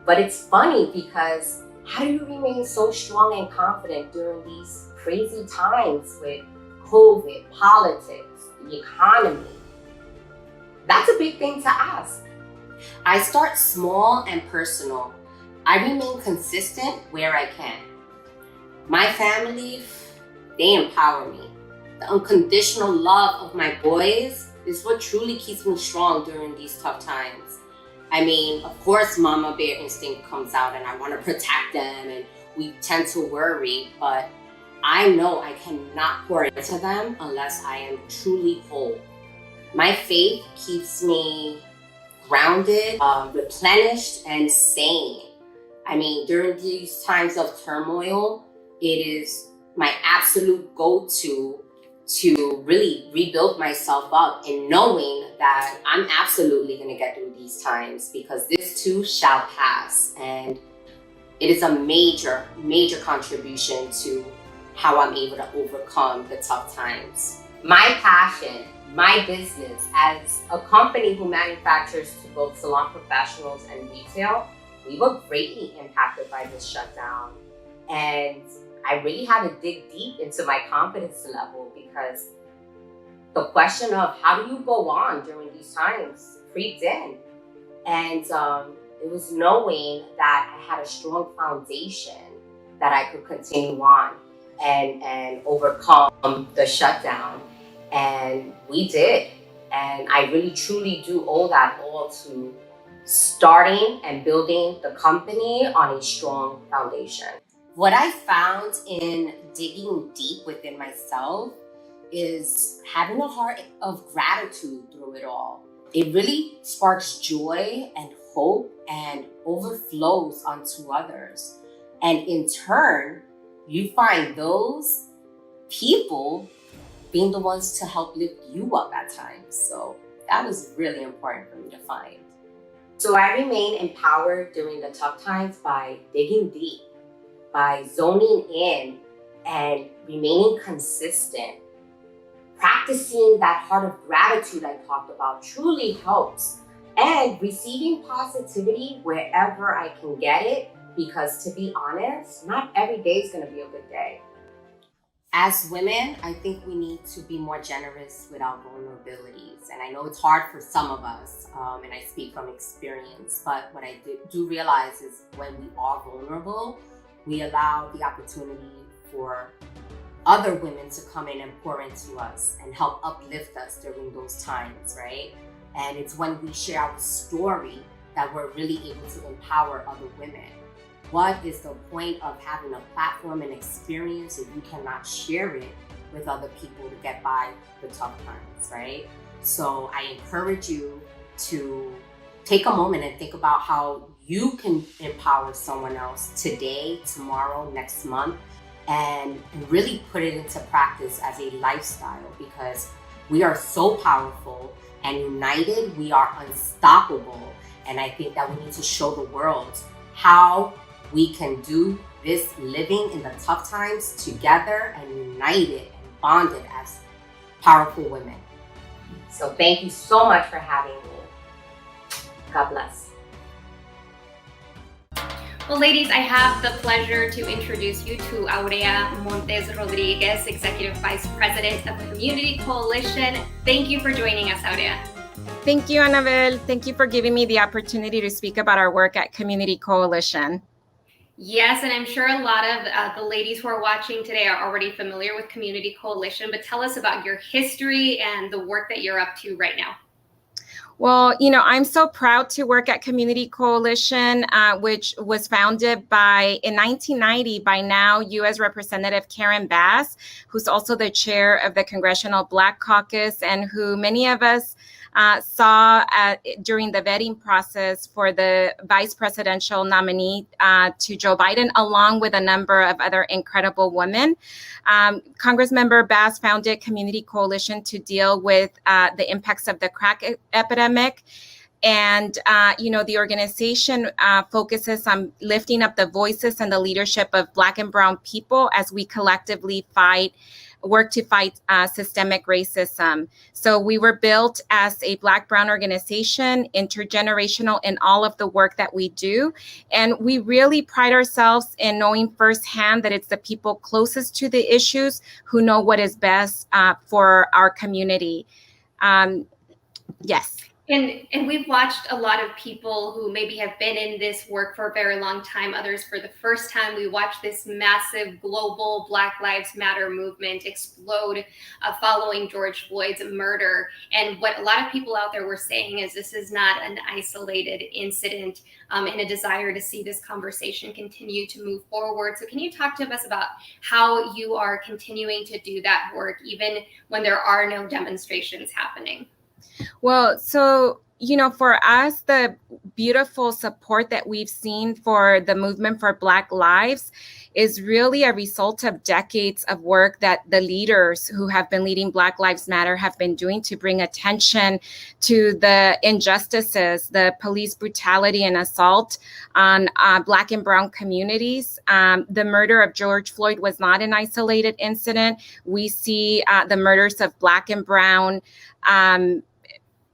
But it's funny because how do you remain so strong and confident during these crazy times with COVID, politics, the economy? That's a big thing to ask. I start small and personal. I remain consistent where I can. My family, they empower me. The unconditional love of my boys is what truly keeps me strong during these tough times. I mean, of course, mama bear instinct comes out and I want to protect them and we tend to worry, but I know I cannot pour into them unless I am truly whole. My faith keeps me grounded, replenished, and sane. I mean, during these times of turmoil, it is my absolute go-to to really rebuild myself up and knowing that I'm absolutely going to get through these times because this too shall pass. And it is a major, major contribution to how I'm able to overcome the tough times. My passion, my business as a company who manufactures to both salon professionals and retail, we were greatly impacted by this shutdown. And I really had to dig deep into my confidence level because the question of how do you go on during these times creeped in. And it was knowing that I had a strong foundation that I could continue on and overcome the shutdown. And we did. And I really truly do owe that all to starting and building the company on a strong foundation. What I found in digging deep within myself is having a heart of gratitude through it all. It really sparks joy and hope and overflows onto others. And in turn, you find those people being the ones to help lift you up at times. So that was really important for me to find. So I remain empowered during the tough times by digging deep, by zoning in and remaining consistent. Practicing that heart of gratitude I talked about truly helps. And receiving positivity wherever I can get it, because to be honest, not every day is going to be a good day. as women, I think we need to be more generous with our vulnerabilities. And I know it's hard for some of us, and I speak from experience, but what I do realize is when we are vulnerable, we allow the opportunity for other women to come in and pour into us and help uplift us during those times, right? And it's when we share our story that we're really able to empower other women. What is the point of having a platform and experience if you cannot share it with other people to get by the tough times, right? So I encourage you to take a moment and think about how you can empower someone else today, tomorrow, next month, and really put it into practice as a lifestyle, because we are so powerful and united, we are unstoppable. And I think that we need to show the world how we can do this living in the tough times together and united and bonded as powerful women. So thank you so much for having me. God bless. Well, ladies, I have the pleasure to introduce you to Aurea Montes Rodriguez, Executive Vice President of the Community Coalition. Thank you for joining us, Aurea. Thank you, Annabelle. Thank you for giving me the opportunity to speak about our work at Community Coalition. Yes, and I'm sure a lot of the ladies who are watching today are already familiar with Community Coalition, but tell us about your history and the work that you're up to right now. Well, I'm so proud to work at Community Coalition, which was founded in 1990 by now U.S. Representative Karen Bass, who's also the chair of the Congressional Black Caucus, and who many of us saw during the vetting process for the vice presidential nominee to Joe Biden, along with a number of other incredible women. Congressmember Bass founded Community Coalition to deal with the impacts of the crack epidemic. And, the organization focuses on lifting up the voices and the leadership of Black and Brown people as we collectively work to fight systemic racism. So we were built as a Black-Brown organization, intergenerational in all of the work that we do. And we really pride ourselves in knowing firsthand that it's the people closest to the issues who know what is best for our community. Yes. And we've watched a lot of people who maybe have been in this work for a very long time, others for the first time. We watched this massive global Black Lives Matter movement explode following George Floyd's murder. And what a lot of people out there were saying is this is not an isolated incident, and a desire to see this conversation continue to move forward. So can you talk to us about how you are continuing to do that work, even when there are no demonstrations happening? Well, so, for us, the beautiful support that we've seen for the movement for Black lives is really a result of decades of work that the leaders who have been leading Black Lives Matter have been doing to bring attention to the injustices, the police brutality and assault on Black and Brown communities. The murder of George Floyd was not an isolated incident. We see the murders of Black and Brown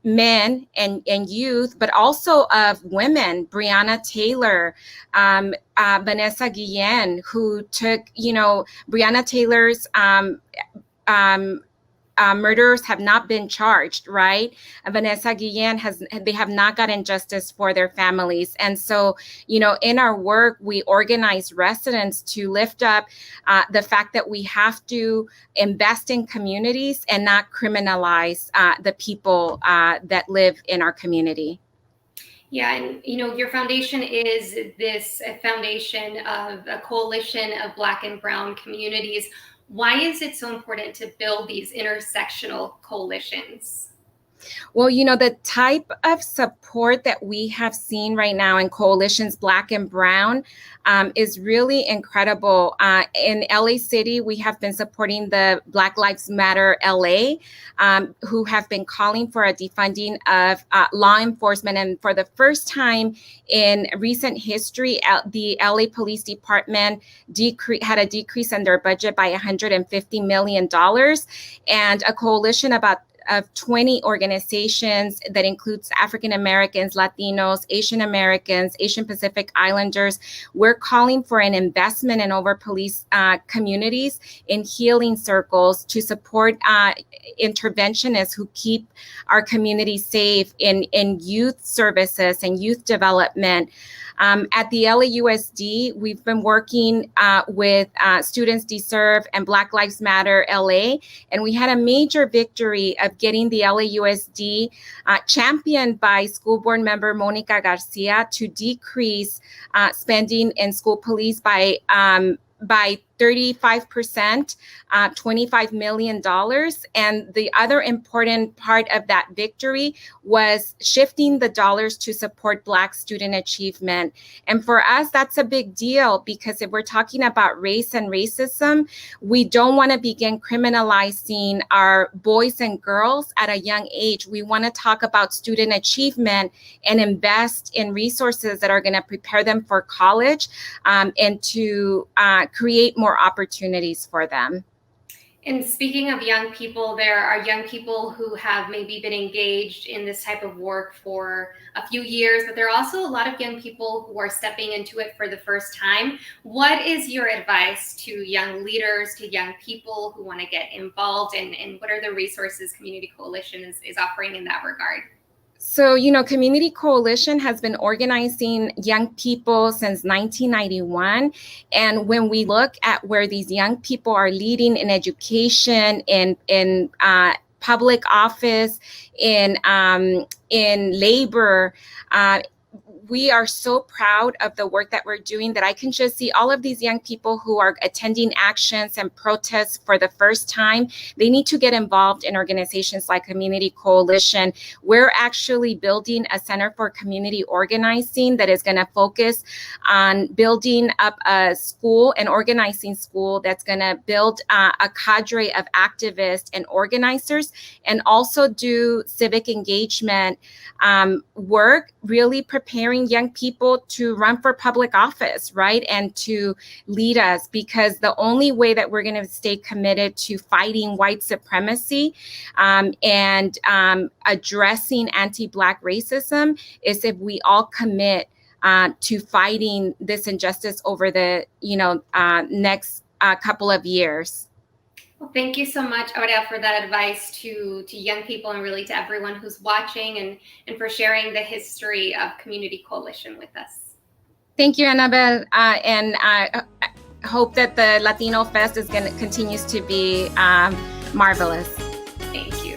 men and youth, but also of women, Breonna Taylor, Vanessa Guillen, who took, Breonna Taylor's murderers have not been charged, right? Vanessa Guillen they have not gotten justice for their families. And so, in our work, we organize residents to lift up the fact that we have to invest in communities and not criminalize the people that live in our community. Yeah, and your foundation is this foundation of a coalition of Black and Brown communities. Why is it so important to build these intersectional coalitions? Well, the type of support that we have seen right now in coalitions, Black and Brown, is really incredible. In LA City, we have been supporting the Black Lives Matter LA, who have been calling for a defunding of law enforcement. And for the first time in recent history, the LA Police Department had a decrease in their budget by $150 million. And a coalition of 20 organizations that includes African Americans, Latinos, Asian Americans, Asian Pacific Islanders. We're calling for an investment in over-police communities in healing circles to support interventionists who keep our community safe in youth services and youth development. At the LAUSD, we've been working with Students Deserve and Black Lives Matter LA, and we had a major victory of getting the LAUSD championed by school board member Monica Garcia to decrease spending in school police by 35%, $25 million. And the other important part of that victory was shifting the dollars to support Black student achievement. And for us, that's a big deal, because if we're talking about race and racism, we don't want to begin criminalizing our boys and girls at a young age. We want to talk about student achievement and invest in resources that are going to prepare them for college and to create more opportunities for them. And speaking of young people, there are young people who have maybe been engaged in this type of work for a few years, but there are also a lot of young people who are stepping into it for the first time. What is your advice to young leaders, to young people who want to get involved, and what are the resources Community Coalition is offering in that regard? So, Community Coalition has been organizing young people since 1991. And when we look at where these young people are leading in education, in public office, in labor, we are so proud of the work that we're doing that I can just see all of these young people who are attending actions and protests for the first time. They need to get involved in organizations like Community Coalition. We're actually building a Center for Community Organizing that is going to focus on building up a school, an organizing school that's going to build a cadre of activists and organizers, and also do civic engagement work, really preparing young people to run for public office, right? And to lead us, because the only way that we're going to stay committed to fighting white supremacy and addressing anti-Black racism is if we all commit to fighting this injustice over the next couple of years. Well, thank you so much, Aurea, for that advice to young people and really to everyone who's watching, and for sharing the history of Community Coalition with us. Thank you, Annabelle, and I hope that the Latino Fest continues to be marvelous. Thank you.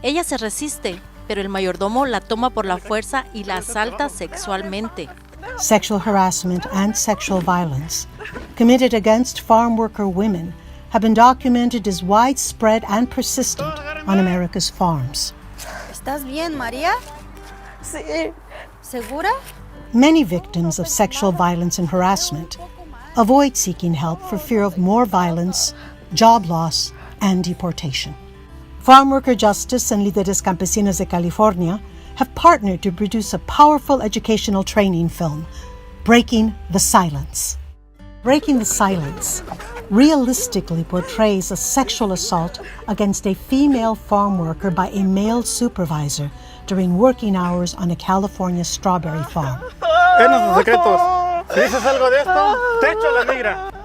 Ella se resiste, pero el mayordomo la toma por la fuerza y la asalta sexualmente. Sexual harassment and sexual violence committed against farm worker women have been documented as widespread and persistent on America's farms. ¿Estás bien, María? Sí. ¿Segura? Many victims of sexual violence and harassment avoid seeking help for fear of more violence, job loss, and deportation. Farm Worker Justice and Líderes Campesinas de California have partnered to produce a powerful educational training film, Breaking the Silence. Breaking the Silence realistically portrays a sexual assault against a female farm worker by a male supervisor during working hours on a California strawberry farm.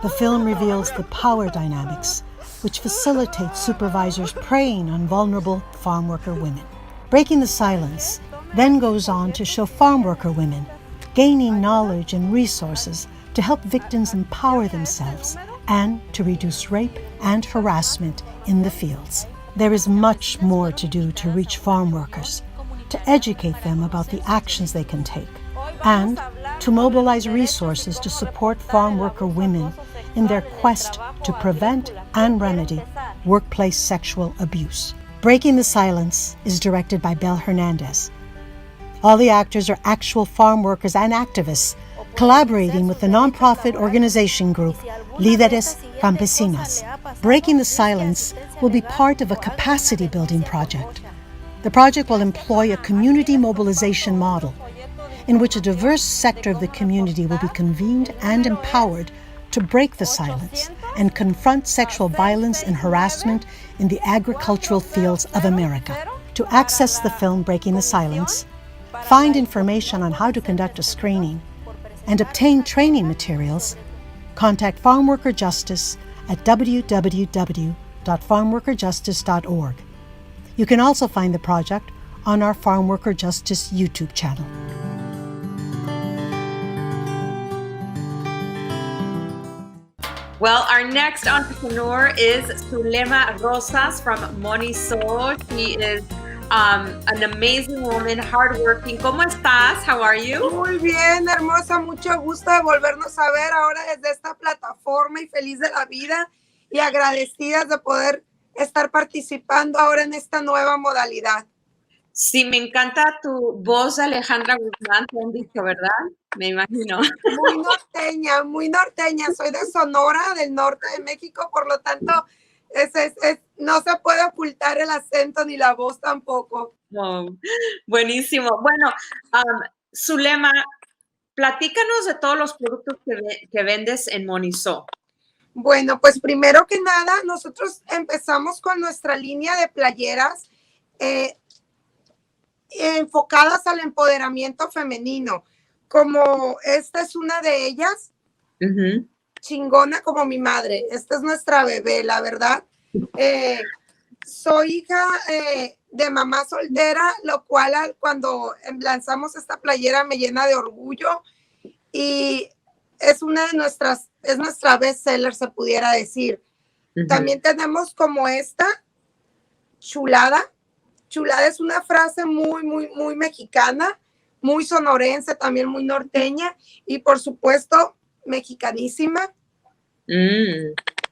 The film reveals the power dynamics which facilitates supervisors preying on vulnerable farm worker women. Breaking the Silence then goes on to show farm worker women gaining knowledge and resources to help victims empower themselves and to reduce rape and harassment in the fields. There is much more to do to reach farm workers, to educate them about the actions they can take, and to mobilize resources to support farm worker women in their quest to prevent and remedy workplace sexual abuse. Breaking the Silence is directed by Bel Hernandez. All the actors are actual farm workers and activists collaborating with the nonprofit organization group Líderes Campesinas. Breaking the Silence will be part of a capacity building project. The project will employ a community mobilization model in which a diverse sector of the community will be convened and empowered to break the silence and confront sexual violence and harassment in the agricultural fields of America. To access the film Breaking the Silence, find information on how to conduct a screening, and obtain training materials, contact Farm Worker Justice at www.farmworkerjustice.org. You can also find the project on our Farm Worker Justice YouTube channel. Well, our next entrepreneur is Zulema Rosas from Moniso. She is an amazing woman, hardworking. ¿Cómo estás? How are you? Muy bien, hermosa. Mucho gusto de volvernos a ver ahora desde esta plataforma y feliz de la vida y agradecidas de poder estar participando ahora en esta nueva modalidad. Sí, me encanta tu voz, Alejandra Guzmán, te han dicho, ¿verdad? Me imagino. Muy norteña, muy norteña. Soy de Sonora, del norte de México, por lo tanto, no se puede ocultar el acento ni la voz tampoco. Oh, buenísimo. Bueno, Zulema, platícanos de todos los productos que vendes en Moniso. Bueno, pues primero que nada, nosotros empezamos con nuestra línea de playeras enfocadas al empoderamiento femenino. Como esta es una de ellas, chingona como mi madre. Esta es nuestra bebé, la verdad. Soy hija de mamá soltera, lo cual cuando lanzamos esta playera me llena de orgullo y es una de nuestras, es nuestra bestseller, se pudiera decir. También tenemos como esta, chulada. Chulada es una frase muy mexicana, muy sonorense, también muy norteña y por supuesto mexicanísima.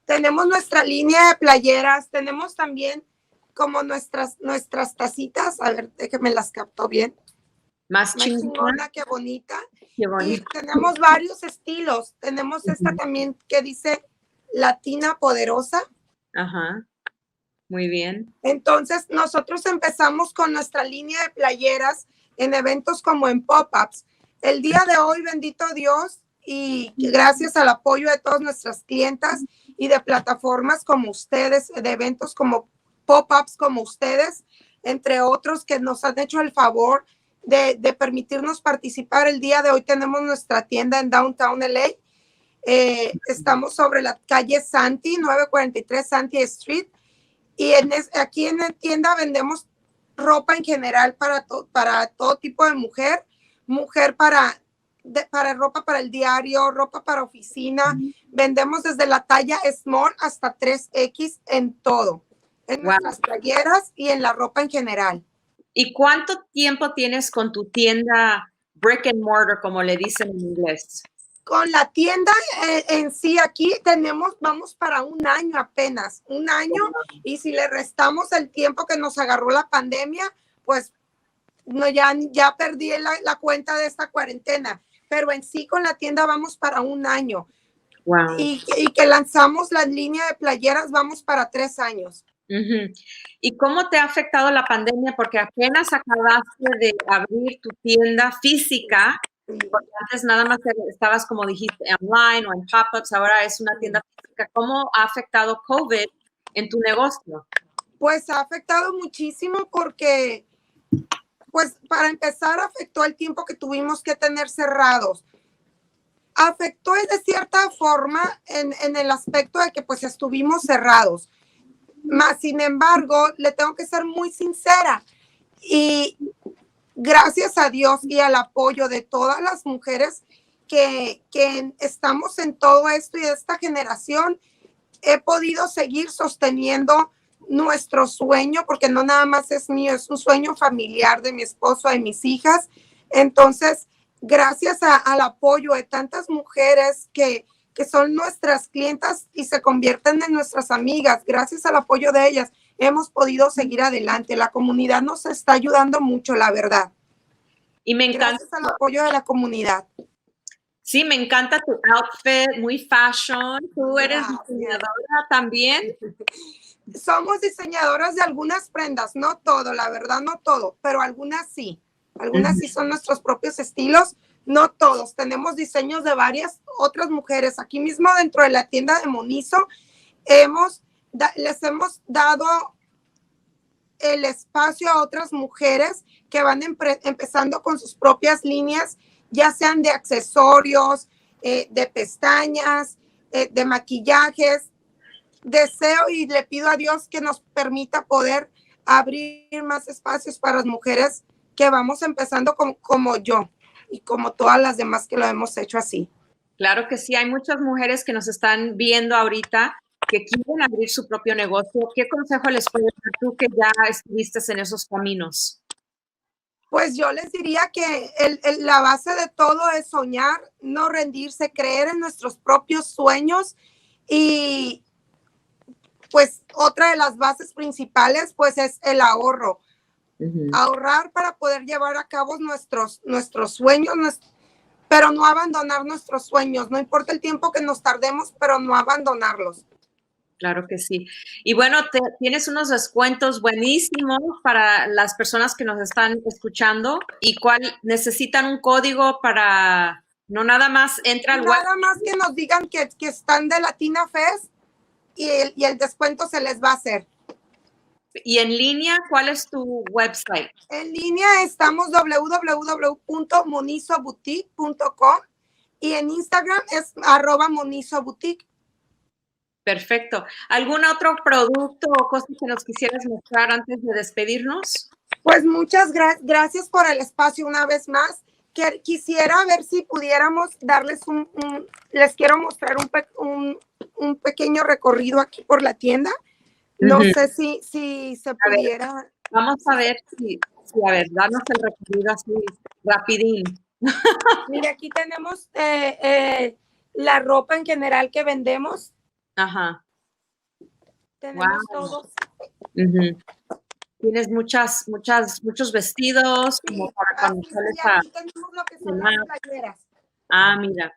Tenemos nuestra línea de playeras, tenemos también como nuestras tacitas, a ver, déjenme las capto bien. Más chingona, qué bonita. Qué bonita. Y tenemos varios estilos, tenemos esta también que dice Latina poderosa. Ajá. Muy bien. Entonces, nosotros empezamos con nuestra línea de playeras en eventos como en pop-ups. El día de hoy, bendito Dios, y gracias al apoyo de todas nuestras clientas y de plataformas como ustedes, de eventos como pop-ups como ustedes, entre otros que nos han hecho el favor de permitirnos participar. El día de hoy tenemos nuestra tienda en Downtown LA. Estamos sobre la calle Santi, 943 Santi Street. Y aquí en la tienda vendemos ropa en general para todo tipo de mujer para ropa para el diario, ropa para oficina. Vendemos desde la talla small hasta 3X en todo, en nuestras playeras y en la ropa en general. ¿Y cuánto tiempo tienes con tu tienda brick and mortar, como le dicen en inglés? Con la tienda en sí, aquí vamos para un año apenas, un año, y si le restamos el tiempo que nos agarró la pandemia, pues no, ya perdí la cuenta de esta cuarentena, pero en sí con la tienda vamos para un año. Wow. Y que lanzamos la línea de playeras, vamos para 3 años. ¿Y cómo te ha afectado la pandemia? Porque apenas acabaste de abrir tu tienda física. Porque antes nada más estabas, como dijiste, online o en pop-ups, ahora es una tienda física. ¿Cómo ha afectado COVID en tu negocio? Pues ha afectado muchísimo porque, pues para empezar, afectó el tiempo que tuvimos que tener cerrados. Afectó de cierta forma en el aspecto de que pues estuvimos cerrados. Más sin embargo, le tengo que ser muy sincera y gracias a Dios y al apoyo de todas las mujeres que estamos en todo esto y de esta generación, he podido seguir sosteniendo nuestro sueño, porque no nada más es mío, es un sueño familiar de mi esposo, de mis hijas. Entonces, gracias al apoyo de tantas mujeres que son nuestras clientas y se convierten en nuestras amigas, gracias al apoyo de ellas, hemos podido seguir adelante. La comunidad nos está ayudando mucho, la verdad. Y me encanta. Gracias al apoyo de la comunidad. Sí, me encanta tu outfit, muy fashion. ¿Tú eres diseñadora también? Somos diseñadoras de algunas prendas, no todo, la verdad no todo, pero algunas sí. Algunas sí son nuestros propios estilos, no todos. Tenemos diseños de varias otras mujeres. Aquí mismo dentro de la tienda de Monizo les hemos dado el espacio a otras mujeres que van empezando con sus propias líneas, ya sean de accesorios, de pestañas, de maquillajes. Deseo y le pido a Dios que nos permita poder abrir más espacios para las mujeres que vamos empezando como yo y como todas las demás que lo hemos hecho así. Claro que sí, hay muchas mujeres que nos están viendo ahorita que quieren abrir su propio negocio. ¿Qué consejo les puedes dar tú que ya estuviste en esos caminos? Pues yo les diría que la base de todo es soñar, no rendirse, creer en nuestros propios sueños y pues otra de las bases principales pues es el ahorro. Ahorrar para poder llevar a cabo nuestros sueños, pero no abandonar nuestros sueños. No importa el tiempo que nos tardemos, pero no abandonarlos. Claro que sí. Y bueno, tienes unos descuentos buenísimos para las personas que nos están escuchando y necesitan un código para, no nada más entra al web. Nada más que nos digan que están de LATINAFest y el descuento se les va a hacer. ¿Y en línea cuál es tu website? En línea estamos www.monizoboutique.com y en Instagram es @monizoboutique. Perfecto. ¿Algún otro producto o cosa que nos quisieras mostrar antes de despedirnos? Pues muchas gracias por el espacio una vez más. Quisiera ver si pudiéramos darles les quiero mostrar un pequeño recorrido aquí por la tienda. No sé si se pudiera. Vamos a ver si a ver, danos el recorrido así rapidín. Mira, aquí tenemos la ropa en general que vendemos. Ajá. Tenemos todos. Tienes muchos vestidos, sí, como para cuando sales a... Aquí tenemos lo que son las playeras. Ah, mira.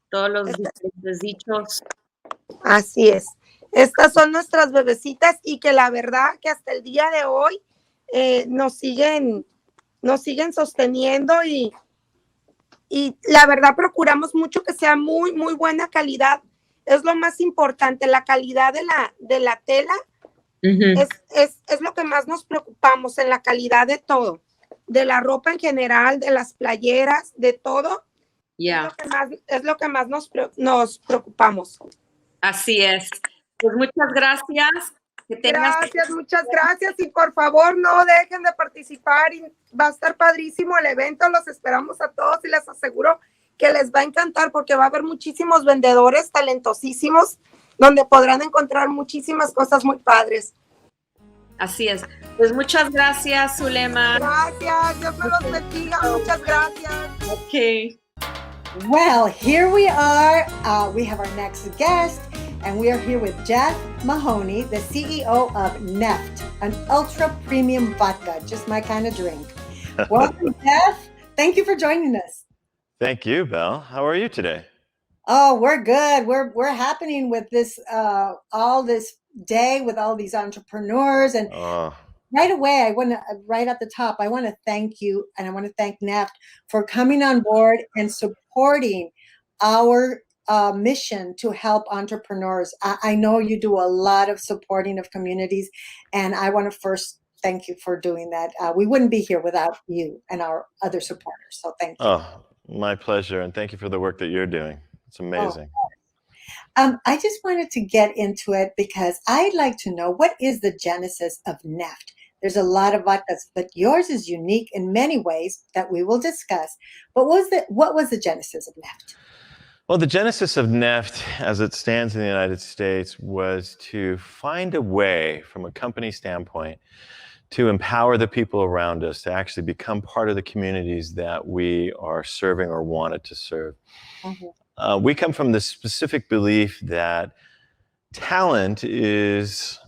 Todos los diferentes dichos. Así es. Estas son nuestras bebecitas y que la verdad que hasta el día de hoy nos siguen sosteniendo y la verdad procuramos mucho que sea muy, muy buena calidad. Es lo más importante, la calidad de la tela es lo que más nos preocupamos, en la calidad de todo, de la ropa en general, de las playeras, de todo. Yeah. Es lo que más nos preocupamos. Así es. Pues muchas gracias. Muchas gracias y por favor no dejen de participar y va a estar padrísimo el evento, los esperamos a todos y les aseguro que les va a encantar porque va a haber muchísimos vendedores talentosísimos donde podrán encontrar muchísimas cosas muy padres. Así es. Pues muchas gracias, Zulema. Gracias, Dios me los bendiga, muchas gracias. Okay. Well, here we are. We have our next guest. And we are here with Jeff Mahoney, the CEO of Neft, an ultra premium vodka, just my kind of drink. Welcome, Jeff. Thank you for joining us. Thank you, Belle. How are you today? Oh, we're good. We're happening with this all this day with all these entrepreneurs, and right away, right at the top, I want to thank you, and I want to thank Neft for coming on board and supporting our mission to help entrepreneurs. I know you do a lot of supporting of communities, and I want to first thank you for doing that. We wouldn't be here without you and our other supporters. So thank you. Oh, my pleasure, and thank you for the work that you're doing. It's amazing. I just wanted to get into it because I'd like to know, what is the genesis of Neft? There's a lot of vodkas, but yours is unique in many ways that we will discuss. But what was the genesis of Neft? Well, the genesis of Neft, as it stands in the United States, was to find a way, from a company standpoint, to empower the people around us to actually become part of the communities that we are serving or wanted to serve. We come from the specific belief that talent is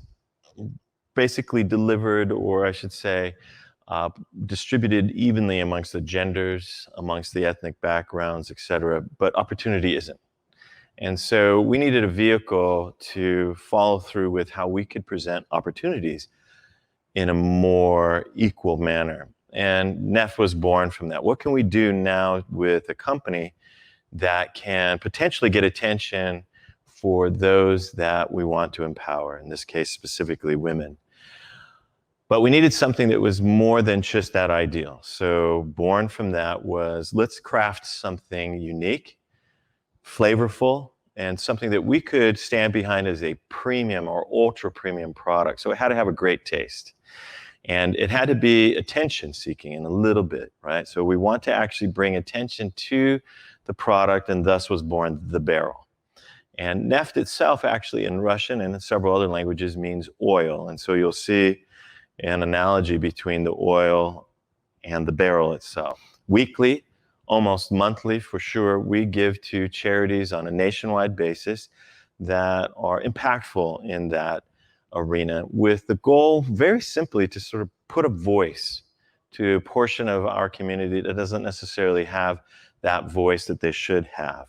basically delivered, or I should say, distributed evenly amongst the genders, amongst the ethnic backgrounds, etc., but opportunity isn't. And so we needed a vehicle to follow through with how we could present opportunities in a more equal manner. And Neft was born from that. What can we do now with a company that can potentially get attention for those that we want to empower, in this case specifically women? But we needed something that was more than just that ideal. So born from that was, let's craft something unique, flavorful, and something that we could stand behind as a premium or ultra premium product. So it had to have a great taste. And it had to be attention seeking in a little bit, right? So we want to actually bring attention to the product, and thus was born the barrel. And Neft itself actually in Russian and in several other languages means oil. And so you'll see an analogy between the oil and the barrel itself. Weekly, almost monthly for sure, we give to charities on a nationwide basis that are impactful in that arena, with the goal very simply to sort of put a voice to a portion of our community that doesn't necessarily have that voice that they should have.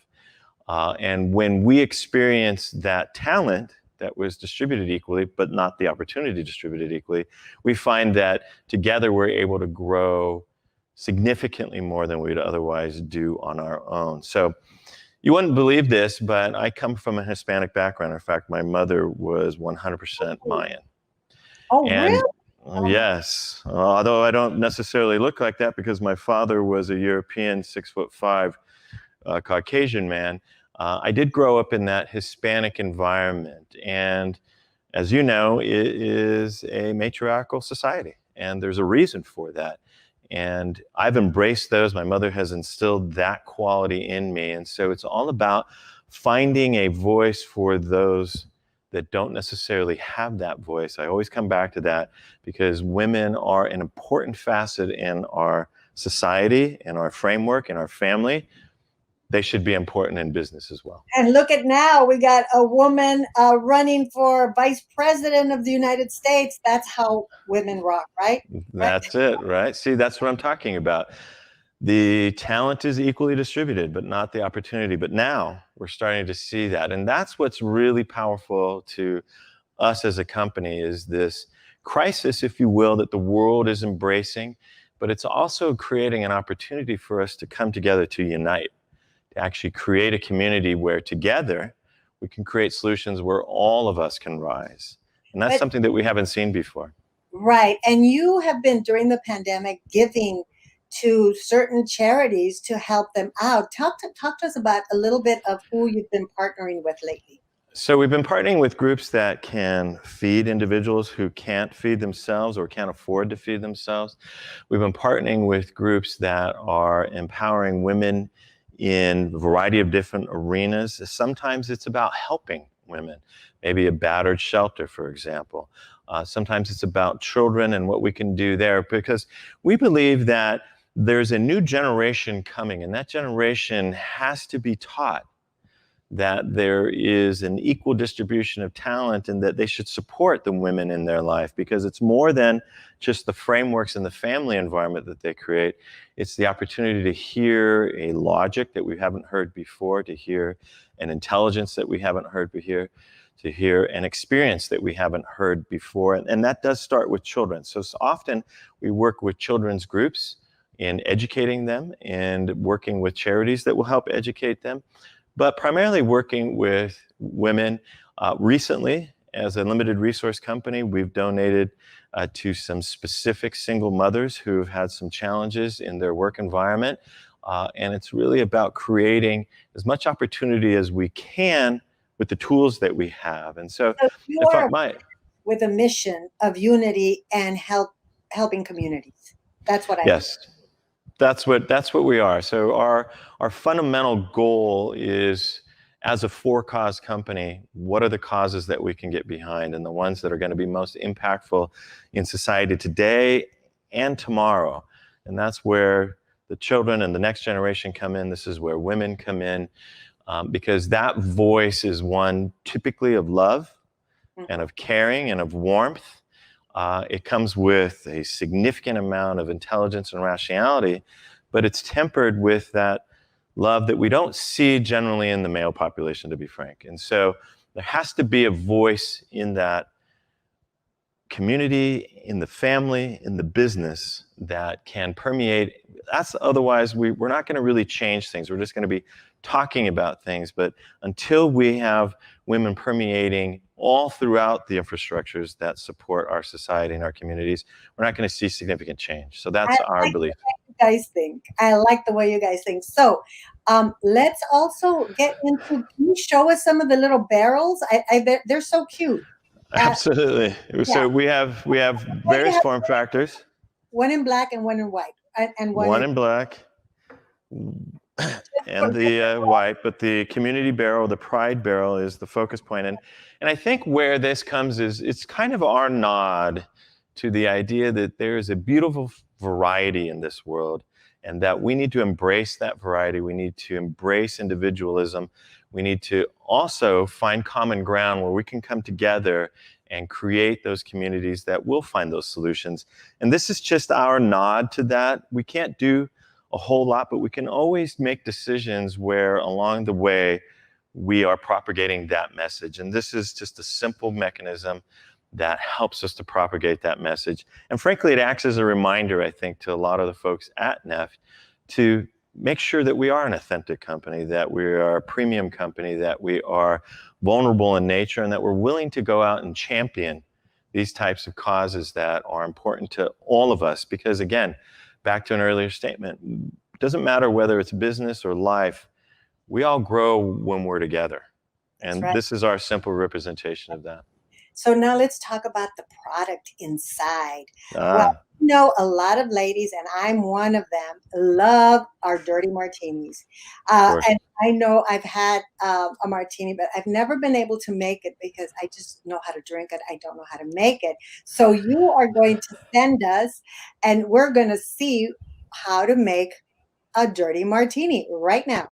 And when we experience that talent that was distributed equally, but not the opportunity distributed equally, we find that together we're able to grow significantly more than we'd otherwise do on our own. So you wouldn't believe this, but I come from a Hispanic background. In fact, my mother was 100% Mayan. Oh, really? Yes, although I don't necessarily look like that because my father was a European 6'5" Caucasian man. I did grow up in that Hispanic environment. And as you know, it is a matriarchal society. And there's a reason for that. And I've embraced those. My mother has instilled that quality in me. And so it's all about finding a voice for those that don't necessarily have that voice. I always come back to that because women are an important facet in our society, in our framework, in our family. They should be important in business as well. And look at now, we got a woman running for vice president of the United States. That's how women rock, right? That's it, right? See, that's what I'm talking about. The talent is equally distributed, but not the opportunity. But now we're starting to see that. And that's what's really powerful to us as a company, is this crisis, if you will, that the world is embracing, but it's also creating an opportunity for us to come together to unite, to actually create a community where together we can create solutions where all of us can rise. And that's something that we haven't seen before. Right. And you have been, during the pandemic, giving to certain charities to help them out. Talk to us about a little bit of who you've been partnering with lately. So we've been partnering with groups that can feed individuals who can't feed themselves or can't afford to feed themselves. We've been partnering with groups that are empowering women in a variety of different arenas. Sometimes it's about helping women, maybe a battered shelter, for example. Sometimes it's about children and what we can do there, because we believe that there's a new generation coming, and that generation has to be taught that there is an equal distribution of talent and that they should support the women in their life, because it's more than just the frameworks and the family environment that they create. It's the opportunity to hear a logic that we haven't heard before, to hear an intelligence that we haven't heard before, to hear an experience that we haven't heard before. And that does start with children. So often we work with children's groups in educating them and working with charities that will help educate them, but primarily working with women. Recently, as a limited resource company, we've donated to some specific single mothers who have had some challenges in their work environment. And it's really about creating as much opportunity as we can with the tools that we have. And so you are with a mission of unity and helping communities. That's what I Yes. That's what we are. So our fundamental goal is, as a for-cause company, what are the causes that we can get behind and the ones that are going to be most impactful in society today and tomorrow? And that's where the children and the next generation come in. This is where women come in, because that voice is one typically of love and of caring and of warmth, It comes with a significant amount of intelligence and rationality, but it's tempered with that love that we don't see generally in the male population, to be frank. And so there has to be a voice in that community, in the family, in the business that can permeate. Otherwise, we're not going to really change things. We're just going to be talking about things. But until we have women permeating all throughout the infrastructures that support our society and our communities, we're not going to see significant change. So that's our belief. You guys think. I like the way you guys think. So let's also get into, can you show us some of the little barrels? They're so cute. Absolutely. Yeah. So we have various form factors. One in black and one in white. And one in black and the white, but the community barrel, the pride barrel, is the focus point. And I think where this comes is it's kind of our nod to the idea that there is a beautiful variety in this world, and that we need to embrace that variety. We need to embrace individualism. We need to also find common ground where we can come together and create those communities that will find those solutions. And this is just our nod to that. We can't do a whole lot, but we can always make decisions where along the way we are propagating that message. And this is just a simple mechanism that helps us to propagate that message. And frankly, it acts as a reminder, I think, to a lot of the folks at Neft to make sure that we are an authentic company, that we are a premium company, that we are vulnerable in nature, and that we're willing to go out and champion these types of causes that are important to all of us. Because again, back to an earlier statement, it doesn't matter whether it's business or life, we all grow when we're together. And this is our simple representation of that. So now let's talk about the product inside. Well, you know, a lot of ladies, and I'm one of them, love our dirty martinis. And I know I've had a martini, but I've never been able to make it because I just know how to drink it. I don't know how to make it. So you are going to send us, and we're going to see how to make a dirty martini right now.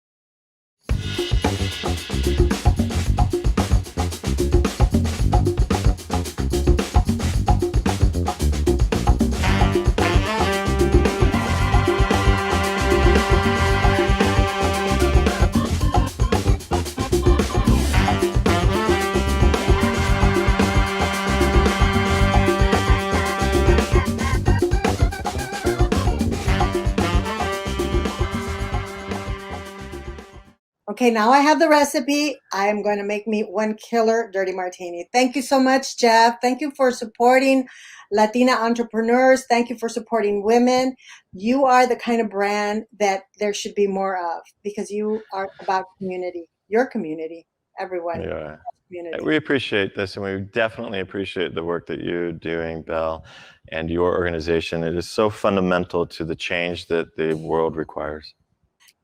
Okay, now I have the recipe. I am going to make me one killer dirty martini. Thank you so much, Jeff. Thank you for supporting Latina entrepreneurs. Thank you for supporting women. You are the kind of brand that there should be more of, because you are about community, your community, everyone. Yeah. Community. We appreciate this, and we definitely appreciate the work that you're doing, Belle, and your organization. It is so fundamental to the change that the world requires.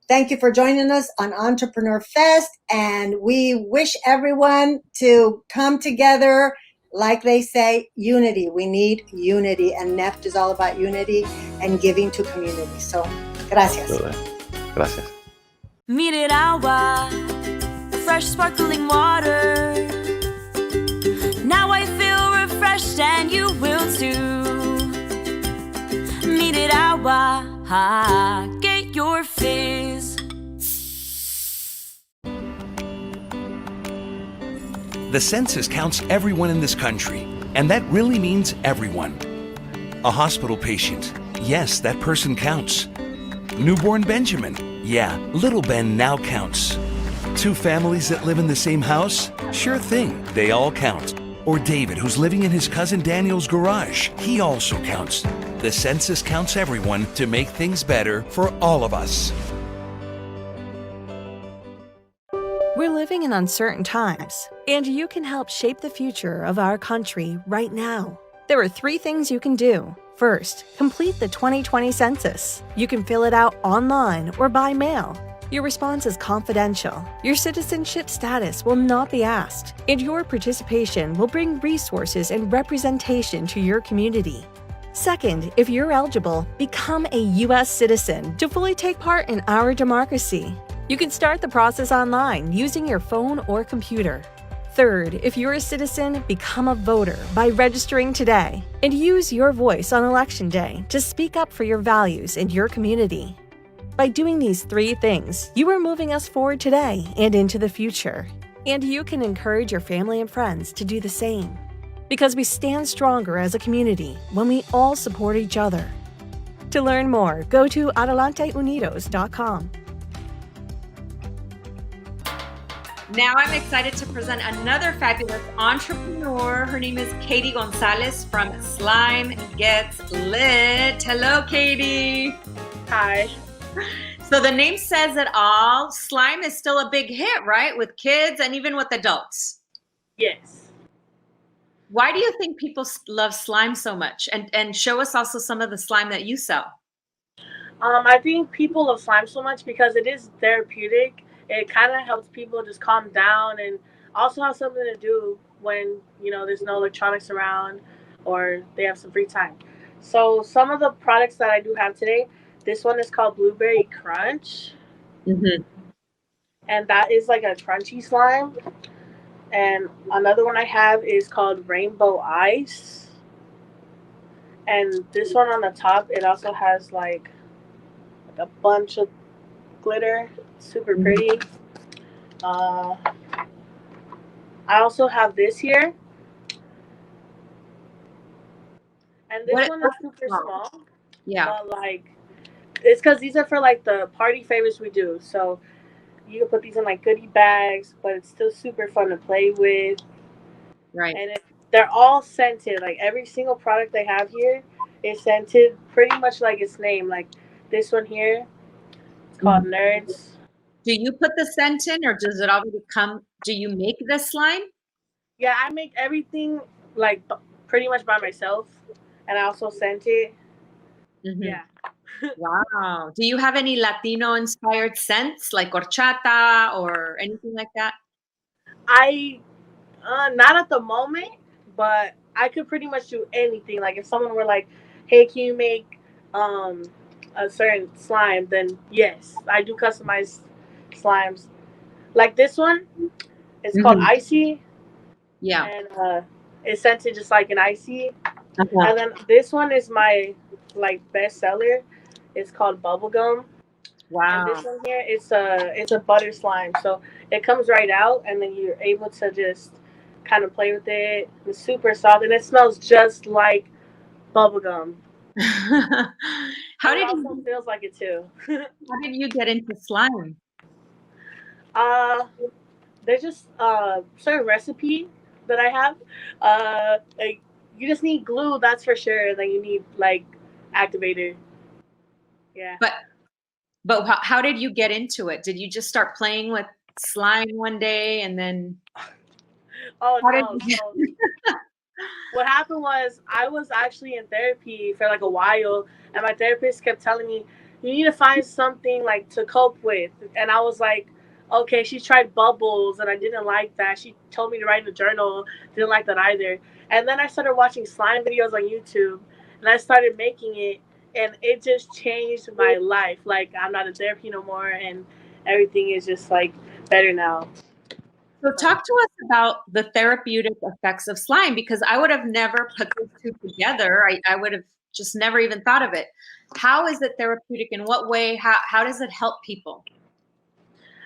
Thank you for joining us on ENTREPRENEURFest, and we wish everyone to come together. Like they say, unity. We need unity, and Neft is all about unity and giving to community. So, gracias. Gracias. Mire agua, fresh sparkling water. Now I feel refreshed, and you will too. Mire agua, get your fizz. The census counts everyone in this country, and that really means everyone. A hospital patient, yes, that person counts. Newborn Benjamin, yeah, little Ben now counts. Two families that live in the same house, sure thing, they all count. Or David, who's living in his cousin Daniel's garage, he also counts. The census counts everyone to make things better for all of us. We're living in uncertain times, and you can help shape the future of our country right now. There are 3 things you can do. First, complete the 2020 census. You can fill it out online or by mail. Your response is confidential. Your citizenship status will not be asked, and your participation will bring resources and representation to your community. Second, if you're eligible, become a U.S. citizen to fully take part in our democracy. You can start the process online using your phone or computer. Third, if you're a citizen, become a voter by registering today and use your voice on Election Day to speak up for your values and your community. By doing these 3 things, you are moving us forward today and into the future. And you can encourage your family and friends to do the same. Because we stand stronger as a community when we all support each other. To learn more, go to adelanteunidos.com. Now I'm excited to present another fabulous entrepreneur. Her name is Katie Gonzalez from Slime Gets Lit. Hello, Katie. Hi. So the name says it all. Slime is still a big hit, right? With kids and even with adults. Yes. Why do you think people love slime so much? And show us also some of the slime that you sell. I think people love slime so much because it is therapeutic. It kind of helps people just calm down and also have something to do when, there's no electronics around or they have some free time. So some of the products that I do have today, this one is called Blueberry Crunch. Mm-hmm. And that is like a crunchy slime. And another one I have is called Rainbow Ice. And this one on the top, it also has like a bunch of glitter, super pretty. I also have this here, and this one is super small. Yeah. But like, it's because these are for like the party favors we do. So you can put these in like goodie bags, but it's still super fun to play with. Right. And they're all scented. Like every single product they have here is scented, pretty much like its name. Like this one here, it's called Nerds. Do you put the scent in, or does it already come? Do you make the slime? Yeah, I make everything like pretty much by myself, and I also scent it. Mm-hmm. Yeah. Wow. Do you have any Latino-inspired scents, like horchata or anything like that? I not at the moment, but I could pretty much do anything. Like if someone were like, "Hey, can you make a certain slime?" Then yes, I do customize slimes. Like this one, it's called Icy. Yeah. And it's scented just like an icy. And then this one is my like best seller. It's called Bubblegum. Wow. And this one here, it's a butter slime. So it comes right out, and then you're able to just kind of play with it. It's super soft, and it smells just like bubblegum. How did it also feels like it too. How did you get into slime? There's just certain recipe that I have. Like, you just need glue, that's for sure. And then you need like activator. Yeah. But how did you get into it? Did you just start playing with slime one day and then? Oh no! So what happened was I was actually in therapy for like a while, and my therapist kept telling me you need to find something like to cope with, and I was like, okay. She tried bubbles, and I didn't like that. She told me to write in a journal, didn't like that either. And then I started watching slime videos on YouTube, and I started making it, and it just changed my life. Like I'm not in therapy no more, and everything is just like better now. So talk to us about the therapeutic effects of slime, because I would have never put those two together. I would have just never even thought of it. How is it therapeutic? In what way? How does it help people?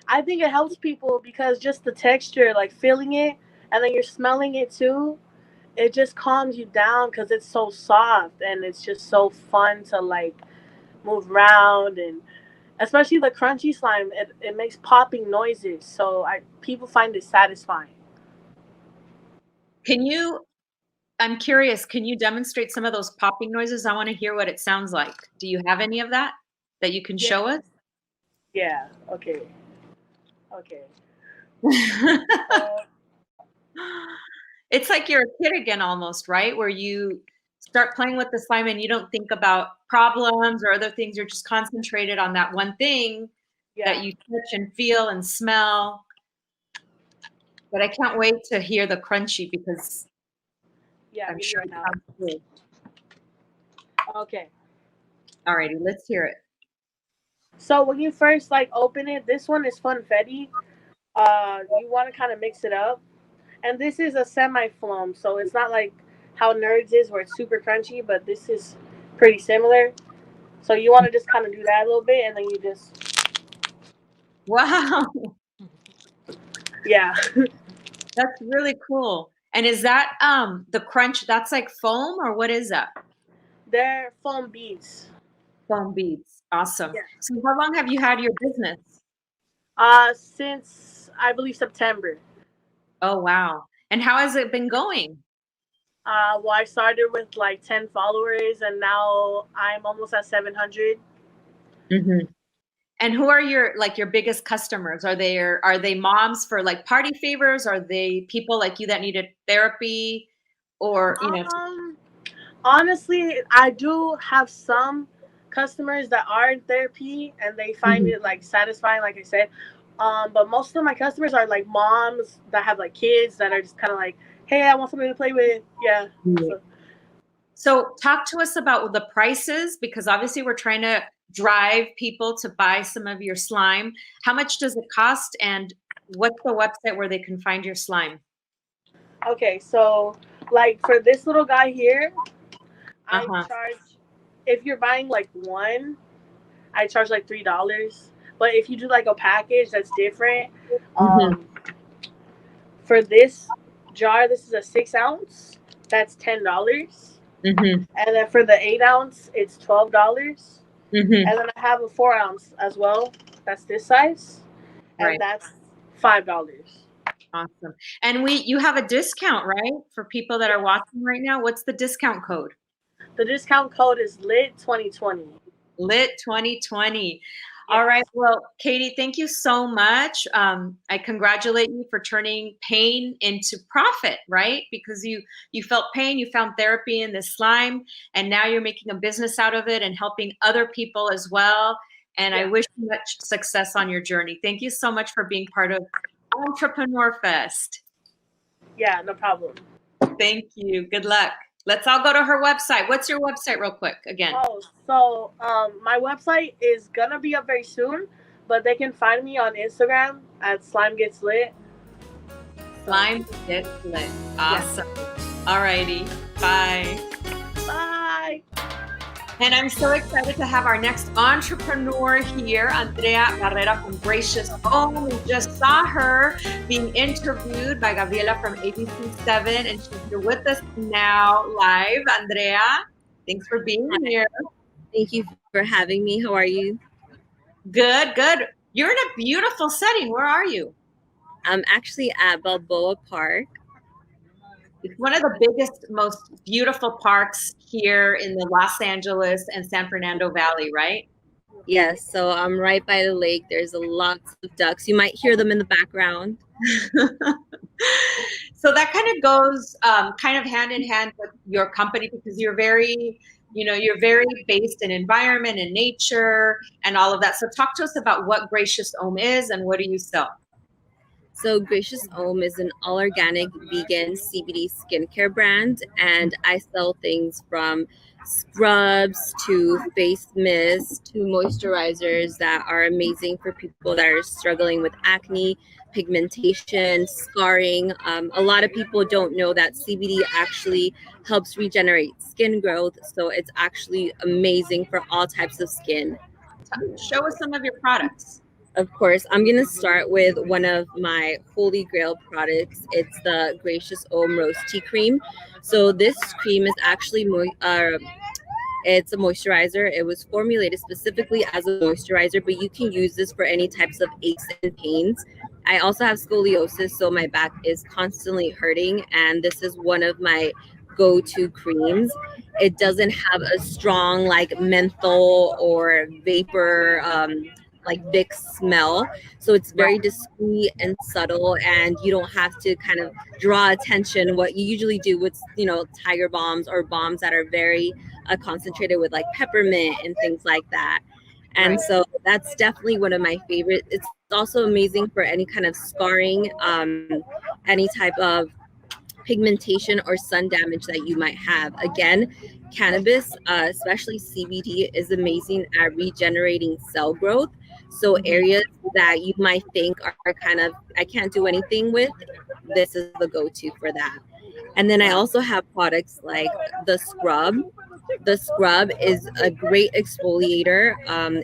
I think it helps people because just the texture, like feeling it, and then you're smelling it too, it just calms you down because it's so soft and it's just so fun to like move around, and especially the crunchy slime, it makes popping noises. So people find it satisfying. I'm curious, can you demonstrate some of those popping noises? I want to hear what it sounds like. Do you have any of that you can show us? Yeah, okay. It's like you're a kid again almost, right? Where you start playing with the slime and you don't think about problems or other things. You're just concentrated on that one thing that you touch and feel and smell. But I can't wait to hear the crunchy because I'm sure it sounds good. Okay. Alrighty, let's hear it. So when you first like open it, this one is funfetti. You want to kind of mix it up, And this is a semi-foam, so it's not like how Nerds is where it's super crunchy, but this is pretty similar. So you want to just kind of do that a little bit, and then you just... Wow. Yeah. That's really cool. And is that the crunch, that's like foam, or what is that? They're foam beads. Foam beads. Awesome. Yeah. So how long have you had your business? Since I believe September. Oh, wow. And how has it been going? Well, I started with like 10 followers, and now I'm almost at 700. Mm-hmm. And who are your biggest customers? Are they moms for like party favors? Are they people like you that needed therapy, or Honestly, I do have some customers that are in therapy and they find it like satisfying, like I said. But most of my customers are like moms that have like kids that are just kind of like, hey, I want something to play with. Yeah. So talk to us about the prices, because obviously we're trying to drive people to buy some of your slime. How much does it cost, and what's the website where they can find your slime? Okay, so like for this little guy here, I charge, if you're buying like one, I charge like $3. But if you do like a package, that's different. For this jar, this is a 6 ounce, that's $10. And then for the 8 ounce, it's $12. And then I have a 4 ounce as well. That's this size, and that's $5. Awesome. And you have a discount, right, for people that are watching right now? What's the discount code? The discount code is LIT2020. Lit 2020. All right. Well, Katie, thank you so much. I congratulate you for turning pain into profit, right? Because you felt pain, you found therapy in this slime, and now you're making a business out of it and helping other people as well. And I wish you much success on your journey. Thank you so much for being part of ENTREPRENEURFest. Yeah, no problem. Thank you. Good luck. Let's all go to her website. What's your website real quick again? Oh, so my website is gonna be up very soon, but they can find me on Instagram at Slime Gets Lit. Slime Gets Lit. Awesome. All righty. Bye. Bye. And I'm so excited to have our next entrepreneur here, Andrea Barrera from Gracious Home. We just saw her being interviewed by Gabriela from ABC7, and she's here with us now live. Andrea, thanks for being here. Thank you for having me. How are you? Good, good. You're in a beautiful setting. Where are you? I'm actually at Balboa Park. It's one of the biggest, most beautiful parks here in the Los Angeles and San Fernando Valley, right? Yes, so I'm right by the lake. There's a lot of ducks. You might hear them in the background. So that kind of goes kind of hand in hand with your company, because you're very, you're very based in environment and nature and all of that. So talk to us about what Gracious Home is and what do you sell? So Gracious Home is an all-organic vegan CBD skincare brand, and I sell things from scrubs to face mists to moisturizers that are amazing for people that are struggling with acne, pigmentation, scarring. A lot of people don't know that CBD actually helps regenerate skin growth, so it's actually amazing for all types of skin. Show us some of your products. Of course, I'm going to start with one of my holy grail products. It's the Gracious Home Rose Tea Cream. So this cream is actually it's a moisturizer. It was formulated specifically as a moisturizer, but you can use this for any types of aches and pains. I also have scoliosis, so my back is constantly hurting, and this is one of my go-to creams. It doesn't have a strong like menthol or vapor like Vicks smell, so it's very discreet and subtle, and you don't have to kind of draw attention what you usually do with tiger balms or balms that are very concentrated with like peppermint and things like that. And so that's definitely one of my favorites. It's also amazing for any kind of scarring, any type of pigmentation or sun damage that you might have. Again, cannabis, especially CBD, is amazing at regenerating cell growth. So areas that you might think are kind of, I can't do anything with, this is the go-to for that. And then I also have products like the scrub. The scrub is a great exfoliator.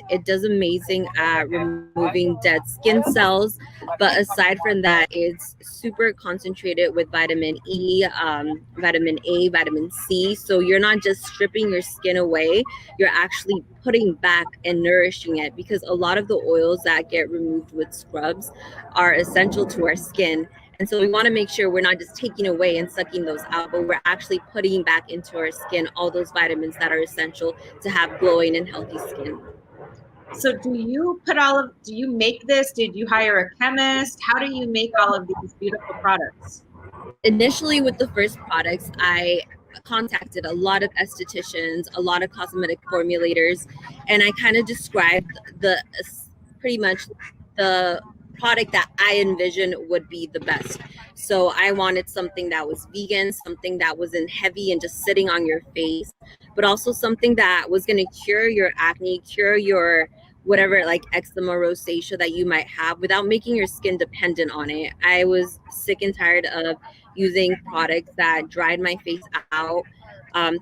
It does amazing at removing dead skin cells. But aside from that, it's super concentrated with vitamin E, vitamin A, vitamin C. So you're not just stripping your skin away, you're actually putting back and nourishing it, because a lot of the oils that get removed with scrubs are essential to our skin. And so we want to make sure we're not just taking away and sucking those out, but we're actually putting back into our skin all those vitamins that are essential to have glowing and healthy skin. So do you make this? Did you hire a chemist? How do you make all of these beautiful products? Initially with the first products, I contacted a lot of estheticians, a lot of cosmetic formulators, and I kind of described pretty much the product that I envisioned would be the best. So I wanted something that was vegan, something that wasn't heavy and just sitting on your face, but also something that was going to cure your acne, cure your whatever like eczema, rosacea that you might have without making your skin dependent on it. I was sick and tired of using products that dried my face out,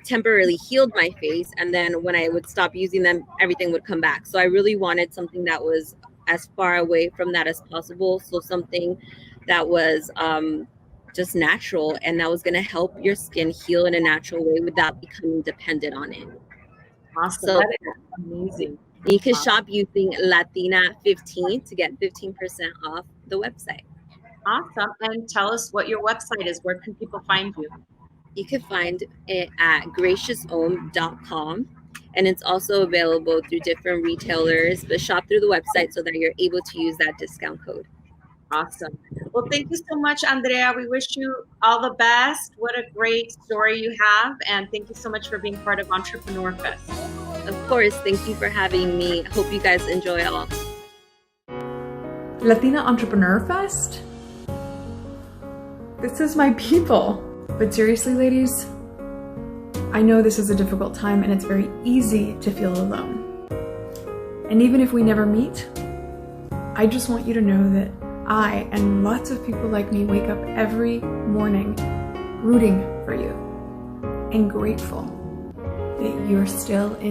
temporarily healed my face, and then when I would stop using them, everything would come back. So I really wanted something that was as far away from that as possible. So something that was just natural and that was going to help your skin heal in a natural way without becoming dependent on it. Awesome. So That is amazing. you can shop using Latina15 to get 15% off the website. Awesome. And tell us what your website is. Where can people find you? You can find it at gracioushomme.com. And it's also available through different retailers, but shop through the website so that you're able to use that discount code. Awesome. Well, thank you so much, Andrea. We wish you all the best. What a great story you have. And thank you so much for being part of ENTREPRENEURFest. Of course. Thank you for having me. Hope you guys enjoy all. Latina Entrepreneur Fest? This is my people. But seriously, ladies, I know this is a difficult time and it's very easy to feel alone. And even if we never meet, I just want you to know that I and lots of people like me wake up every morning rooting for you and grateful that you're still in